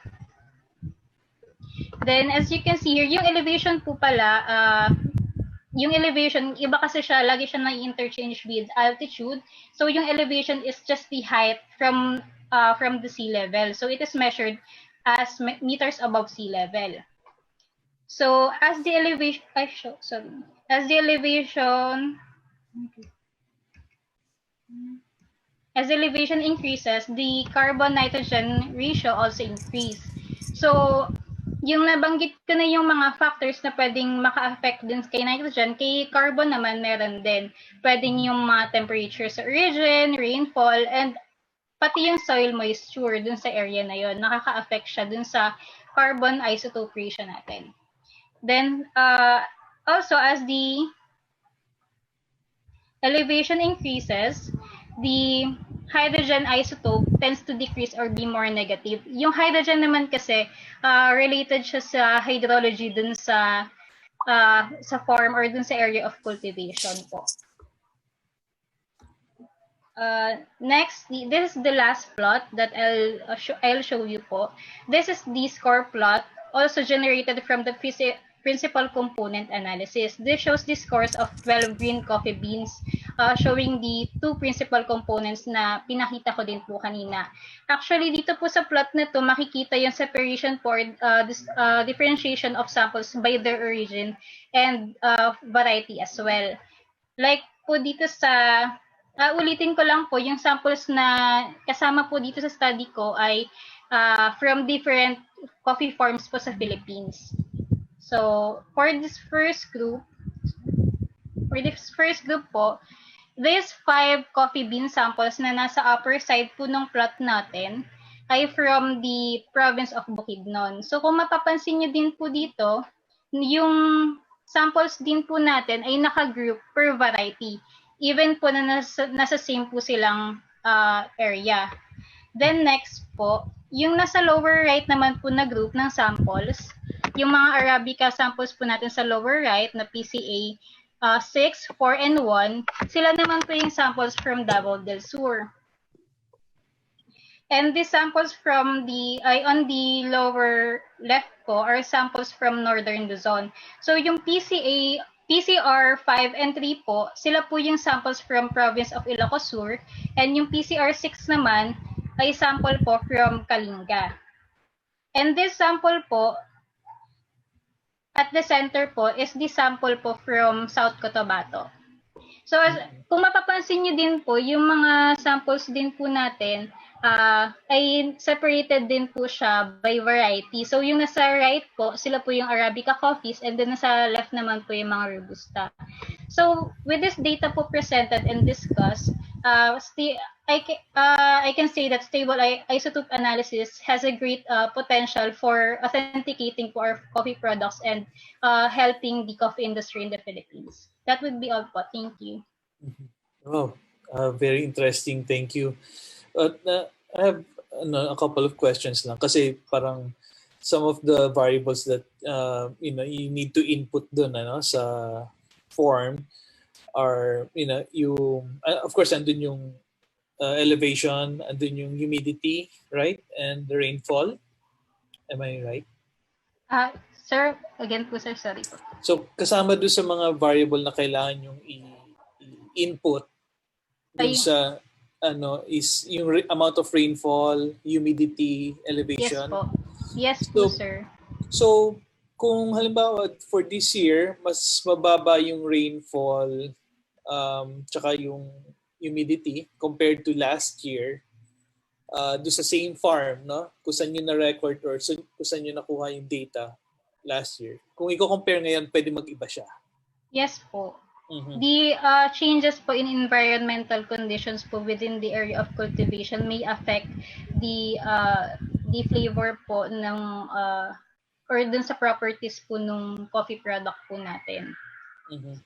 Then, as you can see here, yung elevation po pala, yung elevation, iba kasi siya, lagi siya na-interchange with altitude. So, yung elevation is just the height from the sea level. So, it is measured as meters above sea level. So, as the elevation, as the elevation increases, the carbon-nitrogen ratio also increase. So, yung nabanggit ko na yung mga factors na pwedeng maka-affect din kay nitrogen, kay carbon naman meron din. Pwedeng yung mga temperature sa origin, rainfall, and pati yung soil moisture dun sa area na yon, nakaka-affect siya dun sa carbon isotope ratio natin. Then, also as the elevation increases, the hydrogen isotope tends to decrease or be more negative. Yung hydrogen naman kasi related siya sa hydrology dun sa farm or dun sa area of cultivation po. Next, this is the last plot that I'll show you po. This is the score plot, also generated from the principal component analysis. This shows the scores of 12 green coffee beans, showing the two principal components na pinakita ko din po kanina. Actually, dito po sa plot na to, makikita yung separation for differentiation of samples by their origin and variety as well. Like po dito sa, ulitin ko lang po, yung samples na kasama po dito sa study ko ay from different coffee farms po sa Philippines. So, for this first group po, these 5 coffee bean samples na nasa upper side po ng plot natin ay from the province of Bukidnon. So, kung mapapansin nyo din po dito, yung samples din po natin ay naka-group per variety. Even po na nasa same po silang area. Then next po, yung nasa lower right naman po na group ng samples, yung mga Arabica samples po natin sa lower right na PCA 6, 4, and 1, sila naman po yung samples from Davao del Sur. And these samples from on the lower left po are samples from Northern Luzon. So yung PCR 5 and 3 po, sila po yung samples from province of Ilocos Sur, and yung PCR 6 naman ay sample po from Kalinga. And this sample po, at the center po, is the sample po from South Cotabato. So, kung mapapansin nyo din po, yung mga samples din po natin ay separated din po siya by variety. So, yung nasa right po, sila po yung Arabica coffees, and then nasa left naman po yung mga Robusta. So, with this data po presented and discussed, I can say that stable isotope analysis has a great potential for authenticating for our coffee products and helping the coffee industry in the Philippines. That would be all po. Thank you. Oh, very interesting. Thank you. I have a couple of questions lang kasi parang some of the variables that you need to input dun sa form are of course andun yung elevation, andun yung humidity, right? And the rainfall. Am I right? Sir, again po sir, sorry po. So kasama doon sa mga variable na kailangan yung input dun sa is yung amount of rainfall, humidity, elevation. Yes po. Yes po, sir. So kung halimbawa for this year mas mababa yung rainfall tsaka yung humidity compared to last year do sa same farm, no? Kung saan nyo na-record or kung saan nyo nakuha yung data last year. Kung i-compare ngayon, pwede mag-iba siya. Yes po. Mm-hmm. The changes po in environmental conditions po within the area of cultivation may affect the flavor po ng or dun sa properties po nung coffee product po natin. Mhm.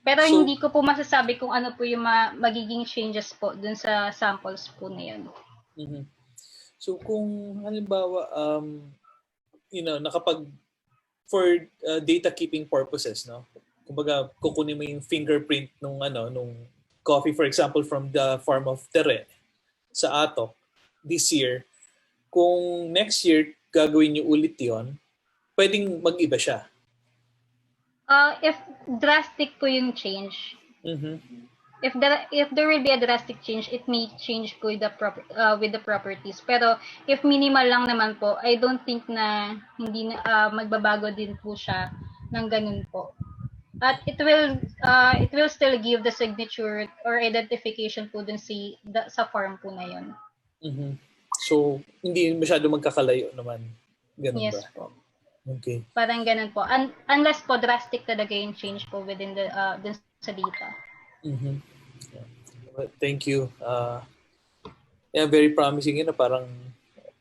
Pero So- hindi ko po masasabi kung ano po yung magiging changes po dun sa samples po na yun. Mhm. So kung halimbawa nakapag for data keeping purposes, no? Kumbaga kukunin mo yung fingerprint nung coffee, for example, from the farm of Tere sa Atok this year. Kung next year gagawin niyo ulit 'yon, pwedeng mag-iba siya. If drastic po yung change, Mhm. if there will be a drastic change, it may change po with the properties. Pero if minimal lang naman po, I don't think na hindi magbabago din po siya ng ganun po. At it will still give the signature or identification po dun sa farm po na yun. Mhm. So hindi masyado magkakalayo naman. Ganun Yes ba? po. Okay. Parang ganun po. Unless po drastic talaga yung change po within dun sa data. Mhm. Well, thank you. Very promising yun. Parang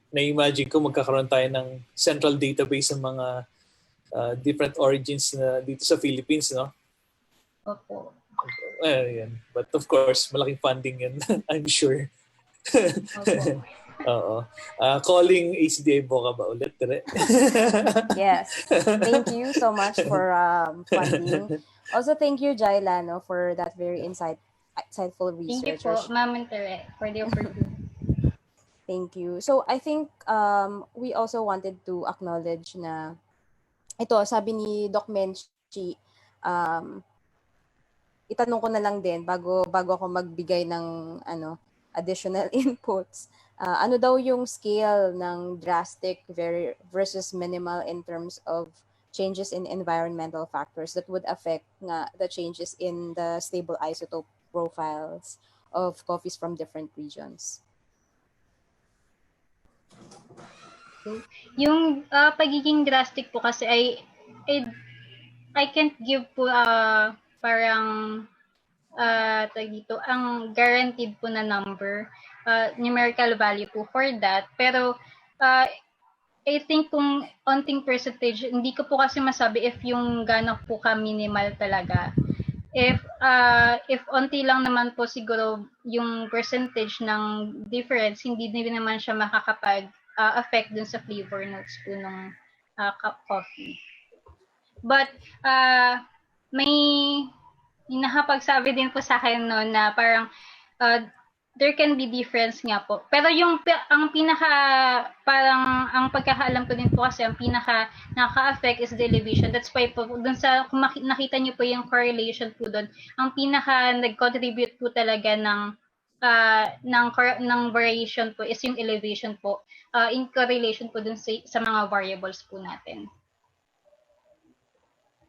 na-imagine ko magkakaroon tayo ng central database ng mga different origins na dito sa Philippines, no? Opo. Yan. But of course, malaking funding yan, I'm sure. Opo. Oo. Calling HDA Boca ba ulit? Yes. Thank you so much for funding. Also, thank you, Jaila, for that very insightful research. Thank you po, Ma'am Tere, for the opportunity. Thank you. So, I think we also wanted to acknowledge na ito, sabi ni Doc Menchi, itanong ko na lang din bago ako magbigay ng additional inputs. Ano daw yung scale ng drastic versus minimal in terms of changes in environmental factors that would affect the changes in the stable isotope profiles of coffees from different regions? Yung pagiging drastic po kasi I can't give po parang dito ang guaranteed po na number, numerical value po for that. Pero I think kung onting percentage, hindi ko po kasi masabi if yung gano'n po ka minimal talaga. If onti lang naman po siguro yung percentage ng difference, hindi din naman siya makakapag affect dun sa flavor notes po ng coffee. But may nakapagsabi din po sa akin no na parang there can be difference nga po. Pero ang pagkakaalam ko din po kasi ang pinaka naka-affect is the elevation. That's why po dun sa kung nakita niyo po yung correlation po doon, ang pinaka nag-contribute po talaga ng variation po is yung elevation po in correlation po dun sa mga variables po natin.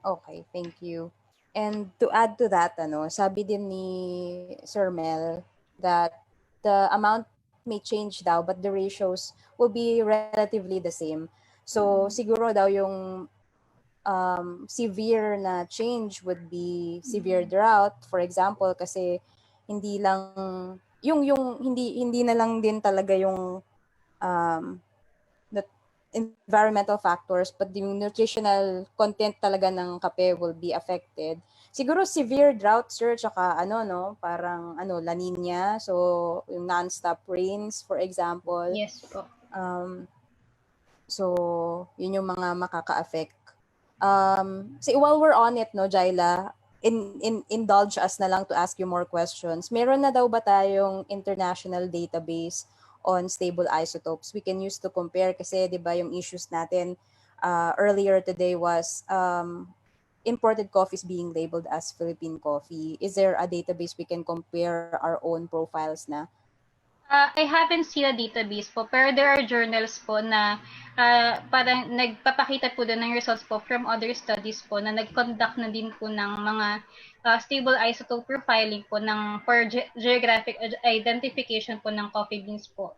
Okay, thank you. And to add to that, sabi din ni Sir Mel that the amount may change daw but the ratios will be relatively the same. So siguro daw yung severe na change would be severe drought, for example, kasi hindi lang hindi na lang din talaga yung the environmental factors, but the nutritional content talaga ng kape will be affected. Siguro severe drought, sir, tsaka parang La Nina, so yung non-stop rains, for example. Yes po. So yun yung mga makaka-affect. While we're on it, Jaila, indulge us na lang to ask you more questions. Meron na daw ba tayong international database on stable isotopes we can use to compare? Kasi 'di ba yung issues natin earlier today was imported coffees being labeled as Philippine coffee. Is there a database we can compare our own profiles na? I haven't seen a database po, pero there are journals po na parang nagpapakita po doon ng results po from other studies po na nag-conduct na din po ng mga stable isotope profiling po for geographic identification po ng coffee beans po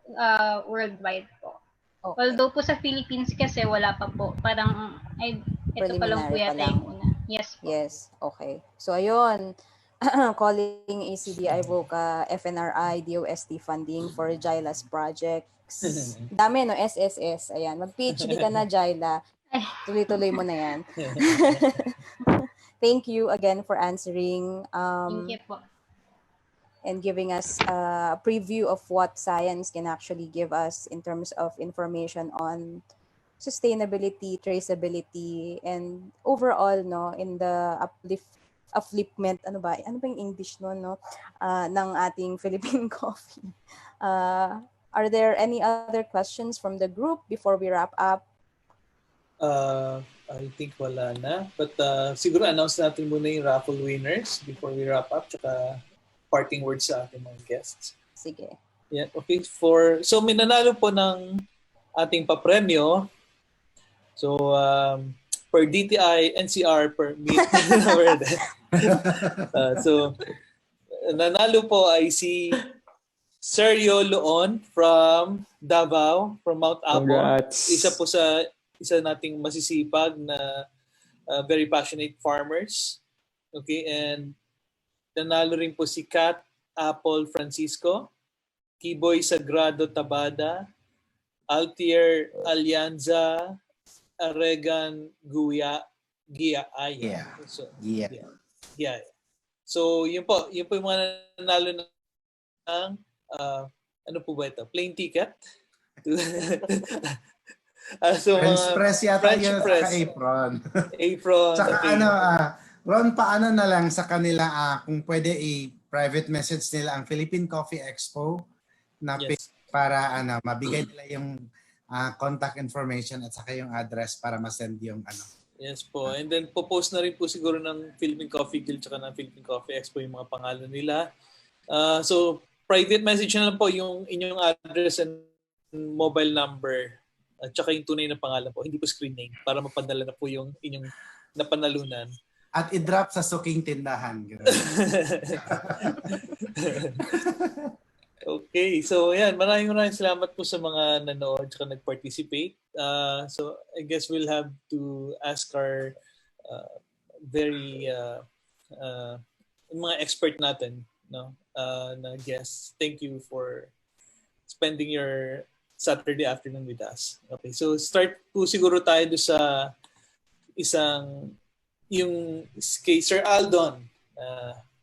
worldwide po. Okay. Although po sa Philippines kasi wala pa po. Parang ito pa lang po yata yung una. Yes po. Yes, okay. So ayun, calling ACDI Boca FNRI DOST funding for Jaila's projects. Dami SSS. Ayan, mag-PhD ka na, Jaila. Ay, Tuloy-tuloy mo na yan. Thank you again for answering thank you po. and giving us a preview of what science can actually give us in terms of information on sustainability, traceability, and overall, no, in the upliftment, ano ba yung English no, ng ating Philippine coffee. Are there any other questions from the group before we wrap up? I think wala na. But siguro announce natin muna yung raffle winners before we wrap up. Tsaka parting words sa ating mga guests. Sige. Yeah, okay. So may nanalo po ng ating papremyo. So per DTI NCR per meet. So nanalo po ay si Sergio Loon from Davao, from Mount Apo. Congrats. Isa nating masisipag na very passionate farmers. Okay, and nanalo rin po si Kat Apple Francisco, Kiboy Sagrado Tabada, Altier Alianza, Aregan Gia. So yun po yung mga nanalo ng ano po ba ito? Plane ticket? So French press yata French yun, press. saka apron. Apron. Saka okay. Ron, paano na lang sa kanila kung pwede i-private message nila ang Philippine Coffee Expo na Yes. para mabigay nila yung contact information at saka yung address para ma-send yung Yes po. And then po-post na rin po siguro ng Philippine Coffee Guild tsaka ng Philippine Coffee Expo yung mga pangalan nila. So private message na lang po yung inyong address and mobile number at saka yung tunay na pangalan po. Hindi po screen name para mapadala na po yung inyong napanalunan. At i-drop sa suking tindahan. Okay, so yan, maraming salamat po sa mga nanood at nag-participate. So I guess we'll have to ask our very mga expert natin, no, na guests. Thank you for spending your Saturday afternoon with us. Okay, so start po siguro tayo do sa yung kay Sir Aldon.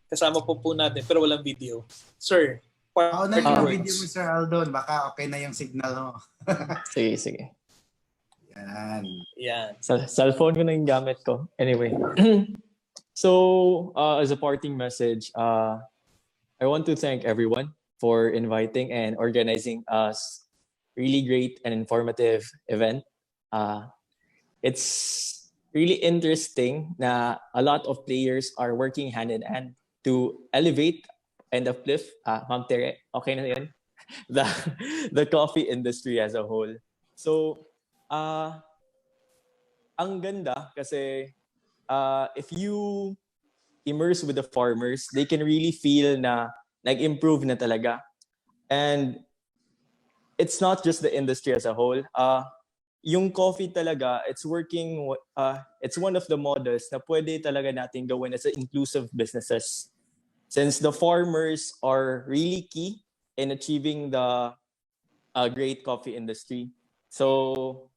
Kasama po natin pero walang video. Sir, na yung video mo, Sir Aldon. Baka okay na yung signal mo. Sige. Yan. Cellphone ko na yung gamit ko. Anyway. So, as a parting message, I want to thank everyone for inviting and organizing us really great and informative event. It's really interesting na a lot of players are working hand in hand to elevate and uplift, Ma'am Tere, okay na yun? the coffee industry as a whole. So, ang ganda kasi if you immerse with the farmers, they can really feel na nag-improve na talaga. And it's not just the industry as a whole. Yung coffee talaga, it's working, it's one of the models na pwede talaga natin gawin as inclusive businesses. Since the farmers are really key in achieving the great coffee industry. So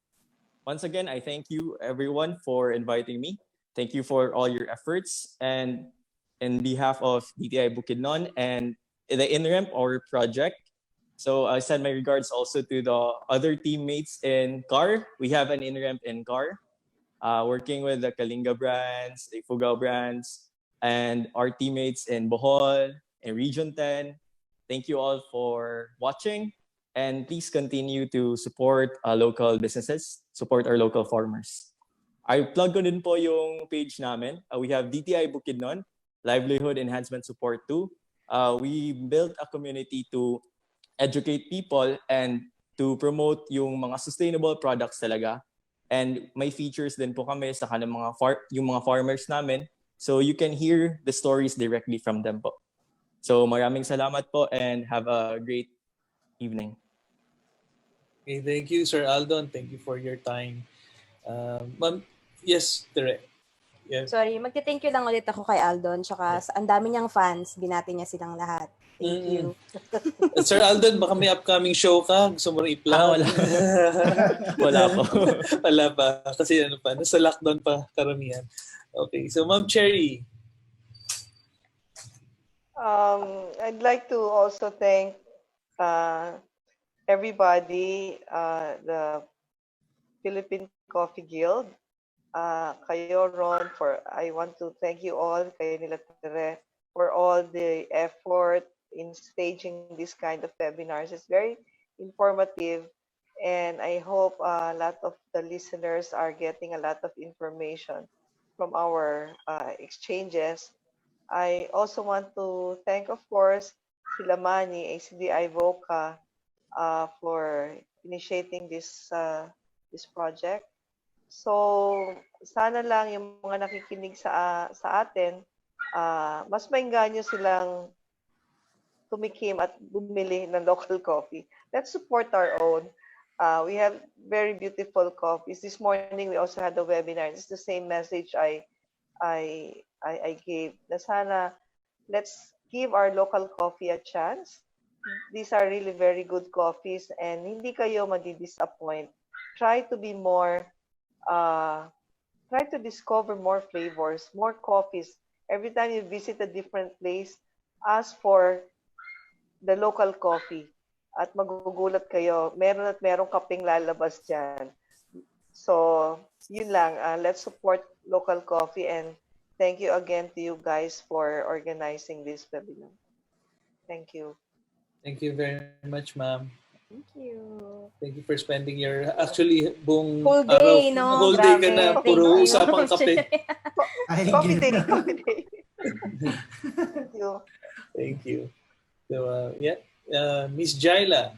once again, I thank you everyone for inviting me. Thank you for all your efforts. And in behalf of DTI Bukidnon and the INREMP, our project, so I send my regards also to the other teammates in CAR. We have an INREMP in CAR, working with the Kalinga brands, the Ifugao brands, and our teammates in Bohol, in Region 10. Thank you all for watching. And please continue to support local businesses, support our local farmers. I plug ko din po yung page namin. We have DTI Bukidnon, Livelihood Enhancement Support 2. We built a community to educate people and to promote yung mga sustainable products talaga. And may features din po kami sa kanang yung mga farmers namin. So you can hear the stories directly from them po. So maraming salamat po and have a great evening. Okay, thank you, Sir Aldon. Thank you for your time. Ma'am, yes, Tere. Yes. Sorry, magte-thank you lang ulit ako kay Aldon. Tsaka ang dami niyang fans, binati niya silang lahat. Thank you. Sir Aldon, baka may upcoming show ka. Gusto mo rin i-plug? Wala. Wala po. Wala pa. Kasi ano pa, nasa lockdown pa karamihan. Okay, so Ma'am Cherry. I'd like to also thank everybody, the Philippine Coffee Guild, kayo Ron, I want to thank you all, kayo nila Tere, for all the effort in staging this kind of webinars. It's very informative, and I hope a lot of the listeners are getting a lot of information from our exchanges. I also want to thank, of course, sila Manny, ACDI Voca, for initiating this project. So, sana lang yung mga nakikinig sa atin, mas maingganyo silang tumikim at bumili ng local coffee. Let's support our own. We have very beautiful coffees. This morning, we also had a webinar. It's the same message I gave. Na sana, let's give our local coffee a chance. These are really very good coffees and hindi kayo madi-disappoint. Try to be more, try to discover more flavors, more coffees. Every time you visit a different place, ask for the local coffee. At magugulat kayo, meron at merong kapeng lalabas dyan. So, yun lang. Let's support local coffee and thank you again to you guys for organizing this webinar. Thank you. Thank you very much, ma'am. Thank you. Thank you for spending your actually buong Whole day, araw, no? whole day ka Grabe. na Thank puro you. usapang kape. Coffee day, coffee day. Thank you. Thank you. So, Miss Jaila.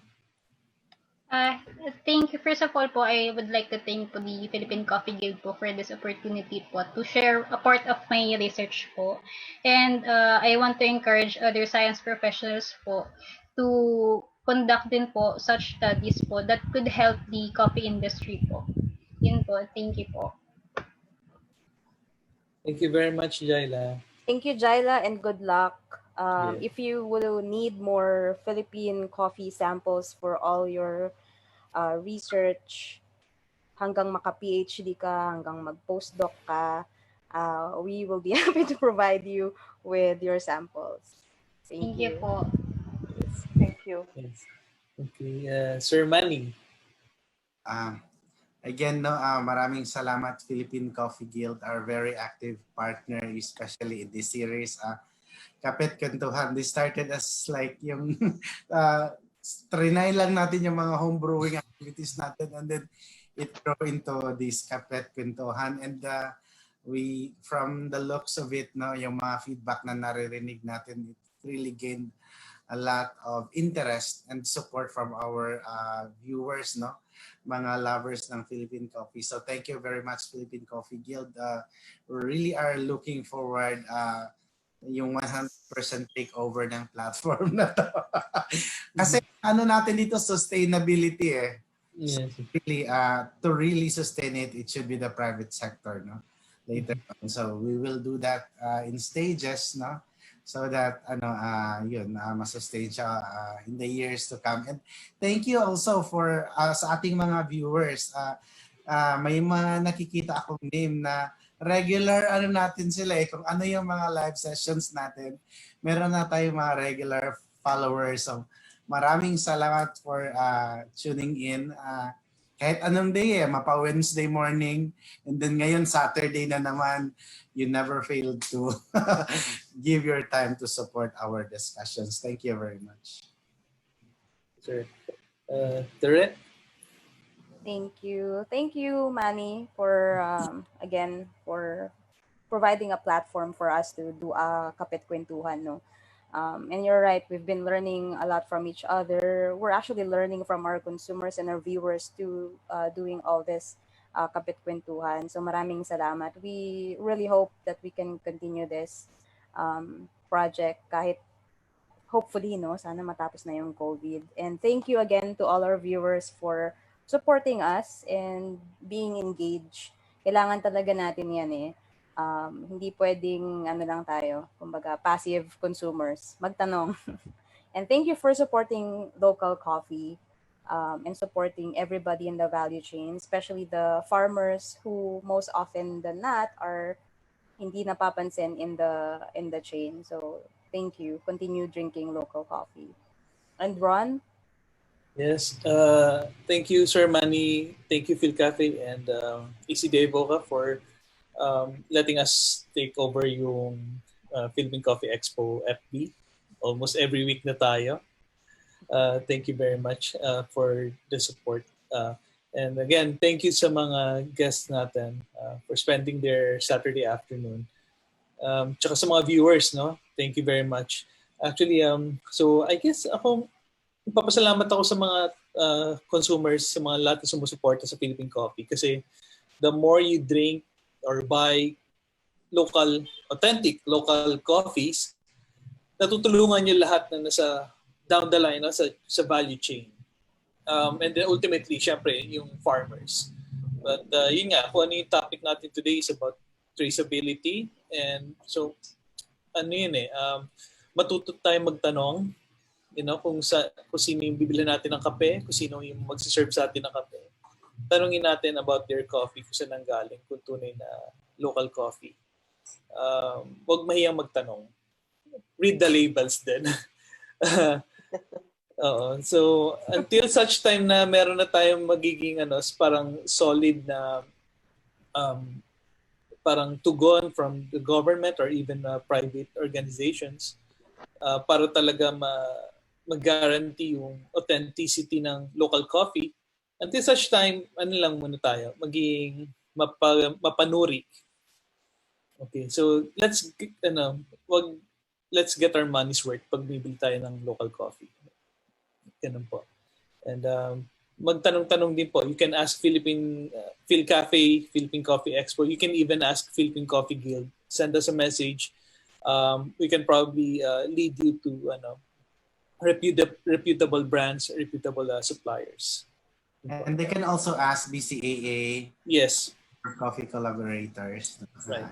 Thank you. First of all po, I would like to thank po the Philippine Coffee Guild po for this opportunity po to share a part of my research po. And I want to encourage other science professionals po to conduct din po such studies po that could help the coffee industry po. Yun po. Thank you po. Thank you very much, Jaila. Thank you, Jaila, and good luck. Yeah. If you will need more Philippine coffee samples for all your research, hanggang maka-PhD ka, hanggang mag-postdoc ka, we will be happy to provide you with your samples. Thank you po. Yes. Thank you. Yes. Okay, Sir Manny. Again, no, maraming salamat. Philippine Coffee Guild, our very active partner, especially in this series. Kape't, Kwentuhan, this started as like yung trinay lang natin yung mga home brewing activities natin, and then it grew into this Kape't, Kwentuhan, and we, from the looks of it, no, yung mga feedback na naririnig natin, it really gained a lot of interest and support from our viewers, no, mga lovers ng Philippine coffee. So thank you very much, Philippine Coffee Guild. We really are looking forward yung 100% takeover ng platform na to. Kasi ano natin dito, sustainability eh. Yes. So really, to really sustain it, it should be the private sector, no? Later on. So we will do that in stages, no? So that masustain siya in the years to come. And thank you also for sa ating mga viewers. May mga nakikita akong name na regular natin sila eh, kung ano yung mga live sessions natin. Meron na tayong mga regular followers. So maraming salamat for tuning in. Kahit anong day eh, mapa Wednesday morning, and then ngayon Saturday na naman, you never failed to give your time to support our discussions. Thank you very much. Sir, Tere? Thank you. Thank you, Manny, for again for providing a platform for us to do a Kape't Kwentuhan, no. And you're right, we've been learning a lot from each other. We're actually learning from our consumers and our viewers to doing all this Kape't Kwentuhan. So maraming salamat. We really hope that we can continue this project kahit hopefully, no, sana matapos na yung COVID. And thank you again to all our viewers for supporting us and being engaged. Kailangan talaga natin yan eh. Hindi pwedeng ano lang tayo, kumbaga passive consumers. Magtanong. And thank you for supporting local coffee, and supporting everybody in the value chain, especially the farmers who most often than not are hindi napapansin in the chain. So thank you. Continue drinking local coffee. And Ron? Yes. Thank you, Sir Manny. Thank you, Phil Cafe and ECD Evoca for letting us take over yung Philippine Coffee Expo FB. Almost every week na tayo. Thank you very much for the support. And again, thank you sa mga guests natin for spending their Saturday afternoon. Tsaka sa mga viewers, no? Thank you very much. Actually, so I guess ako, papasalamat ako sa mga consumers, sa mga lahat na sumusuporta sa Philippine Coffee kasi the more you drink or buy local, authentic local coffees, natutulungan nyo lahat na nasa down the line, no, sa value chain. And then ultimately, syempre, yung farmers. But yun nga, kung ano yung topic natin today is about traceability. And so, ano yun matuto tayo magtanong, kung sino yung bibili natin ng kape, kung sino yung magsiserve sa atin ng kape. Tanungin natin about their coffee, kung saan nanggaling, kung tunay na local coffee. Huwag mahiyang magtanong. Read the labels din. So until such time na meron na tayong magiging parang solid na parang tugon from the government or even private organizations para talaga mag-guarantee yung authenticity ng local coffee. Until such time, lang muna tayo, maging mapanuri. Okay, so let's get our money's worth pag bibili tayo ng local coffee. Ganun po. And magtanong-tanong din po. You can ask Phil Cafe, Philippine Coffee Expo. You can even ask Philippine Coffee Guild. Send us a message. We can probably lead you to reputable brands, reputable suppliers. And they can also ask BCAA. Yes. For coffee collaborators. Right.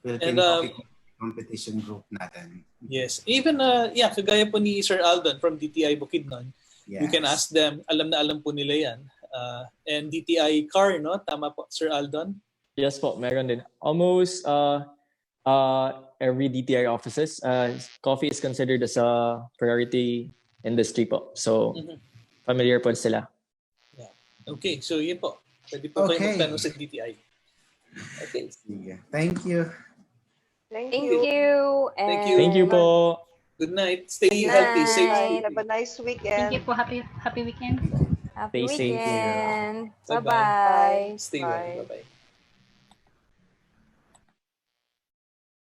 Philippine Coffee Competition Group natin. Yes. Even, kagaya po ni Sir Aldon from DTI Bukidnon. Yes. You can ask them. Alam na alam po nila yan. And DTI CAR, no? Tama po, Sir Aldon? Yes po, meron din. Almost every DTI offices, coffee is considered as a priority industry po. So, familiar po sila. Yeah. Okay, so yun po. Pwede po kayo magtanong sa DTI. Okay. Thank you. Thank you. And Thank you po. Good night. Stay healthy. Safe. Have a nice weekend. Thank you po. Happy weekend. Happy Stay safe. weekend. Bye-bye. Bye-bye. Stay well. Bye-bye.